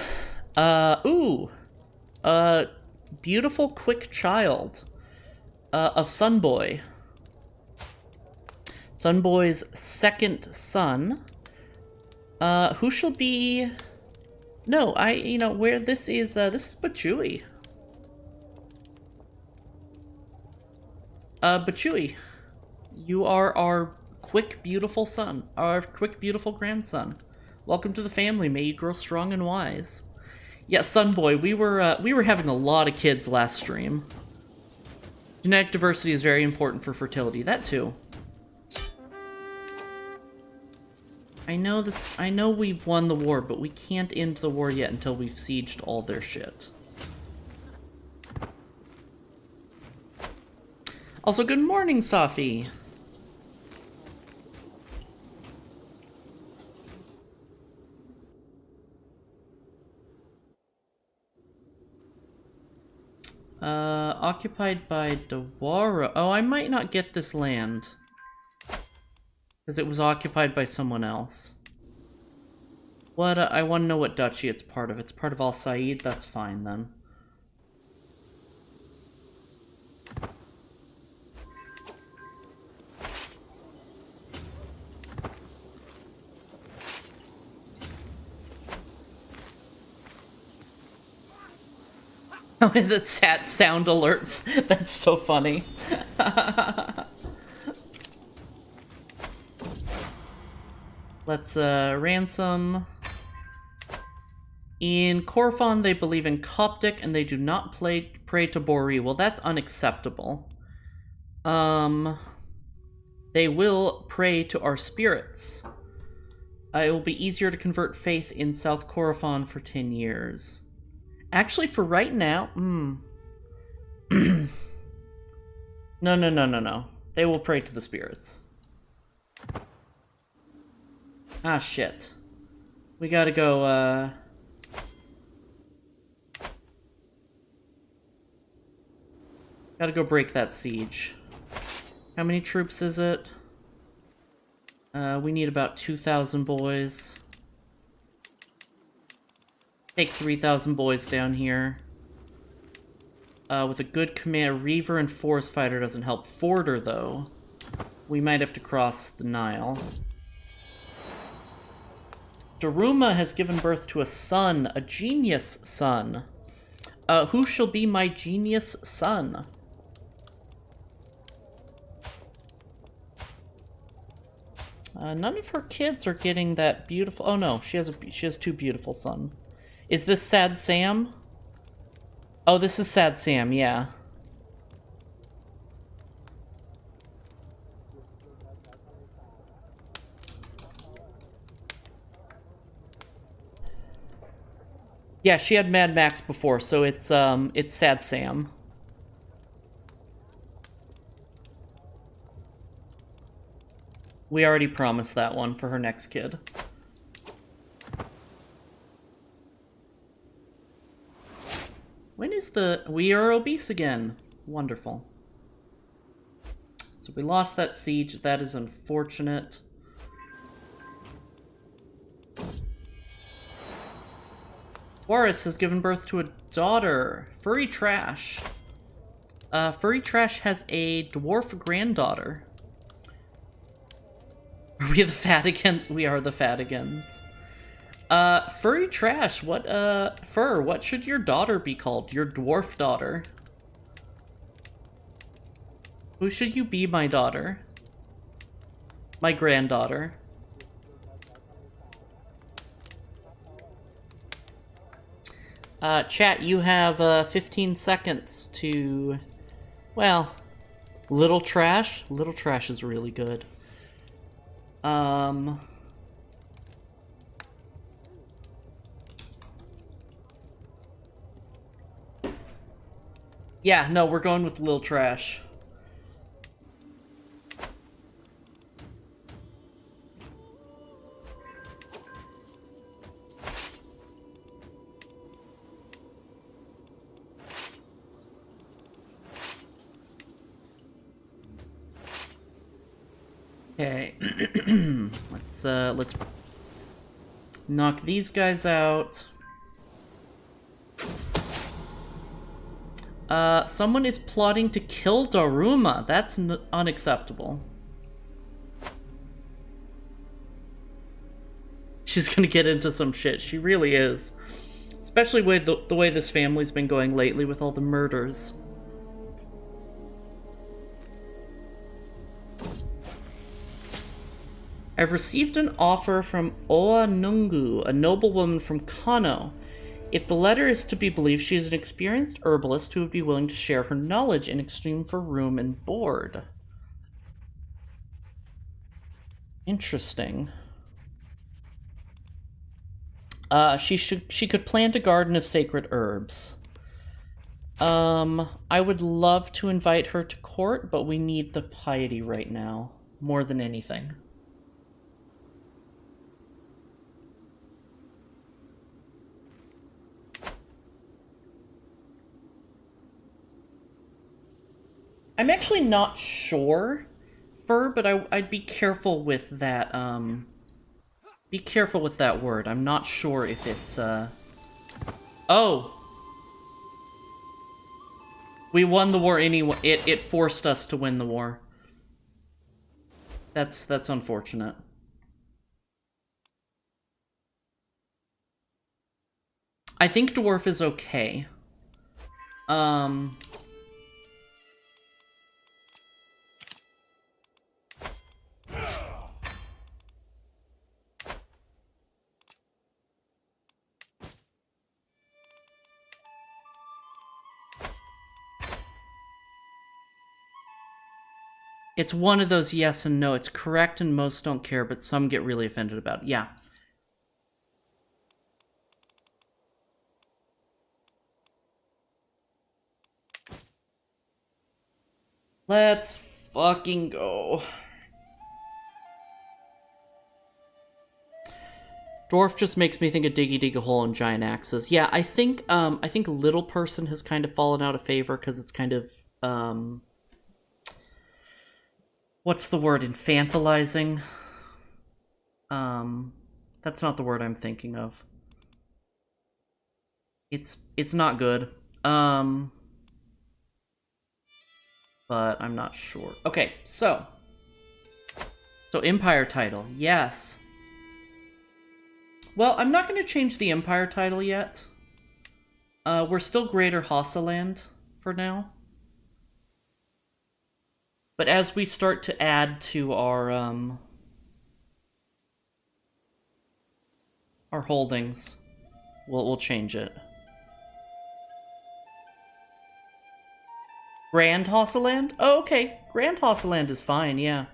Beautiful quick child of Sunboy. Sunboy's second son, who shall be... No, where this is Bachui. Bachui, you are our quick, beautiful son, our quick, beautiful grandson. Welcome to the family. May you grow strong and wise. Yeah, Sunboy, we were having a lot of kids last stream. Genetic diversity is very important for fertility. That too. I know we've won the war, but we can't end the war yet until we've sieged all their shit. Also, good morning, Safi. Occupied by Daurama. Oh, I might not get this land. Because it was occupied by someone else. What, I want to know what duchy it's part of. It's part of Al Said? That's fine, then. Oh, is it sat sound alerts? That's so funny. Let's ransom. In Corfon, they believe in Coptic, and they do not pray to Bori. Well, that's unacceptable. They will pray to our spirits. It will be easier to convert faith in South Corfon for 10 years. Actually, for right now, No. They will pray to the spirits. Ah, shit. We gotta go, gotta go break that siege. How many troops is it? We need about 2,000 boys. Take 3,000 boys down here. With a good command, Reaver and Forest Fighter doesn't help. Forder, though. We might have to cross the Nile. Daruma has given birth to a son, a genius son. Who shall be my genius son? None of her kids are getting that beautiful... Oh no, she has two beautiful sons. Is this Sad Sam? Oh, this is Sad Sam, yeah. Yeah, she had Mad Max before, so it's Sad Sam. We already promised that one for her next kid. When is the... We are obese again. Wonderful. So we lost that siege. That is unfortunate. Taurus has given birth to a daughter. Furry Trash. Furry Trash has a dwarf granddaughter. Are we the Fatigans? We are the Fatigans. Furry Trash, what should your daughter be called? Your dwarf daughter. Who should you be, my daughter? My granddaughter. Chat, you have 15 seconds to... Well, Little Trash? Little Trash is really good. Yeah, no, we're going with Lil Trash. Okay, let's knock these guys out. Someone is plotting to kill Daurama. That's unacceptable. She's gonna get into some shit. She really is. Especially with the way this family's been going lately with all the murders. I've received an offer from Oa Nungu, a noblewoman from Kano. If the letter is to be believed, she is an experienced herbalist who would be willing to share her knowledge in exchange for room and board. Interesting. She could plant a garden of sacred herbs. I would love to invite her to court, but we need the piety right now, more than anything. I'm actually not sure, Fur, but I'd be careful with that, be careful with that word. I'm not sure if it's, Oh! We won the war anyway. It forced us to win the war. That's unfortunate. I think Dwarf is okay. It's one of those yes and no. It's correct and most don't care, but some get really offended about it. Yeah. Let's fucking go. Dwarf just makes me think of Diggy Dig a Hole and Giant Axes. Yeah, I think Little Person has kind of fallen out of favor because it's kind of, what's the word? Infantilizing? That's not the word I'm thinking of. It's not good. But I'm not sure. Okay, so Empire title, yes. Well, I'm not going to change the Empire title yet. We're still Greater Hassaland for now. But as we start to add to our holdings, we'll change it. Grand Hassaland? Oh, okay. Grand Hassaland is fine, yeah.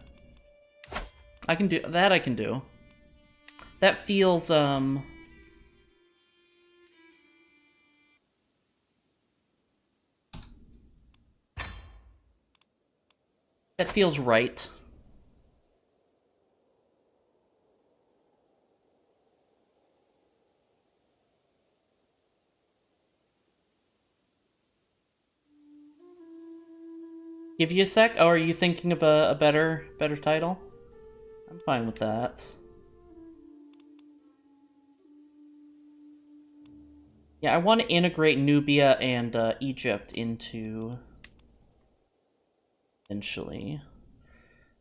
I can do that. I can do. That feels That feels right. Give you a sec? Oh, are you thinking of a better title? I'm fine with that. Yeah, I want to integrate Nubia and Egypt into... eventually.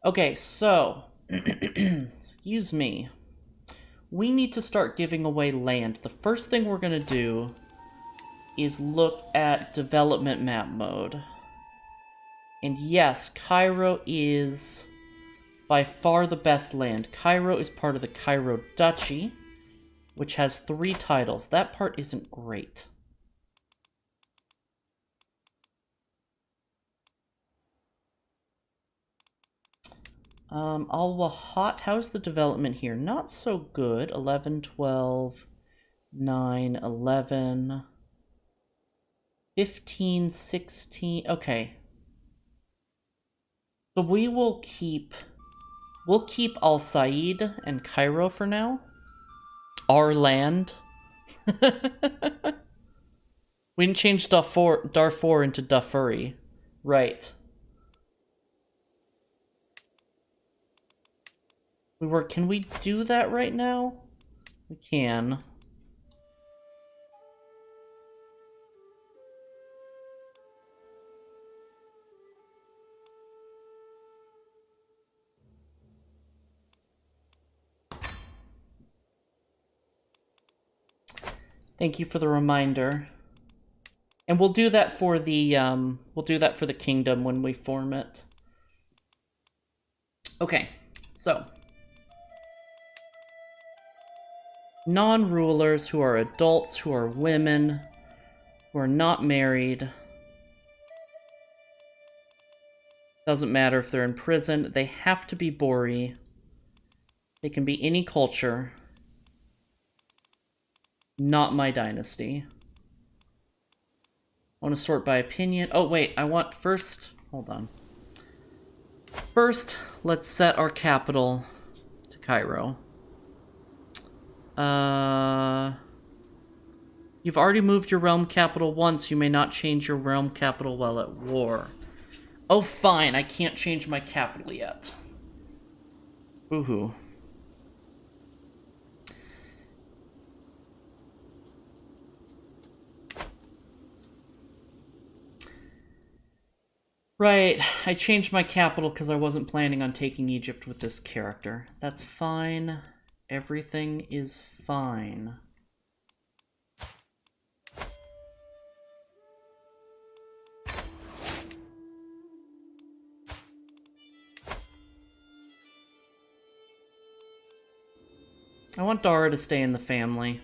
Okay, so... excuse me. We need to start giving away land. The first thing we're going to do is look at development map mode. And yes, Cairo is by far the best land. Cairo is part of the Cairo Duchy, which has 3 titles. That part isn't great. Al-Wahat, how's the development here? Not so good. 11, 12, 9, 11, 15, 16. Okay. So we'll keep Al Said and Cairo for now. Our land. We didn't change Darfur into Darfuri. Right. Can we do that right now? We can. Thank you for the reminder. And we'll do that for the kingdom when we form it. Okay, so non-rulers who are adults, who are women, who are not married. Doesn't matter if they're in prison. They have to be Bori. They can be any culture. Not my dynasty. I want to sort by opinion. Oh, wait, I want first... Hold on. First, let's set our capital to Cairo. You've already moved your realm capital once. You may not change your realm capital while at war. Oh, fine. I can't change my capital yet. Woohoo. Right, I changed my capital because I wasn't planning on taking Egypt with this character. That's fine. Everything is fine. I want Daura to stay in the family.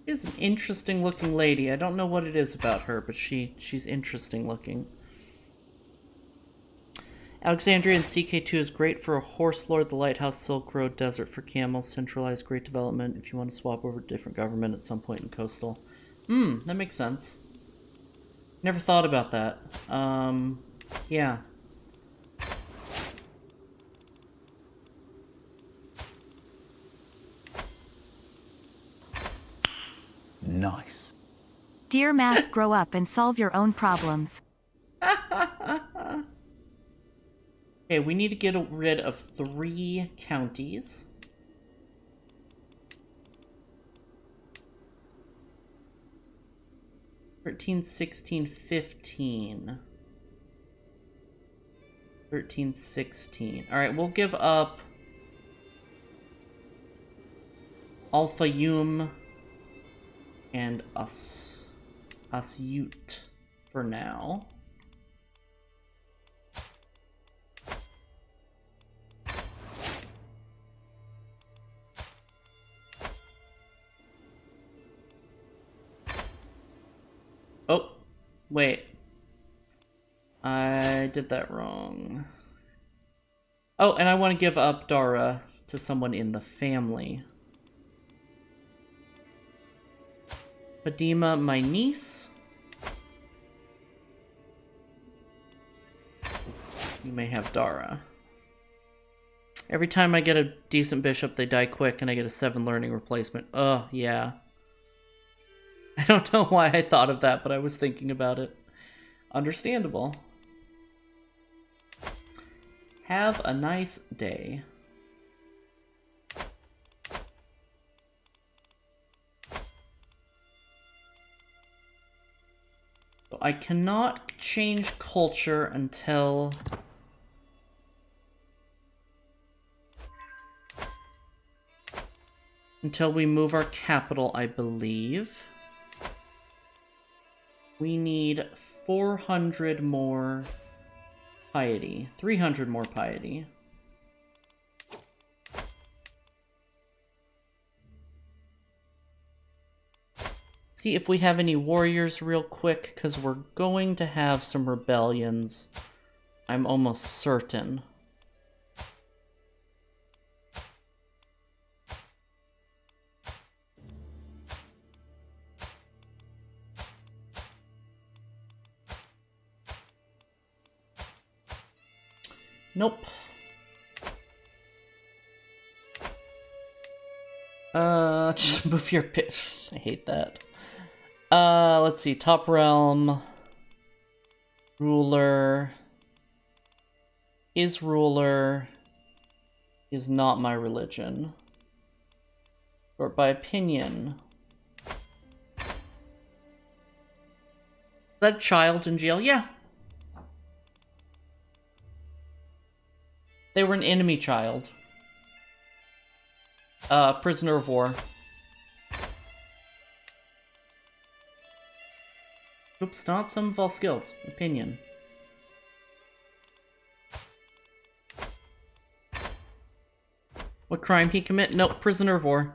She's an interesting looking lady. I don't know what it is about her, but she's interesting looking. Alexandria and CK2 is great for a horse lord. The Lighthouse, Silk Road, Desert for camels. Centralized, great development if you want to swap over to different government at some point in coastal. That makes sense. Never thought about that. Yeah. Nice. Dear Math, grow up and solve your own problems. Okay, we need to get rid of 3 counties. (13, 16, 15). 13, 16. Alright, we'll give up Al Fayoum and Asyut for now. Oh, wait. I did that wrong. Oh, and I want to give up Daura to someone in the family. Padima, my niece. You may have Daura. Every time I get a decent bishop, they die quick, and I get a 7 learning replacement. Oh, yeah. I don't know why I thought of that, but I was thinking about it. Understandable. Have a nice day. So I cannot change culture until... until we move our capital, I believe. We need 400 more piety. 300 more piety. See if we have any warriors real quick, because we're going to have some rebellions. I'm almost certain. Nope. Just move your pit. I hate that. Let's see. Top realm. Ruler. Is ruler. Is not my religion. Sort by opinion. Is that child in jail? Yeah. They were an enemy child. Prisoner of war. Oops, not some of all skills. Opinion. What crime he commit? Nope, prisoner of war.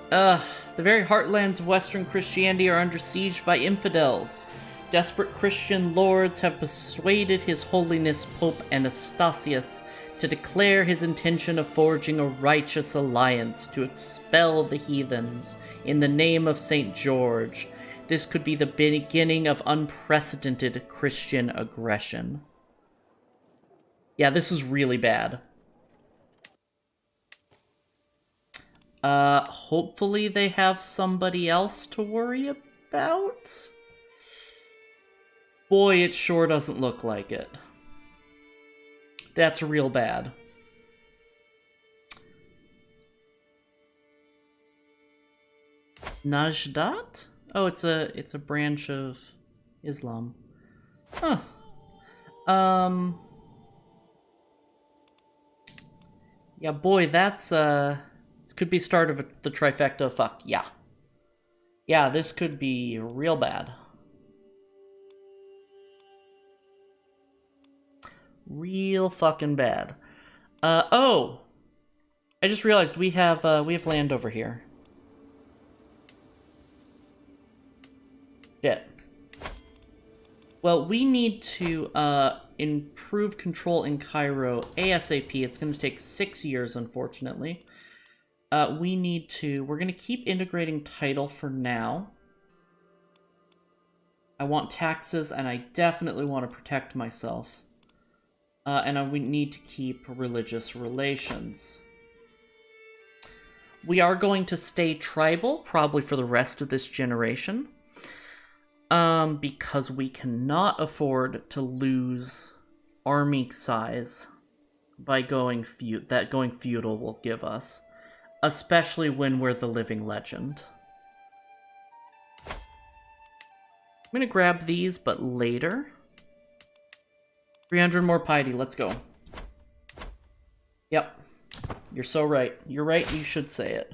The very heartlands of Western Christianity are under siege by infidels. Desperate Christian lords have persuaded His Holiness Pope Anastasius to declare his intention of forging a righteous alliance to expel the heathens in the name of St. George. This could be the beginning of unprecedented Christian aggression. Yeah, this is really bad. Hopefully they have somebody else to worry about? Boy, it sure doesn't look like it. That's real bad. Najdat? Oh, it's a branch of Islam. Huh. Yeah, boy, that's this could be start of the trifecta. Fuck, yeah. Yeah, this could be real bad. Real fucking bad. Oh! I just realized we have land over here. Shit. Well, we need to improve control in Cairo ASAP. It's going to take 6 years, unfortunately. We're going to keep integrating title for now. I want taxes, and I definitely want to protect myself. And we need to keep religious relations. We are going to stay tribal, probably for the rest of this generation. Because we cannot afford to lose army size by going feudal will give us. Especially when we're the living legend. I'm gonna grab these, but later. 300 more piety, let's go. Yep. You're so right. You're right, you should say it.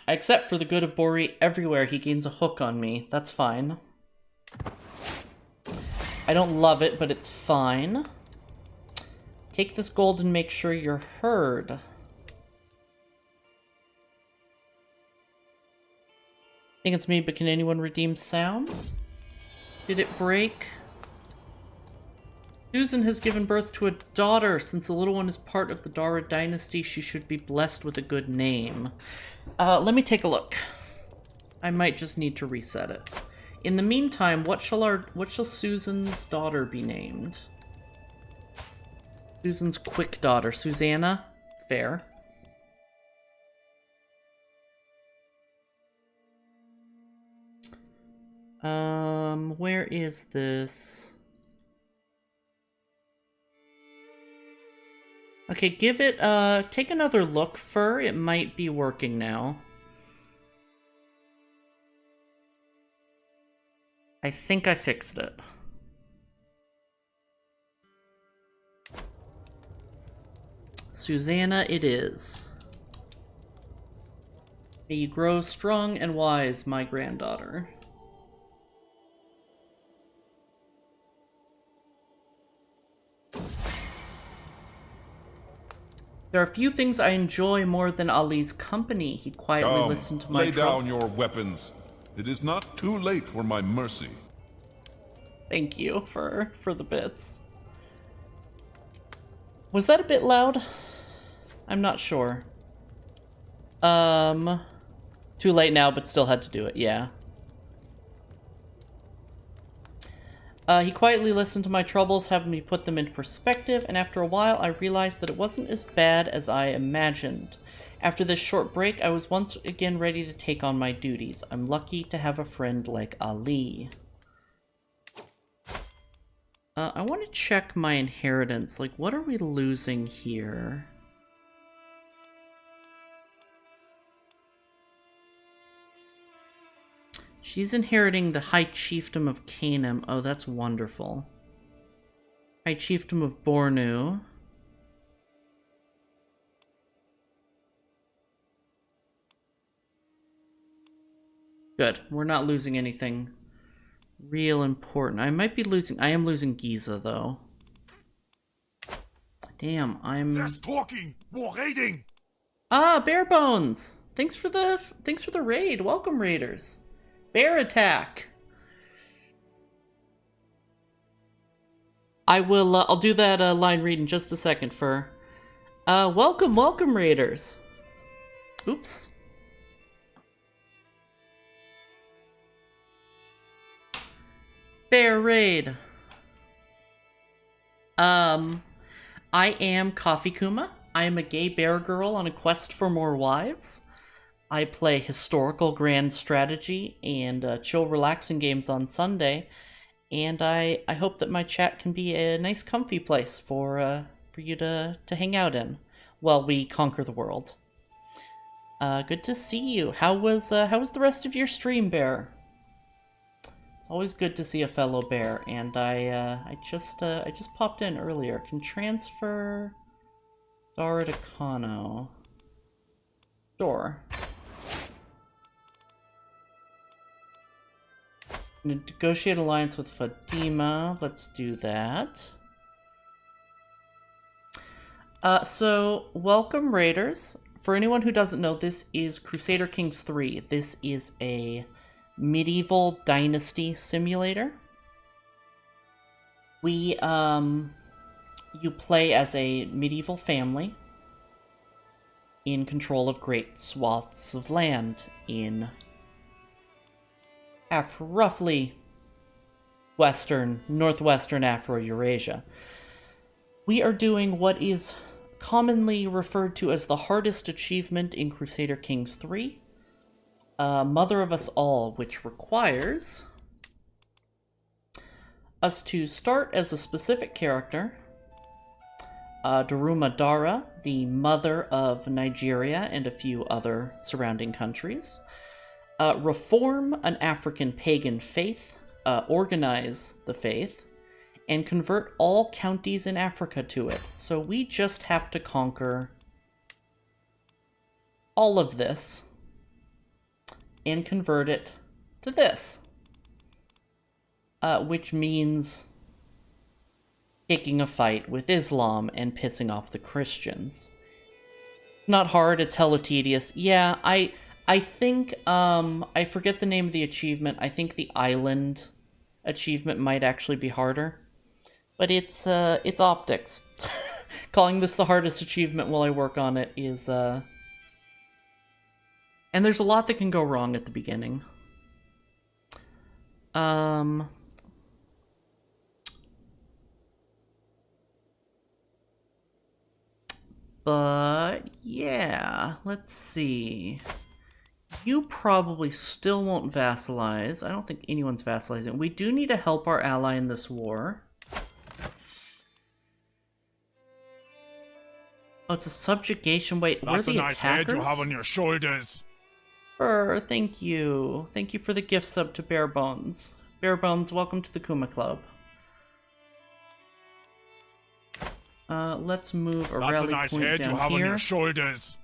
Except for the good of Bori, everywhere he gains a hook on me. That's fine. I don't love it, but it's fine. Take this gold and make sure you're heard. I think it's me, but can anyone redeem sounds? Did it break? Susan has given birth to a daughter. Since the little one is part of the Daura dynasty, she should be blessed with a good name. Let me take a look. I might just need to reset it. In the meantime, what shall Susan's daughter be named? Susan's quick daughter, Susanna? Fair. Where is this? Okay, give it, take another look, Fur. It might be working now. I think I fixed it. Susanna it is. May you grow strong and wise, my granddaughter. There are few things I enjoy more than Ali's company. He quietly listened to my lay down your weapons. It is not too late for my mercy. Thank you for the bits. Was that a bit loud? I'm not sure. Too late now, but still had to do it, yeah. He quietly listened to my troubles, having me put them into perspective, and after a while I realized that it wasn't as bad as I imagined. After this short break, I was once again ready to take on my duties. I'm lucky to have a friend like Ali. I want to check my inheritance. Like, what are we losing here? She's inheriting the High Chiefdom of Canaan. Oh, that's wonderful. High Chiefdom of Bornu. Good. We're not losing anything real important. I might be losing... I am losing Giza, though. Damn, I'm... Less talking, more raiding. Ah, Bare Bones! Thanks for the raid. Welcome, raiders. Bear attack! I'll do that line read in just a second, Fur. Welcome, raiders. Oops. Bear raid. I am Coffee Kuma. I am a gay bear girl on a quest for more wives. I play historical grand strategy and chill relaxing games on Sunday, and I hope that my chat can be a nice comfy place for you to hang out in while we conquer the world. Good to see you. How was the rest of your stream, Bear? It's always good to see a fellow bear, and I just popped in earlier. Can transfer Daura to Kano. Sure. Negotiate alliance with Fatima. Let's do that. So, welcome, raiders. For anyone who doesn't know, this is Crusader Kings 3. This is a medieval dynasty simulator. You play as a medieval family in control of great swaths of land in roughly northwestern Afro-Eurasia. We are doing what is commonly referred to as the hardest achievement in Crusader Kings 3, Mother of Us All, which requires us to start as a specific character, Daurama Daura, the mother of Nigeria and a few other surrounding countries, reform an African pagan faith, organize the faith, and convert all counties in Africa to it. So we just have to conquer all of this and convert it to this. Which means picking a fight with Islam and pissing off the Christians. Not hard, it's hella tedious. Yeah, I think, I forget the name of the achievement. I think the island achievement might actually be harder. But it's optics. Calling this the hardest achievement while I work on it is, And there's a lot that can go wrong at the beginning. But, yeah, let's see. You probably still won't vassalize. I don't think anyone's vassalizing. We do need to help our ally in this war. Oh, it's a subjugation. Wait, where are the That's a nice head attackers? you have on your shoulders. Thank you. Thank you for the gift sub to Bare Bones. Bare Bones, welcome to the Kuma Club. Let's move a That's a rally nice point head you down have on here. your shoulders.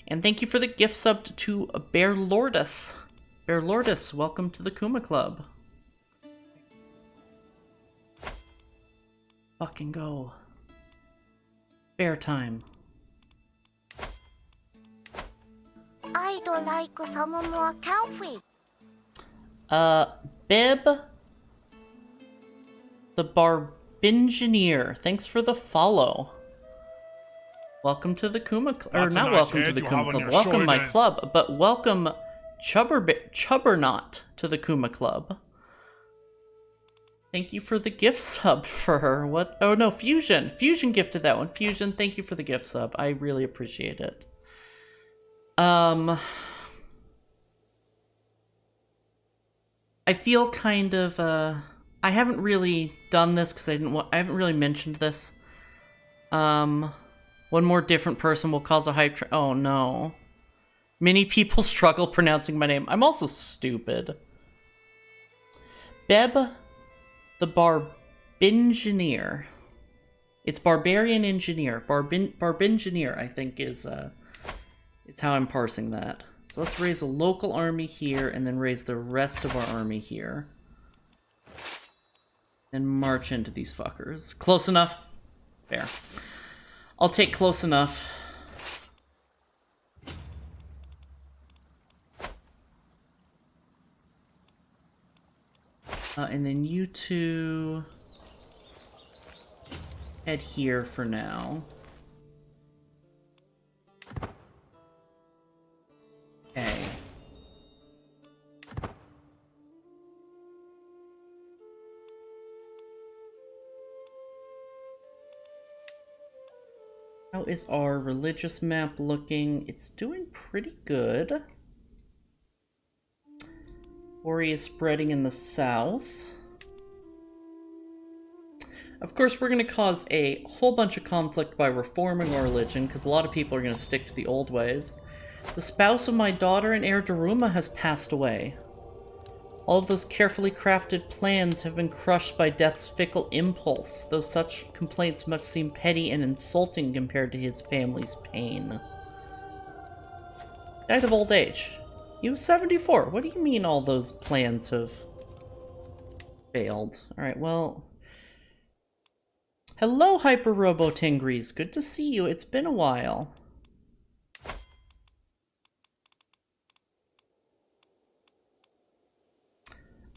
And thank you for the gift sub to Bear Lordus. Bear Lordus, welcome to the Kuma Club. Fucking go. Bear time. I'd like some more coffee. Bib the Barbingineer, thanks for the follow. Welcome to the Kuma Club. Or That's a not nice welcome to head the you Kuma have on Club. your Welcome my shoulders. club, but welcome Chubbernaut to the Kuma Club. Thank you for the gift sub for her. What? Oh no, Fusion. Fusion gifted that one. Fusion, thank you for the gift sub. I really appreciate it. I feel kind of, I haven't really done this because I haven't really mentioned this. One more different person will cause a hype oh no. Many people struggle pronouncing my name. I'm also stupid. Beb the Barbingineer. It's Barbarian Engineer. Barbingineer, I think, is how I'm parsing that. So let's raise a local army here, and then raise the rest of our army here. And march into these fuckers. Close enough? Fair. I'll take close enough. And then you two head here for now. Okay. How is our religious map looking? It's doing pretty good. Ori is spreading in the south. Of course, we're going to cause a whole bunch of conflict by reforming our religion, because a lot of people are going to stick to the old ways. The spouse of my daughter and heir Daurama has passed away. All of those carefully crafted plans have been crushed by death's fickle impulse, though such complaints must seem petty and insulting compared to his family's pain. Died of old age. He was 74. What do you mean all those plans have failed? Alright, well... Hello, Hyper Robo Tingries. Good to see you. It's been a while.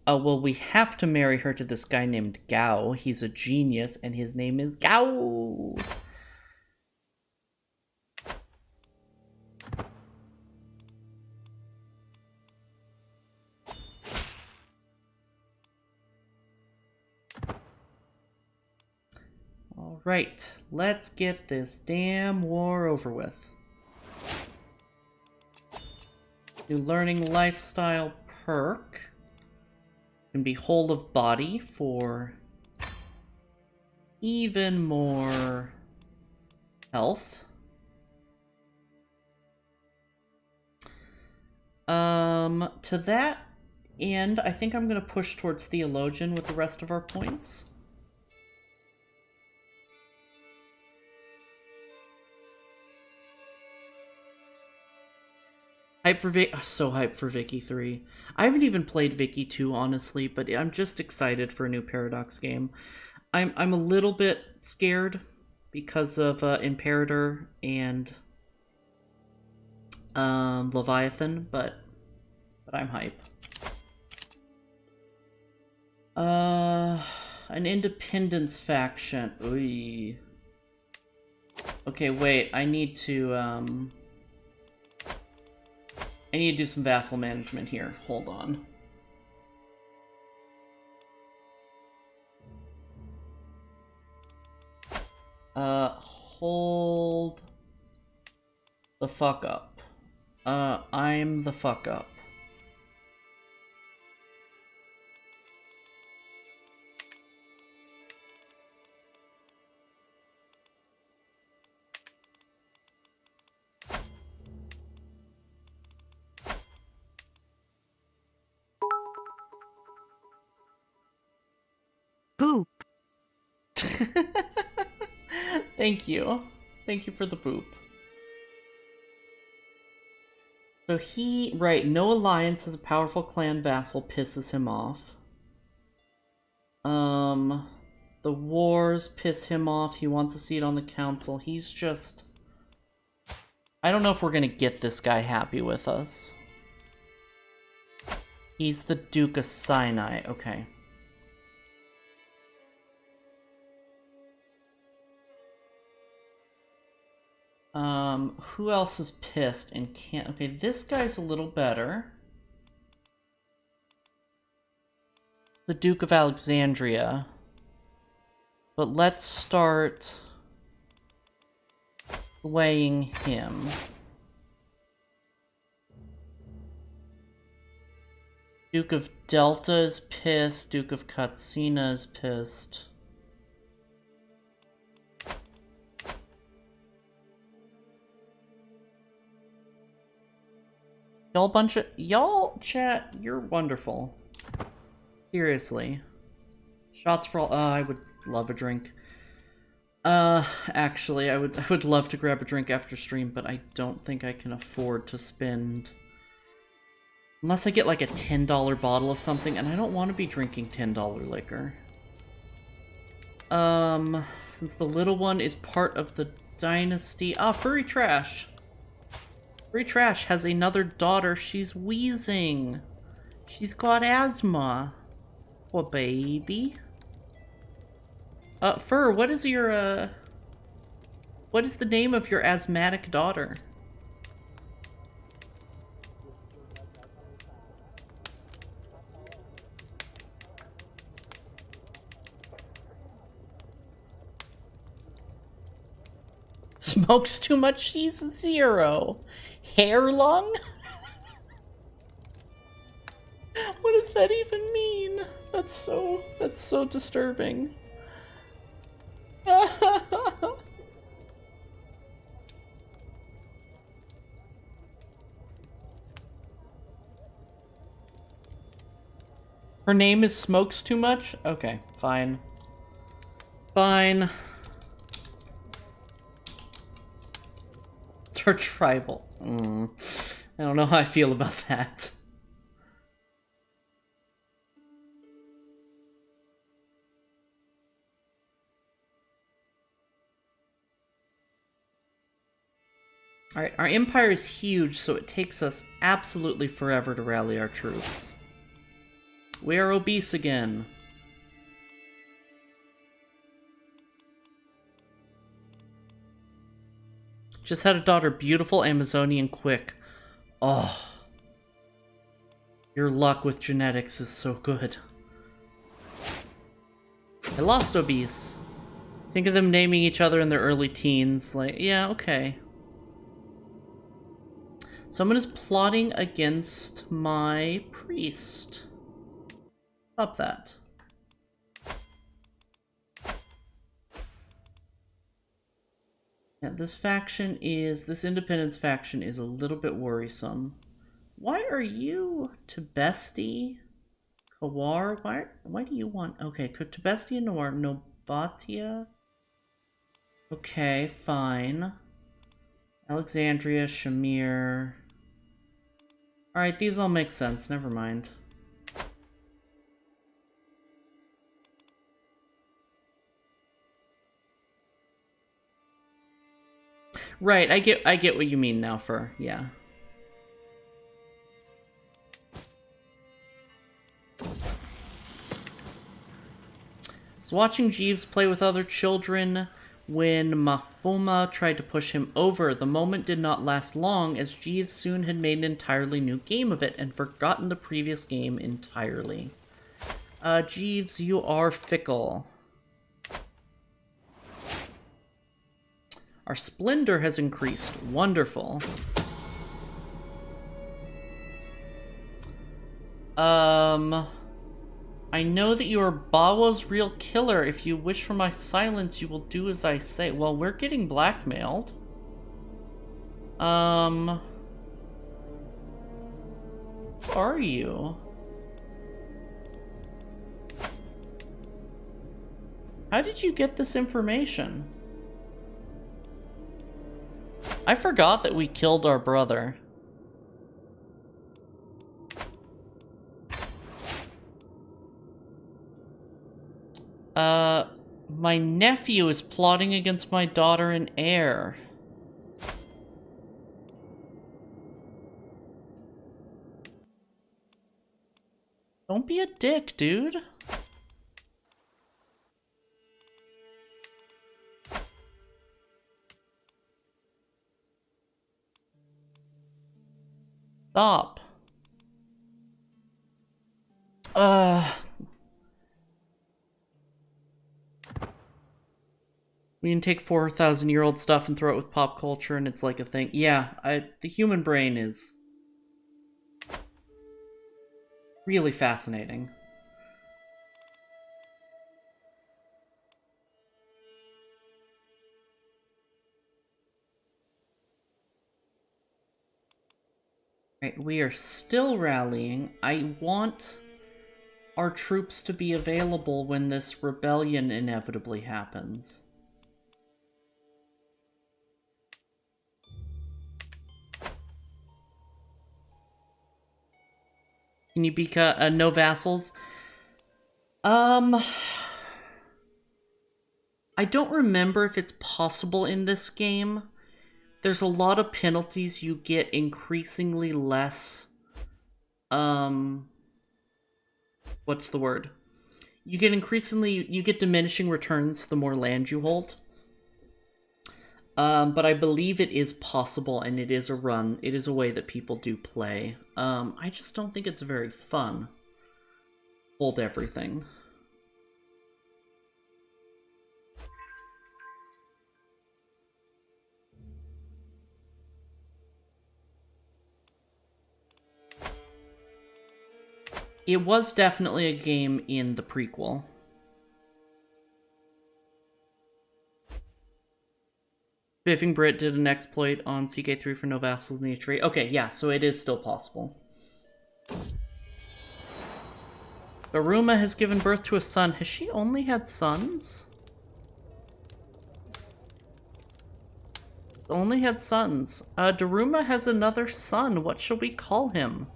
Oh, well, we have to marry her to this guy named Gao. He's a genius, and his name is Gao. Alright, let's get this damn war over with. New learning lifestyle perk. Can be whole of body for even more health. To that end, I think I'm going to push towards Theologian with the rest of our points. Hype for so hyped for Vicky 3. I haven't even played Vicky 2, honestly, but I'm just excited for a new Paradox game. I'm a little bit scared because of Imperator and Leviathan, but I'm hype. An independence faction. Oy. Okay, wait. I need to do some vassal management here. Hold on. Hold the fuck up. I'm the fuck up. Boop. Thank you. Thank you for the boop. So right, no alliance as a powerful clan vassal pisses him off. The wars piss him off. He wants a seat on the council. He's just... I don't know if we're gonna get this guy happy with us. He's the Duke of Sinai. Okay. Who else is pissed and can't... Okay, this guy's a little better. The Duke of Alexandria. But let's start weighing him. Duke of Delta is pissed. Duke of Katsina is pissed. Y'all chat, you're wonderful. Seriously. Shots for all. I would love a drink. Actually, I would love to grab a drink after stream, but I don't think I can afford to spend... Unless I get like a $10 bottle of something, and I don't want to be drinking $10 liquor. Since the little one is part of the dynasty... Ah, Furry Trash! Furry Trash has another daughter. She's wheezing. She's got asthma. Poor baby. Fur, what is your, what is the name of your asthmatic daughter? Smokes too much, she's a 0. Hair lung? What does that even mean? That's so disturbing. Her name is Smokes Too Much? Okay, fine. Fine. It's her tribal. I don't know how I feel about that. Alright, our empire is huge, so it takes us absolutely forever to rally our troops. We are obese again. Just had a daughter, beautiful, Amazonian, quick. Oh. Your luck with genetics is so good. I lost obese. Think of them naming each other in their early teens. Like, yeah, okay. Someone is plotting against my priest. Stop that. Yeah, this independence faction is a little bit worrisome. Why are you Tibesti? Kawar? Why do you want... Okay, Tibesti and Noir. Nobatia? Okay, fine. Alexandria, Shamir... Alright, these all make sense. Never mind. Right, I get what you mean now, yeah. Was watching Jeeves play with other children when Mafuma tried to push him over. The moment did not last long, as Jeeves soon had made an entirely new game of it and forgotten the previous game entirely. Jeeves, you are fickle. Our splendor has increased. Wonderful. I know that you are Bawo's real killer. If you wish for my silence, you will do as I say. Well, we're getting blackmailed. Who are you? How did you get this information? I forgot that we killed our brother. My nephew is plotting against my daughter and heir. Don't be a dick, dude. Stop. We can take 4,000-year-old stuff and throw it with pop culture and it's like a thing. Yeah, the human brain is really fascinating. Right, we are still rallying. I want our troops to be available when this rebellion inevitably happens. Can you be no vassals? I don't remember if it's possible in this game. There's a lot of penalties. You get increasingly less, what's the word? You get diminishing returns the more land you hold. But I believe it is possible, and it is a run. It is a way that people do play. I just don't think it's very fun. Hold everything. It was definitely a game in the prequel. Biffing Brit did an exploit on CK3 for no vassals in the H3. Okay, yeah, so it is still possible. Daurama has given birth to a son. Has she only had sons? Only had sons. Daurama has another son. What shall we call him?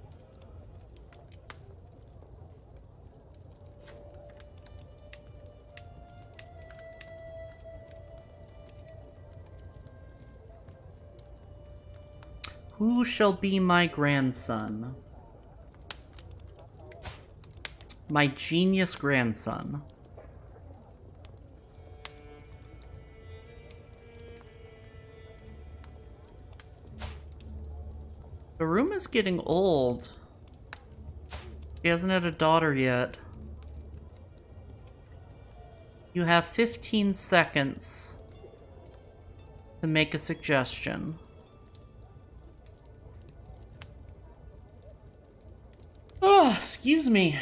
Who shall be my grandson? My genius grandson. Daruma's getting old. He hasn't had a daughter yet. You have 15 seconds to make a suggestion. Oh, excuse me.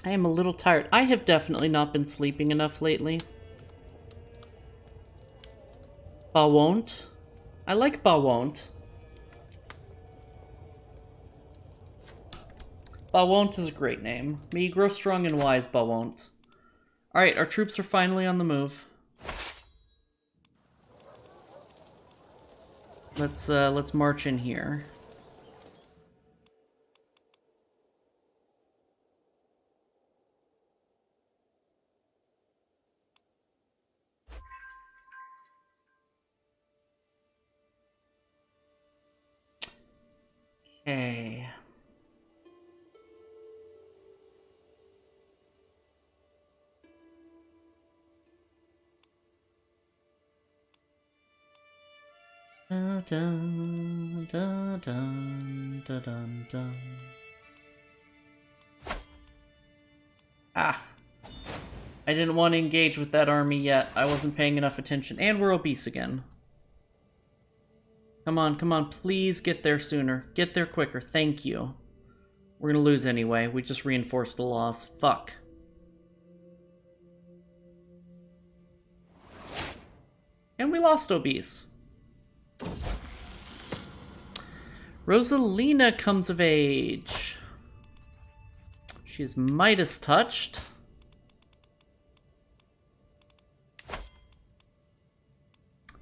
I am a little tired. I have definitely not been sleeping enough lately. Bawon't. I like Bawon't. Bawon't is a great name. May you grow strong and wise, Bawon't. Alright, our troops are finally on the move. Let's march in here. Okay. Dun, dun, dun, dun, dun, dun, dun. Ah. I didn't want to engage with that army yet. I wasn't paying enough attention. And we're obese again. Come on, please get there sooner. Get there quicker, thank you. We're gonna lose anyway, we just reinforced the loss. Fuck. And we lost obese. Rosalina comes of age. She is Midas touched.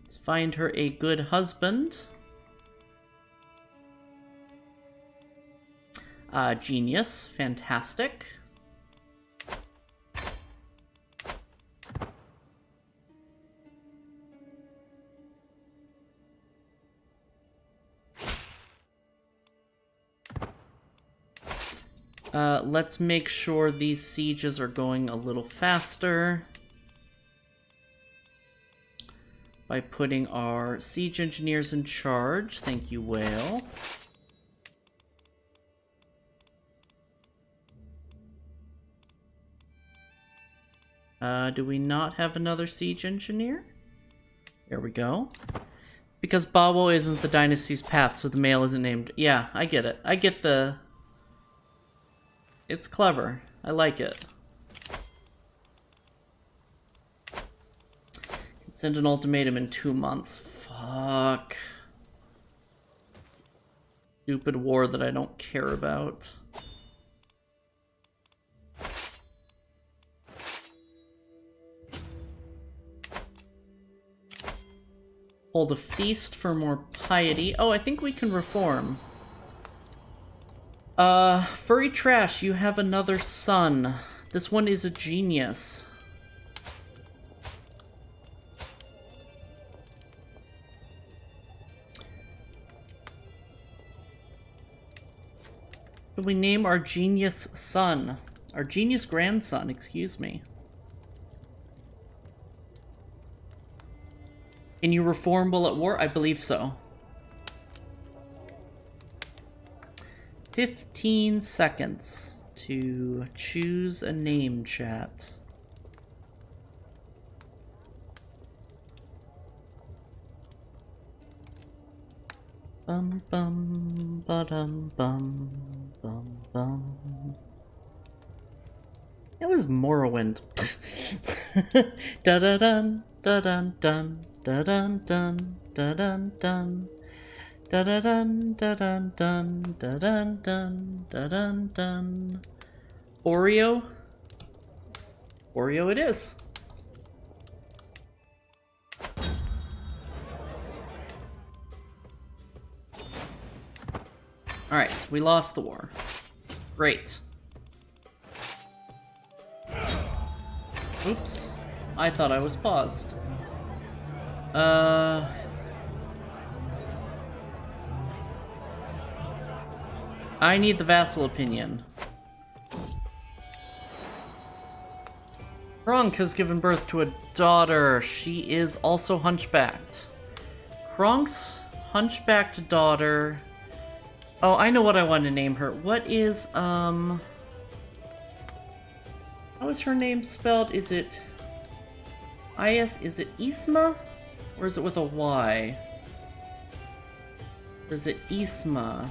Let's find her a good husband. Genius, fantastic. Let's make sure these sieges are going a little faster by putting our siege engineers in charge. Thank you, Whale. Do we not have another siege engineer? There we go. Because Bawo isn't the dynasty's path, so the male isn't named. Yeah, I get it. I get the... It's clever. I like it. Can send an ultimatum in 2 months. Fuck. Stupid war that I don't care about. Hold a feast for more piety. Oh, I think we can reform. Furry Trash, you have another son. This one is a genius. Can we name our genius son? Our genius grandson, excuse me. Can you reform while at war? I believe so. 15 seconds to choose a name, chat. Bum bum ba-dum bum bum bum. It was Morrowind. Da da dun da dun dun da dun dun da dun dun. Da da dun da dun dun da dun dun da dun dun. Oreo? Oreo it is. Alright, we lost the war. Great. Oops. I thought I was paused. I need the vassal opinion. Kronk has given birth to a daughter. She is also hunchbacked. Kronk's hunchbacked daughter... Oh, I know what I want to name her. What is, how is her name spelled? Is it... Is it Isma? Or is it with a Y? Or is it Isma?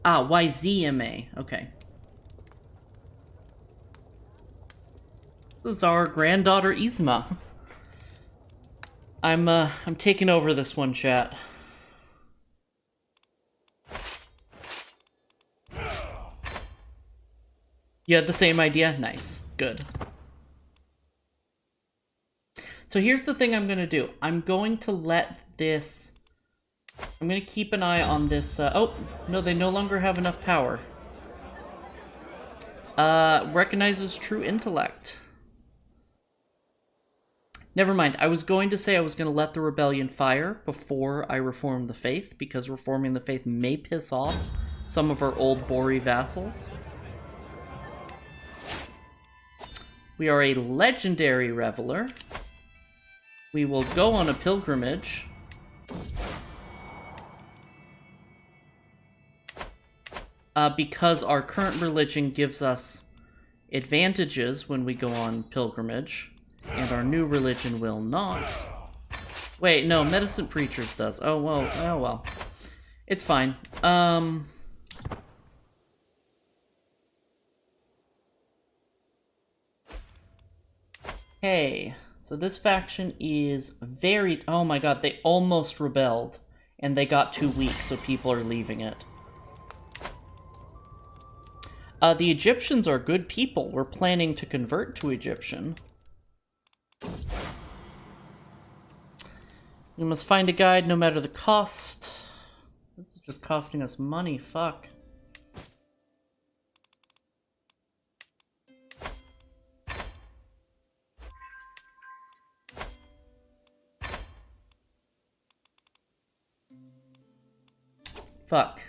Ah, YZMA. Okay. This is our granddaughter Isma. I'm taking over this one, chat. You had the same idea? Nice. Good. So here's the thing I'm going to do. I'm going to let this... I'm going to keep an eye on this... oh, no, they no longer have enough power. Recognizes true intellect. Never mind. I was going to say I was going to let the rebellion fire before I reform the faith, because reforming the faith may piss off some of our old Bori vassals. We are a legendary reveler. We will go on a pilgrimage. Because our current religion gives us advantages when we go on pilgrimage, and our new religion will not. Wait, no, medicine preachers does. Oh well. It's fine. Hey, so this faction is very... Oh my god, they almost rebelled, and they got too weak, so people are leaving it. The Egyptians are good people. We're planning to convert to Egyptian. We must find a guide no matter the cost. This is just costing us money, fuck. Fuck.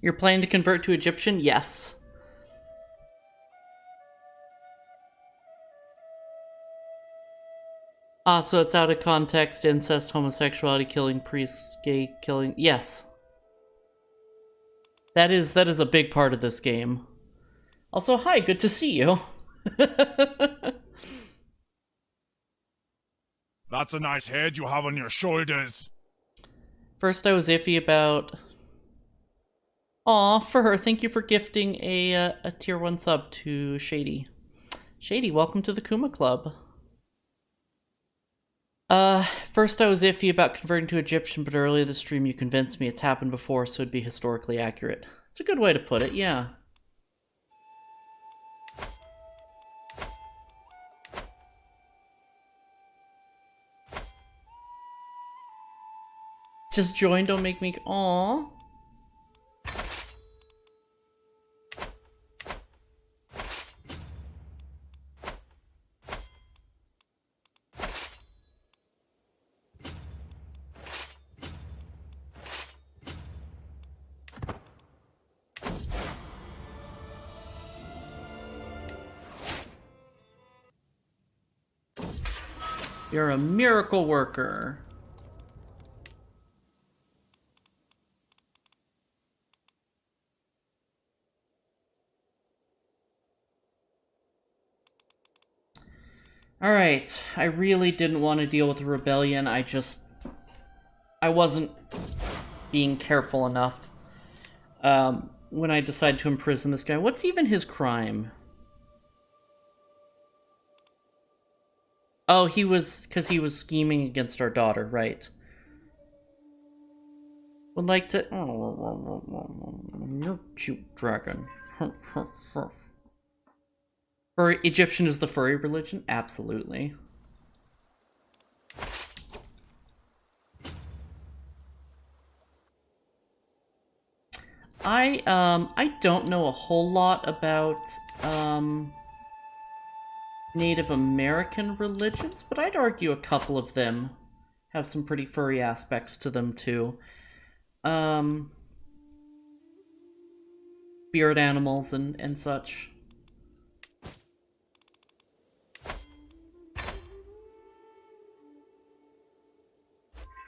You're planning to convert to Egyptian? Yes. Ah, so it's out of context, incest, homosexuality, killing priests, gay killing... Yes. That is a big part of this game. Also, hi, good to see you. That's a nice head you have on your shoulders. First I was iffy about... Aw, for her, thank you for gifting a tier 1 sub to Shady. Shady, welcome to the Kuma Club. First I was iffy about converting to Egyptian, but earlier this stream you convinced me it's happened before, so it'd be historically accurate. It's a good way to put it, yeah. Just join, don't make me... Aww. You're a miracle worker. Alright, I really didn't want to deal with a rebellion. I wasn't being careful enough when I decided to imprison this guy. What's even his crime? Oh, because he was scheming against our daughter, right. Would like to... You're cute, dragon. Egyptian is the furry religion? Absolutely. I don't know a whole lot about, Native American religions, but I'd argue a couple of them have some pretty furry aspects to them too. Spirit animals and such.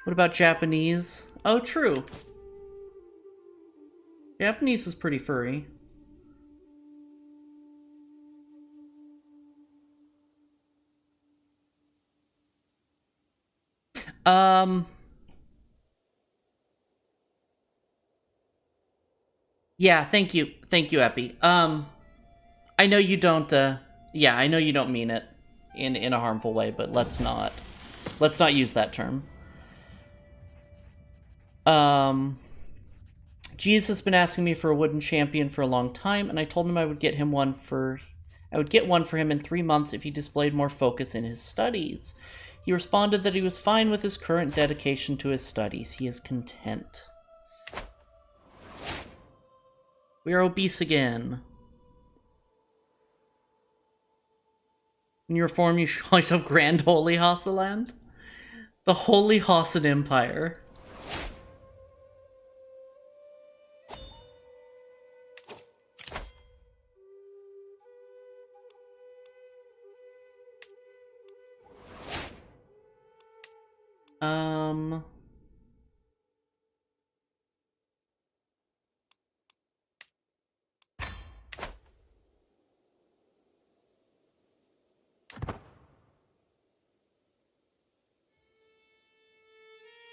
What about Japanese? Oh, true. Japanese is pretty furry. Yeah, thank you, Epi. I know you don't, yeah, I know you don't mean it in a harmful way, but let's not use that term. Jesus has been asking me for a wooden champion for a long time, and I told him I would get him one for I would get one for him in 3 months if he displayed more focus in his studies. He responded that he was fine with his current dedication to his studies. He is content. We are obese again. In your form, you should call yourself Grand Holy Hasseland? The Holy Hassan Empire.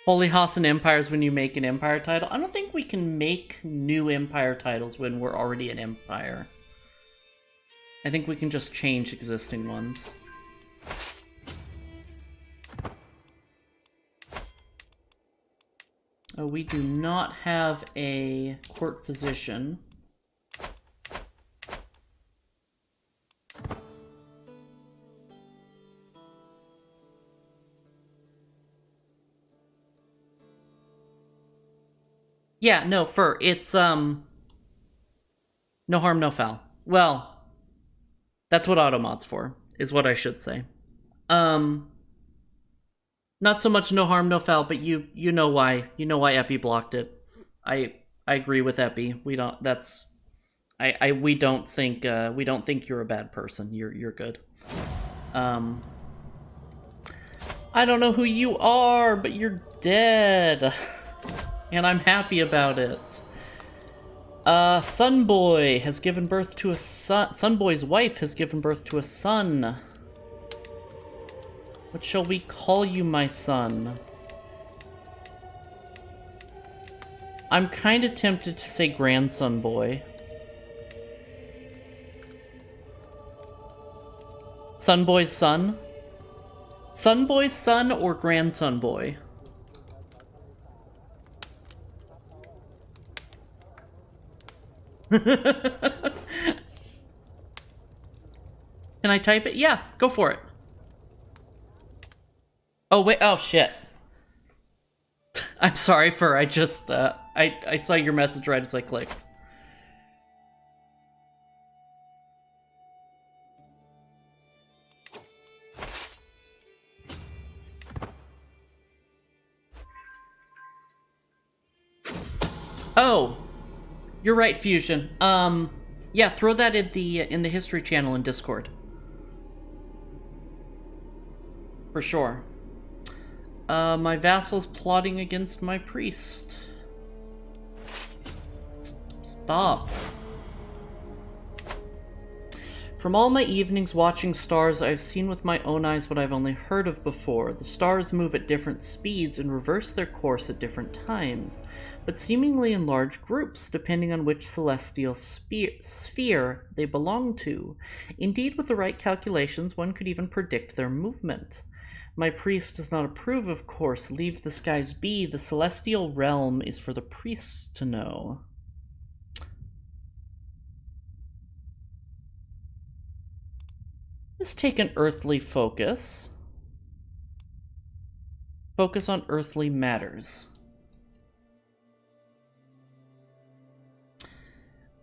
Holy Hassan Empire is when you make an empire title. I don't think we can make new empire titles when we're already an empire. I think we can just change existing ones. Oh, we do not have a court physician. Yeah, no, fur. It's, no harm, no foul. Well, that's what Automod's for, is what I should say. Not so much no harm, no foul, but you know why. You know why Epi blocked it. I agree with Epi. We don't, that's... we don't think you're a bad person. You're good. I don't know who you are, but you're dead. And I'm happy about it. Sunboy has given birth to a son. Sunboy's wife has given birth to a son. What shall we call you, my son? I'm kind of tempted to say grandson boy. Sunboy's son? Sunboy's son or grandson boy? Can I type it? Yeah, go for it. Oh, wait. Oh, shit. I'm sorry for, I just, I saw your message right as I clicked. Oh, you're right, Fusion. Yeah, throw that in the history channel in Discord. For sure. My vassal's plotting against my priest. Stop. From all my evenings watching stars, I've seen with my own eyes what I've only heard of before. The stars move at different speeds and reverse their course at different times, but seemingly in large groups, depending on which celestial sphere they belong to. Indeed, with the right calculations, one could even predict their movement. My priest does not approve, of course. Leave the skies be. The celestial realm is for the priests to know. Let's take an earthly focus. Focus on earthly matters.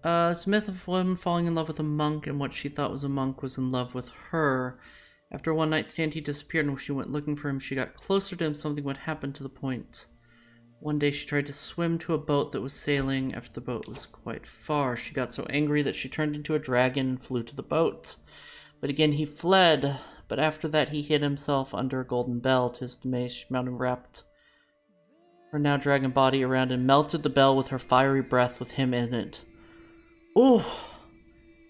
It's a myth of a woman falling in love with a monk, and what she thought was a monk was in love with her. After a one-night stand, he disappeared, and when she went looking for him, she got closer to him. Something would happen to the point. One day, she tried to swim to a boat that was sailing. After the boat was quite far, she got so angry that she turned into a dragon and flew to the boat. But again, he fled. But after that, he hid himself under a golden bell. To his dismay, she wrapped her now dragon body around and melted the bell with her fiery breath with him in it. Ooh,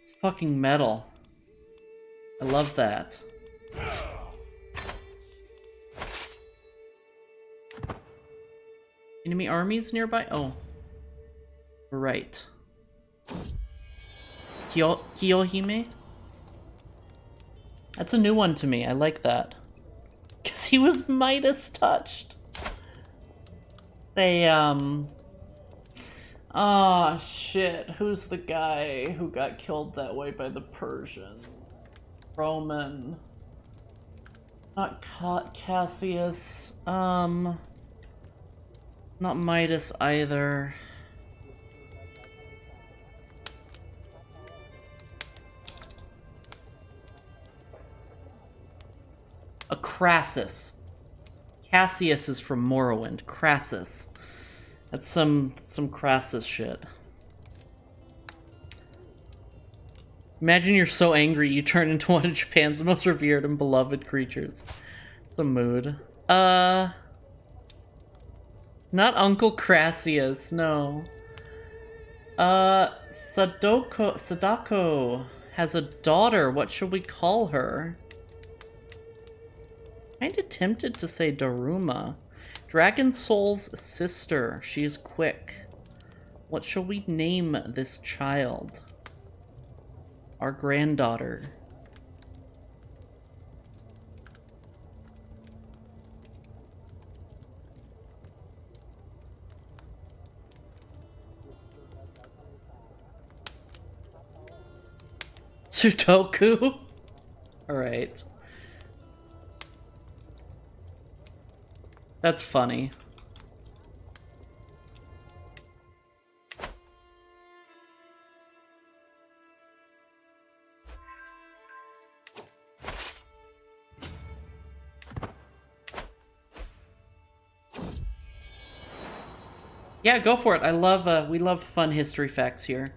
it's fucking metal. I love that. Enemy armies nearby? Oh. Right. Kiyohime? That's a new one to me. I like that. Because he was Midas touched. Ah, shit. Who's the guy who got killed that way by the Persians? Roman. Not Cassius. Not Midas either. A Crassus. Cassius is from Morrowind. Crassus. That's some Crassus shit. Imagine you're so angry you turn into one of Japan's most revered and beloved creatures. It's a mood. Not Uncle Crassus, no. Sadako has a daughter. What should we call her? Kinda tempted to say Daruma. Dragon Soul's sister. She is quick. What shall we name this child? Our granddaughter. Sudoku? Alright. That's funny. Yeah, go for it. I love, we love fun history facts here.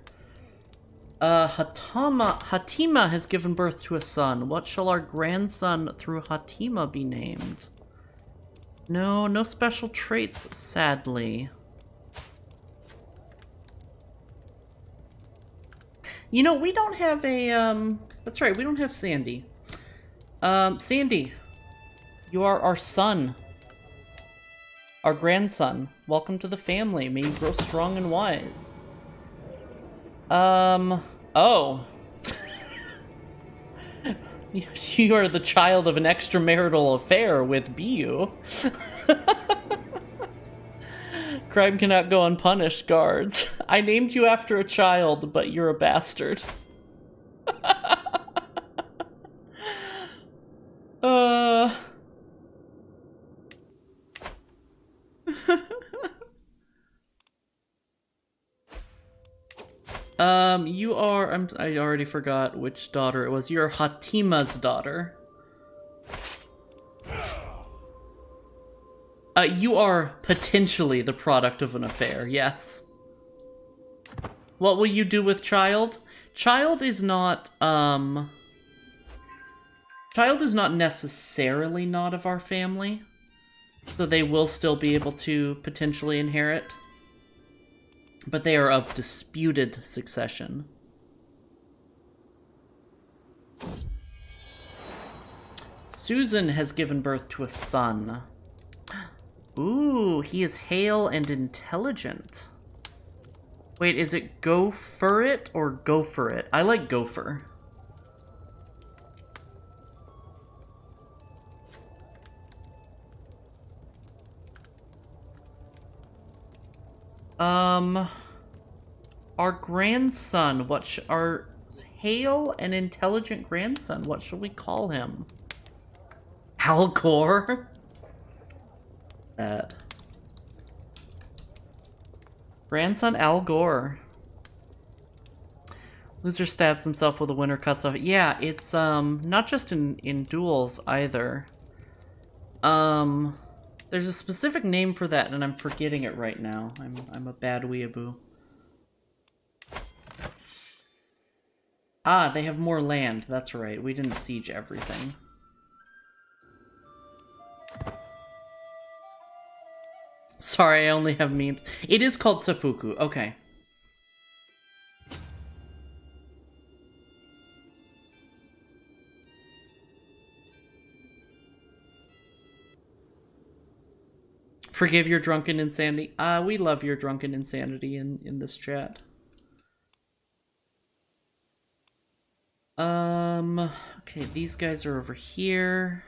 Hatima has given birth to a son. What shall our grandson through Hatima be named? No special traits, sadly. You know, we don't have a, that's right, we don't have Sandy. Sandy, you are our son. Our grandson. Welcome to the family. May you grow strong and wise. Oh. You are the child of an extramarital affair with Biu. Crime cannot go unpunished, guards. I named you after a child, but you're a bastard. You are, I already forgot which daughter it was. You're Hatima's daughter. You are potentially the product of an affair, yes. What will you do with Child? Child is not necessarily not of our family. So they will still be able to potentially inherit. But they are of disputed succession. Susan has given birth to a son. Ooh, he is hale and intelligent. Wait, is it go for it or go for it? I like gopher. Our grandson, our hale and intelligent grandson, what shall we call him? Al Gore? That. Grandson Al Gore. Loser stabs himself with a winner cuts off. Yeah, it's, not just in duels either. There's a specific name for that, and I'm forgetting it right now. I'm a bad weeaboo. Ah, they have more land. That's right. We didn't siege everything. Sorry, I only have memes. It is called seppuku. Okay. Forgive your drunken insanity. We love your drunken insanity in this chat. Okay, these guys are over here.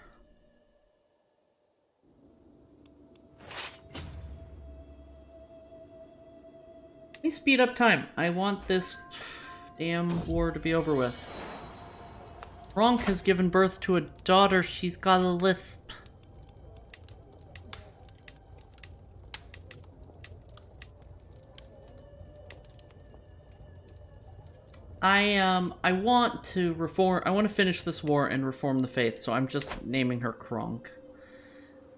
me speed up time. I want this damn war to be over with. Kronk has given birth to a daughter. She's got a lisp. I want to reform. I want to finish this war and reform the faith, so I'm just naming her Kronk.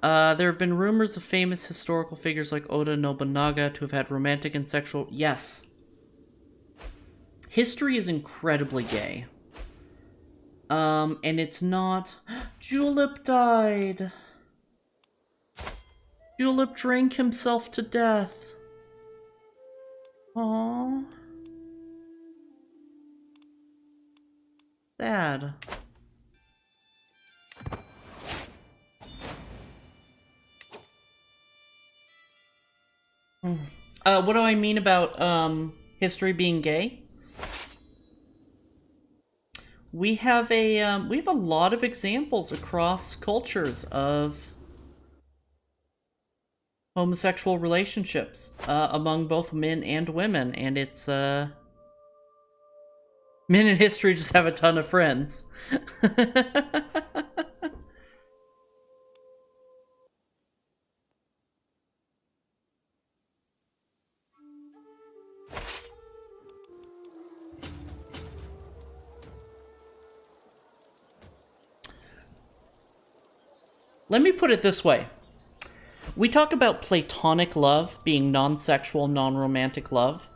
There have been rumors of famous historical figures like Oda Nobunaga to have had romantic and sexual... Yes. History is incredibly gay. And it's not... Julep died! Julep drank himself to death. Aww. Sad. What do I mean about history being gay? We have a lot of examples across cultures of homosexual relationships among both men and women, and it's men in history just have a ton of friends. Let me put it this way. We talk about platonic love being non-sexual, non-romantic love.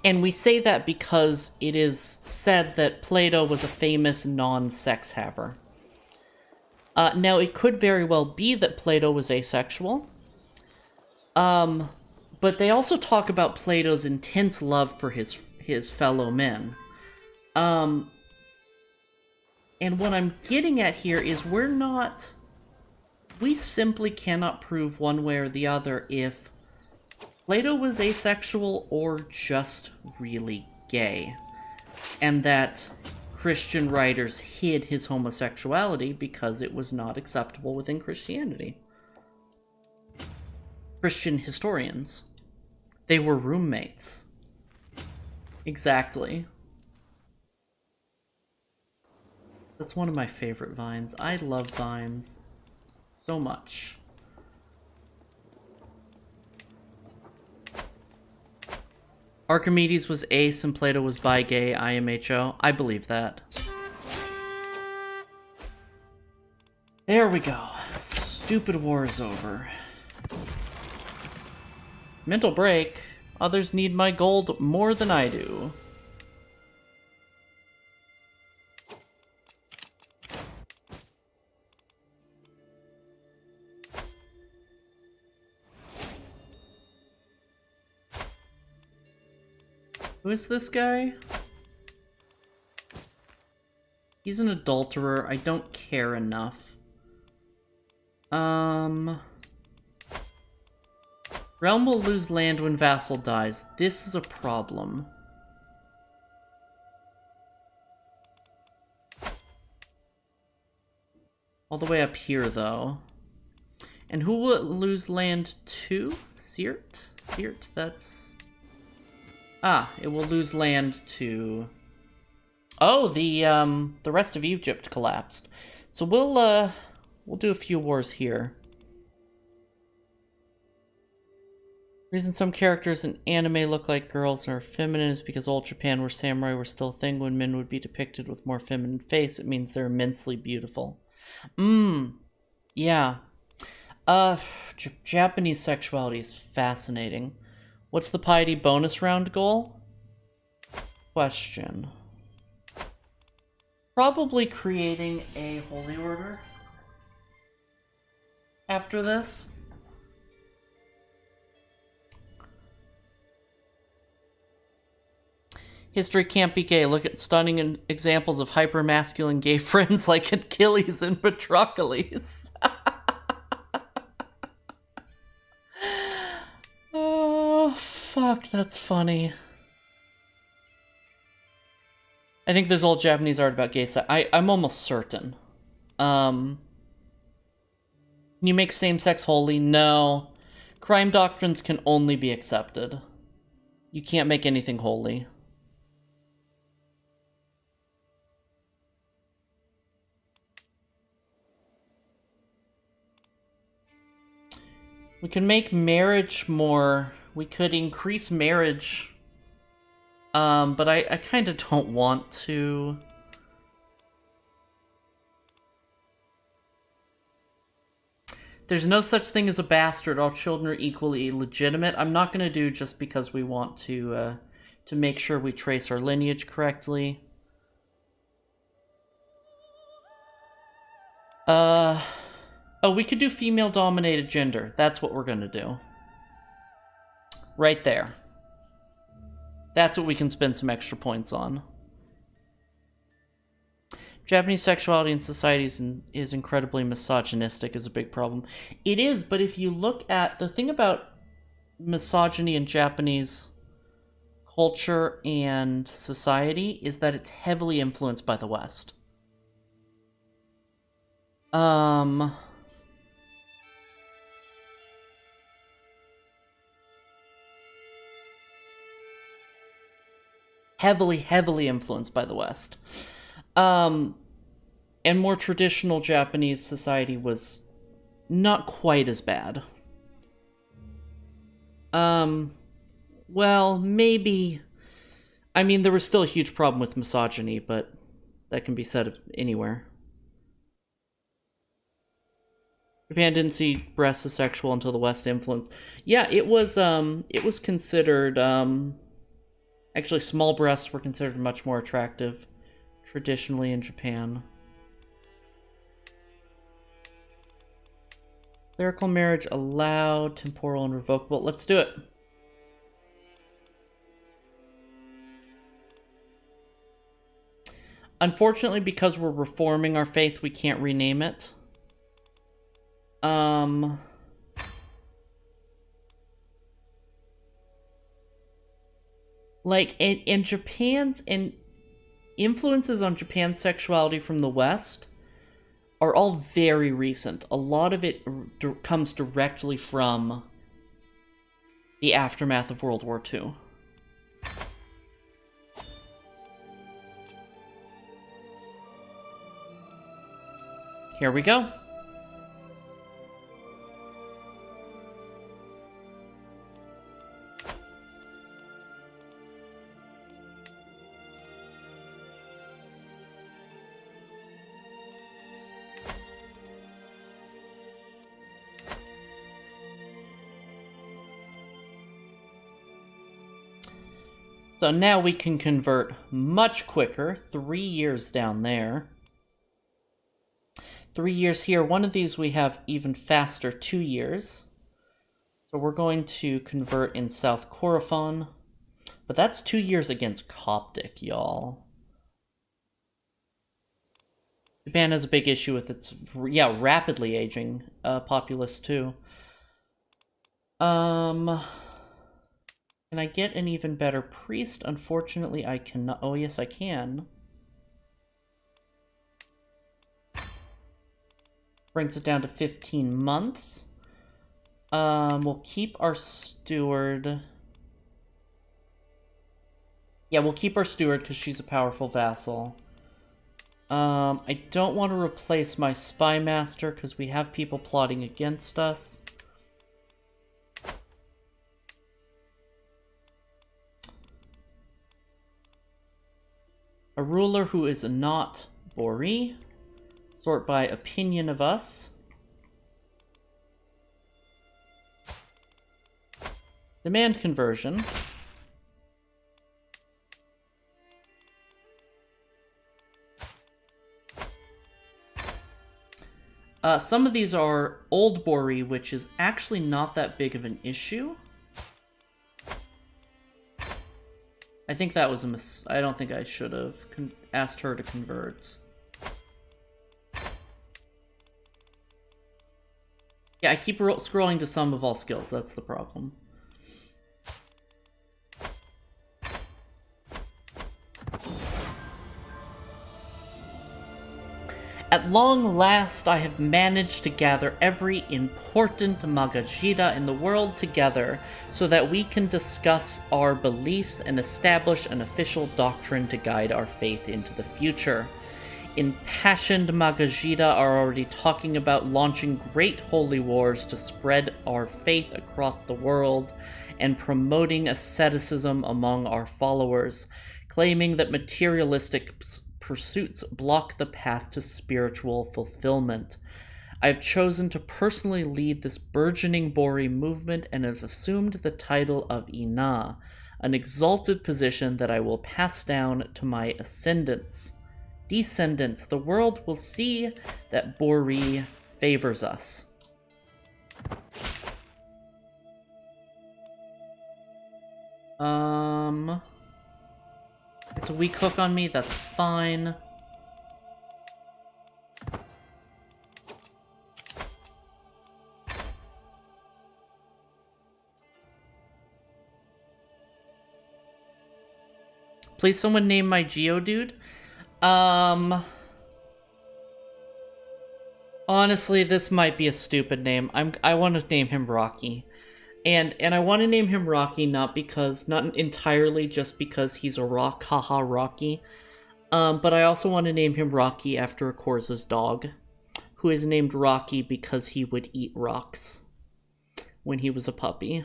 And we say that because it is said that Plato was a famous non-sex haver. Now, it could very well be that Plato was asexual. But they also talk about Plato's intense love for his fellow men. And what I'm getting at here is we simply cannot prove one way or the other if Plato was asexual or just really gay, and that Christian writers hid his homosexuality because it was not acceptable within Christianity. Christian historians. They were roommates. Exactly. That's one of my favorite vines. I love vines so much. Archimedes was ace and Plato was bi-gay, IMHO. I believe that. There we go. Stupid war is over. Mental break. Others need my gold more than I do. Who is this guy? He's an adulterer. I don't care enough. Realm will lose land when vassal dies. This is a problem. All the way up here, though. And who will it lose land to? Sirt? Sirt, that's... Ah, it will lose land to... Oh, the rest of Egypt collapsed. So we'll do a few wars here. Reason some characters in anime look like girls and are feminine is because old Japan, where samurai were still a thing, when men would be depicted with more feminine face, it means they're immensely beautiful. Yeah. Japanese sexuality is fascinating. What's the piety bonus round goal? Question. Probably creating a holy order after this. History can't be gay. Look at stunning examples of hyper-masculine gay friends like Achilles and Patroclus. Oh, fuck, that's funny. I think there's old Japanese art about gay sex. I'm almost certain. Can you make same-sex holy? No. Crime doctrines can only be accepted. You can't make anything holy. We can make marriage more... We could increase marriage. But I kind of don't want to... There's no such thing as a bastard. All children are equally legitimate. I'm not going to do just because we want to make sure we trace our lineage correctly. Oh, we could do female-dominated gender. That's what we're going to do. Right there. That's what we can spend some extra points on. Japanese sexuality in society is incredibly misogynistic, is a big problem. It is, but if you look at... The thing about misogyny in Japanese culture and society is that it's heavily influenced by the West. Heavily influenced by the West. And more traditional Japanese society was not quite as bad. Well, maybe... I mean, there was still a huge problem with misogyny, but that can be said of anywhere. Japan didn't see breasts as sexual until the West influence. Yeah, it was considered, actually, small breasts were considered much more attractive traditionally in Japan. Clerical marriage allowed, temporal and revocable. Let's do it. Unfortunately, because we're reforming our faith, we can't rename it. Like, in Japan's... influences on Japan's sexuality from the West are all very recent. A lot of it comes directly from the aftermath of World War II. Here we go. So now we can convert much quicker. 3 years down there. 3 years here. One of these we have even faster, 2 years. So we're going to convert in South Corophon. But that's 2 years against Coptic, y'all. Japan has a big issue with its, rapidly aging populace too. Can I get an even better priest? Unfortunately, I cannot. Oh, yes, I can. Brings it down to 15 months. We'll keep our steward. Yeah, we'll keep our steward because she's a powerful vassal. I don't want to replace my spy master because we have people plotting against us. A ruler who is not Bori. Sort by opinion of us. Demand conversion. Some of these are old Bori, which is actually not that big of an issue. I think that was a I don't think I should have asked her to convert. Yeah, I keep scrolling to sum of all skills. That's the problem. At long last, I have managed to gather every important Magajita in the world together so that we can discuss our beliefs and establish an official doctrine to guide our faith into the future. Impassioned Magajita are already talking about launching great holy wars to spread our faith across the world and promoting asceticism among our followers, claiming that materialistic pursuits block the path to spiritual fulfillment. I have chosen to personally lead this burgeoning Bori movement and have assumed the title of Ina, an exalted position that I will pass down to my descendants. The world will see that Bori favors us. It's a weak hook on me, that's fine. Please someone name my Geodude. Honestly, this might be a stupid name. I want to name him Rocky. And I want to name him Rocky not entirely just because he's a rock, haha Rocky. But I also want to name him Rocky after Akorza's dog, who is named Rocky because he would eat rocks when he was a puppy.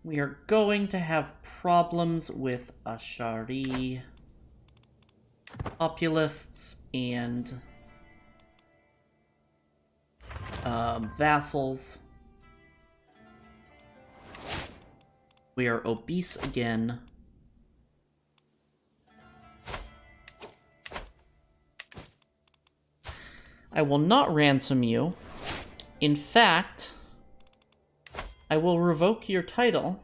We are going to have problems with Ashari populists and vassals. We are obese again. I will not ransom you. In fact, I will revoke your title.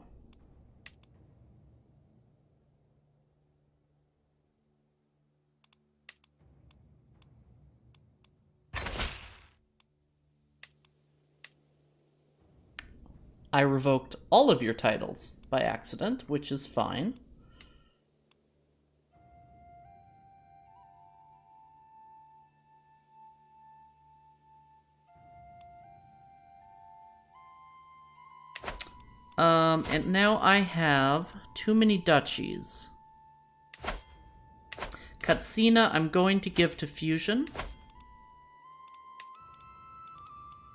I revoked all of your titles by accident, which is fine. And now I have too many duchies. Katsina, I'm going to give to Fusion.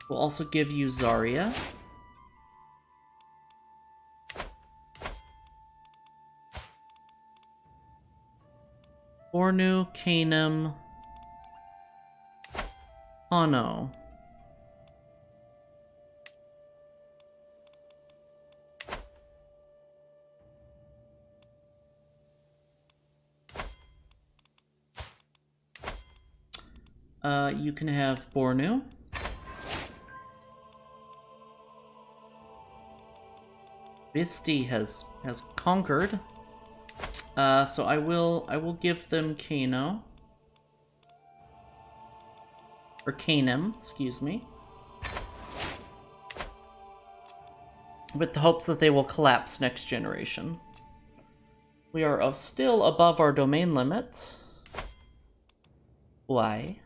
We'll also give you Zarya. Ornu, Kanem, Hano. You can have Bornu. Visti has conquered. So I will give them Kano. Or Kanem, excuse me. With the hopes that they will collapse next generation. We are still above our domain limit. Why?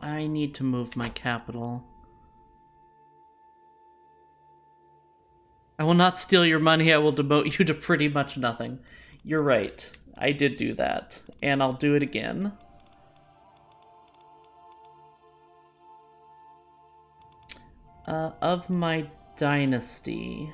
I need to move my capital. I will not steal your money, I will demote you to pretty much nothing. You're right, I did do that, and I'll do it again. Of my dynasty...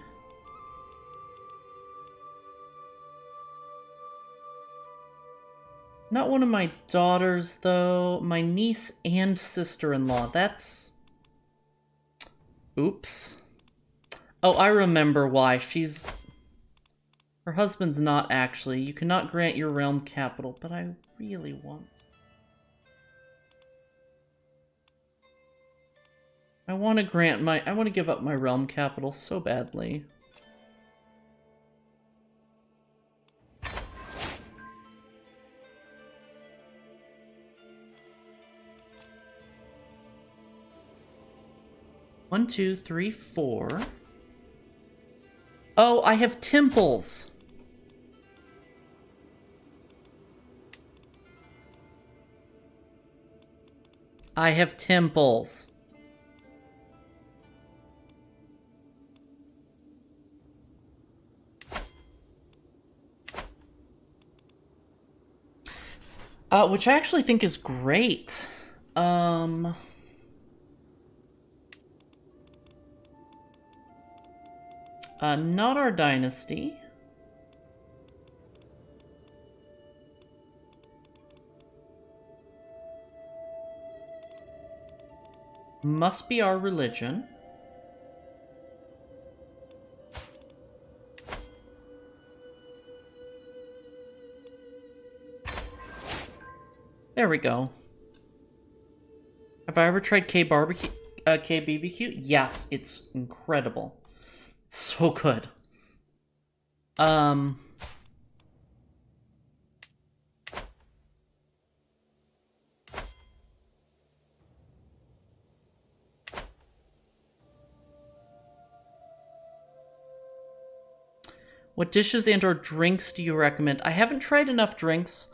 Not one of my daughters, though. My niece and sister-in-law. That's Oops. Oh, I remember why. Her husband's not actually. You cannot grant your realm capital, but I really want... I want to give up my realm capital so badly. One, two, three, four. Oh, I have temples. I have temples. Which I actually think is great. Not our dynasty. Must be our religion. There we go. Have I ever tried K-BBQ? Yes, it's incredible. It's so good. What dishes and or drinks do you recommend? I haven't tried enough drinks.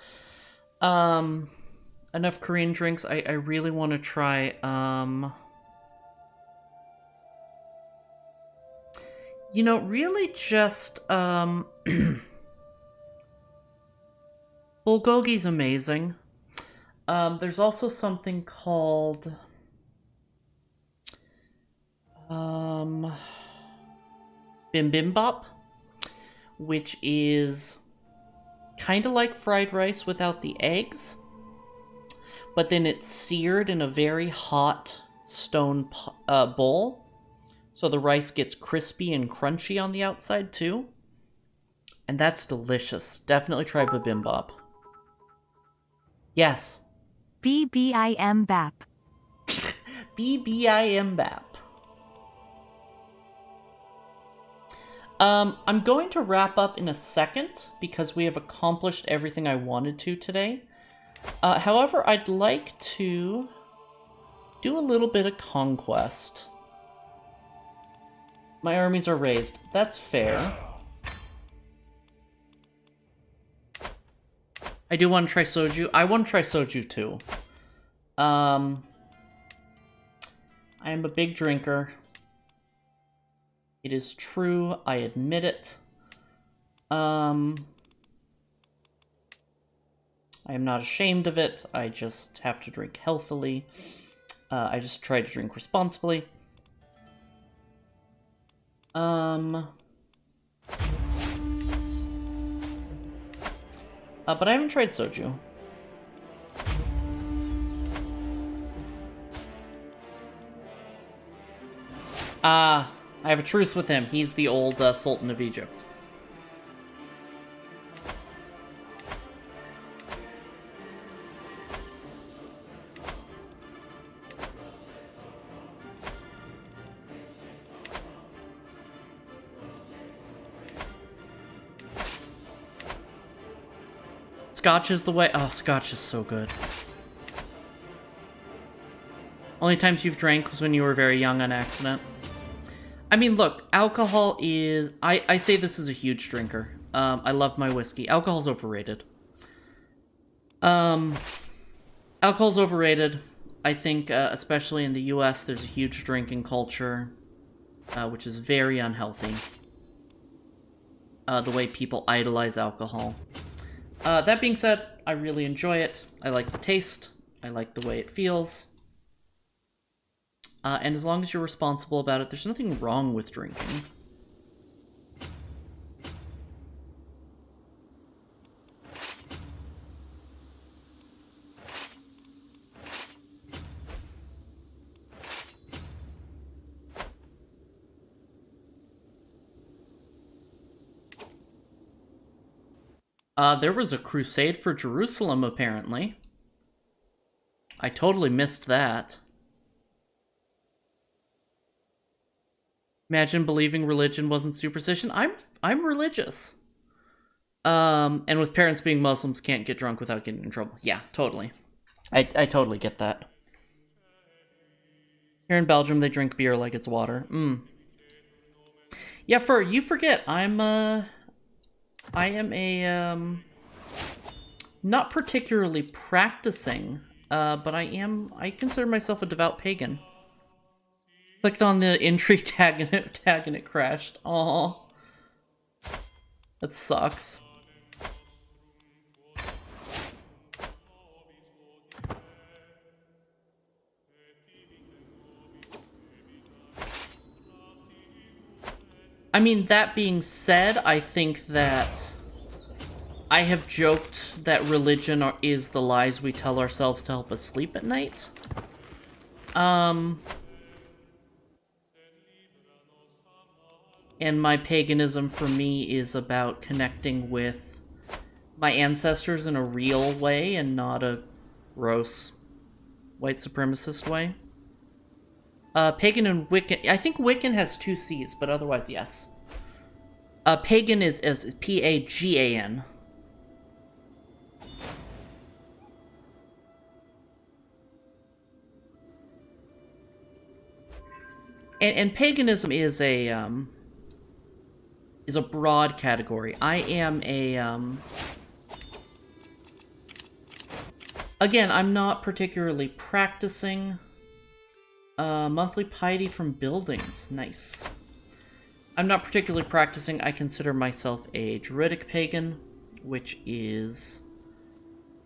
Enough Korean drinks. I really want to try, you know, really just, bulgogi's amazing. There's also something called, bibimbap, which is kind of like fried rice without the eggs, but then it's seared in a very hot stone bowl, so the rice gets crispy and crunchy on the outside too, and that's delicious. Definitely try bibimbap. Yes. BBIMBAP. BBIMBAP. I'm going to wrap up in a second because we have accomplished everything I wanted to today. However, I'd like to do a little bit of conquest. My armies are raised. That's fair. I do want to try soju. I want to try soju too. I am a big drinker. It is true, I admit it. I am not ashamed of it. I just have to drink healthily. I just try to drink responsibly. But I haven't tried soju. I have a truce with him. He's the old Sultan of Egypt. Scotch is the way. Oh, Scotch is so good. Only times you've drank was when you were very young on accident. I mean, look, alcohol is... I say this as a huge drinker. I love my whiskey. Alcohol's overrated. Alcohol's overrated. I think, especially in the US, there's a huge drinking culture, which is very unhealthy. The way people idolize alcohol. That being said, I really enjoy it. I like the taste. I like the way it feels. And as long as you're responsible about it, there's nothing wrong with drinking. There was a crusade for Jerusalem, apparently. I totally missed that. Imagine believing religion wasn't superstition. I'm religious. And with parents being Muslims, can't get drunk without getting in trouble. Yeah, totally. I totally get that. Here in Belgium, they drink beer like it's water. Yeah, you forget, I am a, not particularly practicing, but I consider myself a devout pagan. Clicked on the intrigue tag and it crashed. Aww. That sucks. I mean, that being said, I think that I have joked that religion is the lies we tell ourselves to help us sleep at night. And my paganism for me is about connecting with my ancestors in a real way and not a gross white supremacist way. Pagan and Wiccan. I think Wiccan has 2 C's, but otherwise, yes. Pagan is P-A-G-A-N. And paganism is a broad category. I am again, I'm not particularly practicing. Monthly piety from buildings. Nice. I'm not particularly practicing. I consider myself a Druidic pagan, which is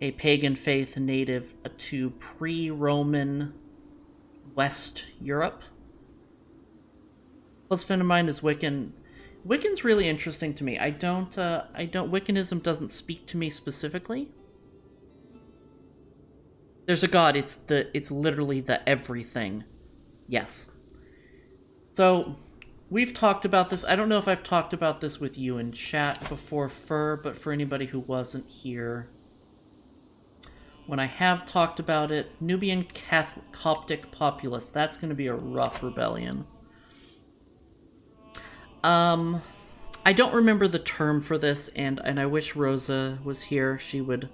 a pagan faith native to pre-Roman West Europe. Close friend of mine is Wiccan. Wiccan's really interesting to me. Wiccanism doesn't speak to me specifically. There's a god, it's literally the everything. Yes. So, we've talked about this. I don't know if I've talked about this with you in chat before, but for anybody who wasn't here, when I have talked about it, Nubian Catholic Coptic populace, that's going to be a rough rebellion. I don't remember the term for this, and I wish Rosa was here. She would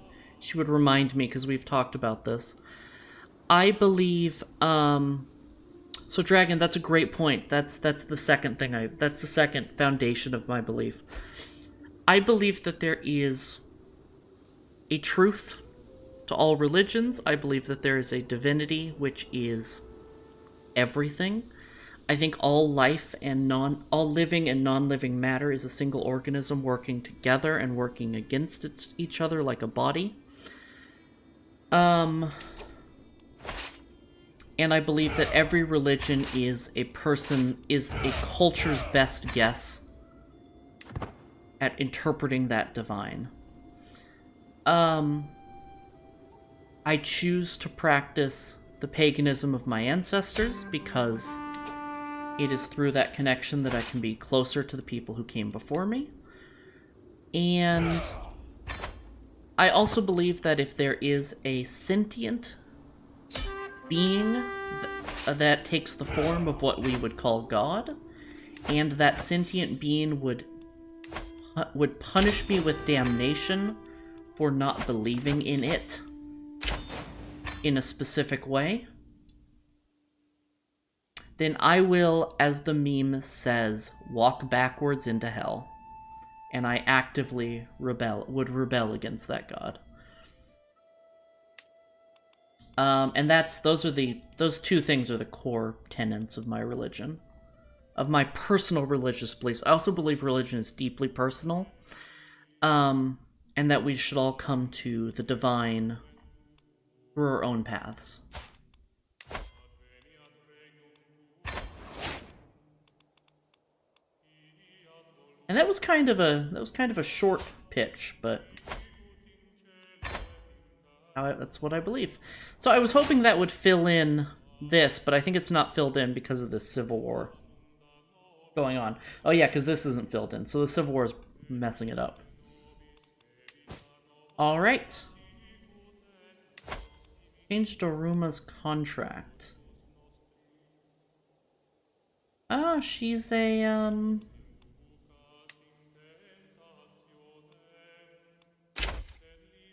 remind me, because we've talked about this. I believe, so Dragon, that's a great point. That's the second thing that's the second foundation of my belief. I believe that there is a truth to all religions. I believe that there is a divinity, which is everything. I think all life and all living and non-living matter is a single organism working together and working against each other like a body. And I believe that every religion is a culture's best guess at interpreting that divine. I choose to practice the paganism of my ancestors because it is through that connection that I can be closer to the people who came before me. And I also believe that if there is a sentient being that takes the form of what we would call God, and that sentient being would punish me with damnation for not believing in it in a specific way, then I will, as the meme says, walk backwards into hell. And I actively would rebel against that god. And those 2 things are the core tenets of my religion, of my personal religious beliefs. I also believe religion is deeply personal, and that we should all come to the divine through our own paths. And that was kind of a short pitch, but that's what I believe. So I was hoping that would fill in this, but I think it's not filled in because of this civil war going on. Oh yeah, because this isn't filled in, so the civil war is messing it up. Alright. Change Dauruma's contract. Oh, she's a,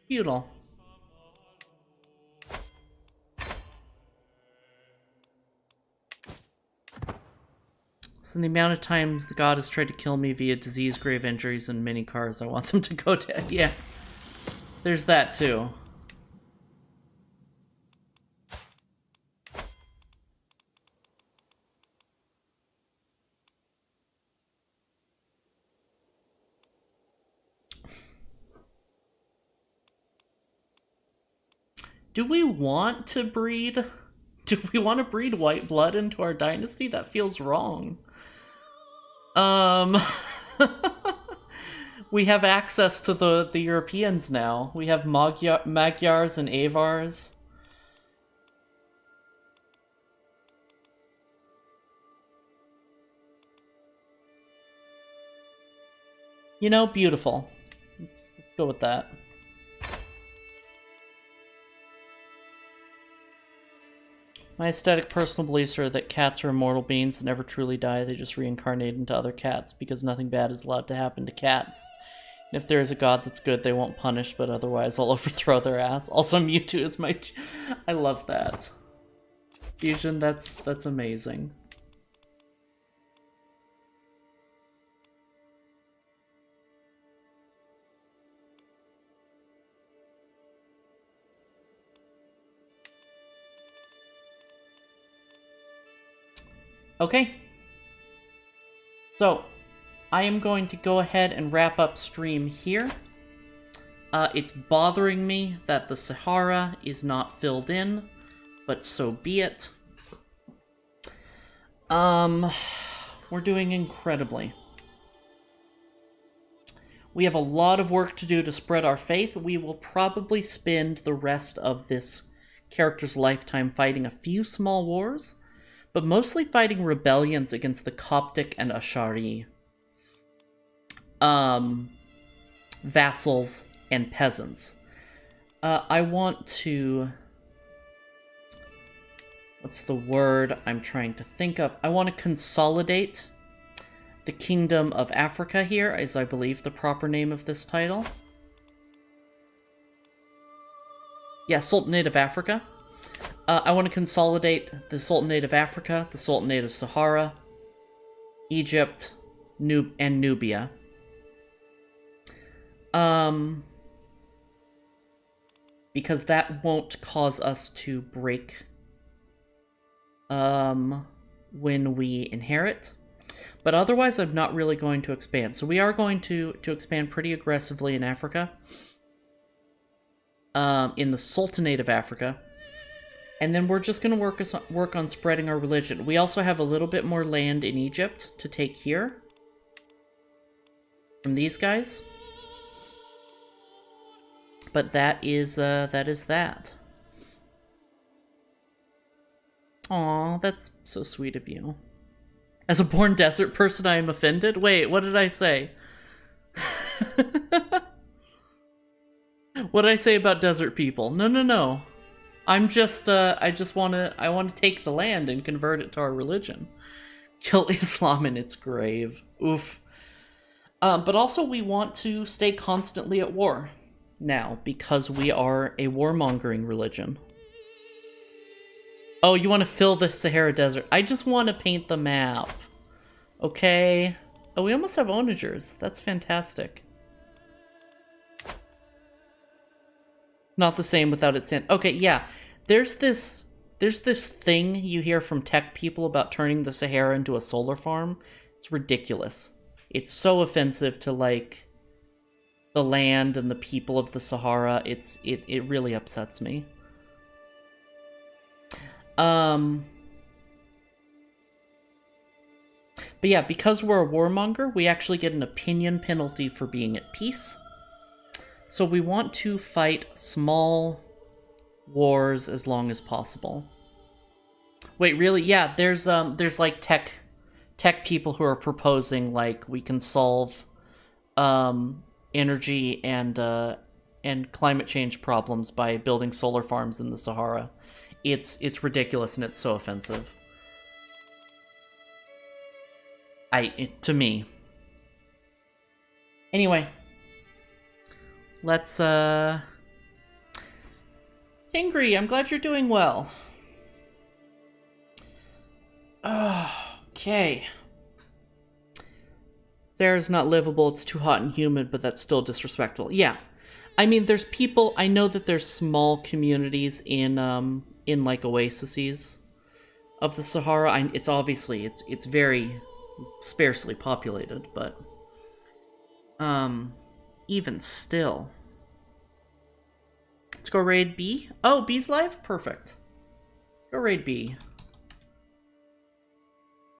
feudal. So the amount of times the god has tried to kill me via disease, grave injuries, and mini cars, I want them to go dead. Yeah. There's that too. Do we want to breed? Do we want to breed white blood into our dynasty? That feels wrong. We have access to the Europeans now. We have Magyars and Avars. You know, beautiful. Let's go with that. My aesthetic personal beliefs are that cats are immortal beings that never truly die. They just reincarnate into other cats because nothing bad is allowed to happen to cats. And if there is a god that's good, they won't punish, but otherwise I'll overthrow their ass. Also, Mewtwo is my... I love that. Fusion, that's amazing. Okay. So, I am going to go ahead and wrap up stream here. It's bothering me that the Sahara is not filled in, but so be it. We're doing incredibly. We have a lot of work to do to spread our faith. We will probably spend the rest of this character's lifetime fighting a few small wars, but mostly fighting rebellions against the Coptic and Ashari vassals and peasants. I want to... What's the word I'm trying to think of? I want to consolidate the Kingdom of Africa here, is I believe the proper name of this title. Yeah, Sultanate of Africa. I want to consolidate the Sultanate of Africa, the Sultanate of Sahara, Egypt, and Nubia. Because that won't cause us to break when we inherit. But otherwise, I'm not really going to expand. So we are going to expand pretty aggressively in Africa. In the Sultanate of Africa. And then we're just going to work on spreading our religion. We also have a little bit more land in Egypt to take here. From these guys. But that is that. Aw, that's so sweet of you. As a born desert person, I am offended? Wait, what did I say? What did I say about desert people? No. I'm just, I want to take the land and convert it to our religion. Kill Islam in its grave. Oof. But also we want to stay constantly at war now, because we are a warmongering religion. Oh, you want to fill the Sahara Desert. I just want to paint the map. Okay. Oh, we almost have onagers. That's fantastic. Not the same without its sin. Okay, yeah. There's this thing you hear from tech people about turning the Sahara into a solar farm. It's ridiculous. It's so offensive to, like, the land and the people of the Sahara. It really upsets me. But yeah, because we're a warmonger, we actually get an opinion penalty for being at peace. So we want to fight small wars as long as possible. Wait, really? Yeah, there's like tech people who are proposing, like, we can solve energy and and climate change problems by building solar farms in the Sahara. It's ridiculous and it's so offensive. To me. Anyway, let's Tingry, I'm glad you're doing well. Okay. Sarah's not livable, it's too hot and humid, but that's still disrespectful. Yeah. I mean, there's people, I know that there's small communities in like oases of the Sahara. It's obviously, it's very sparsely populated, but even still. Let's go raid B. Oh, B's live? Perfect. Let's go raid B.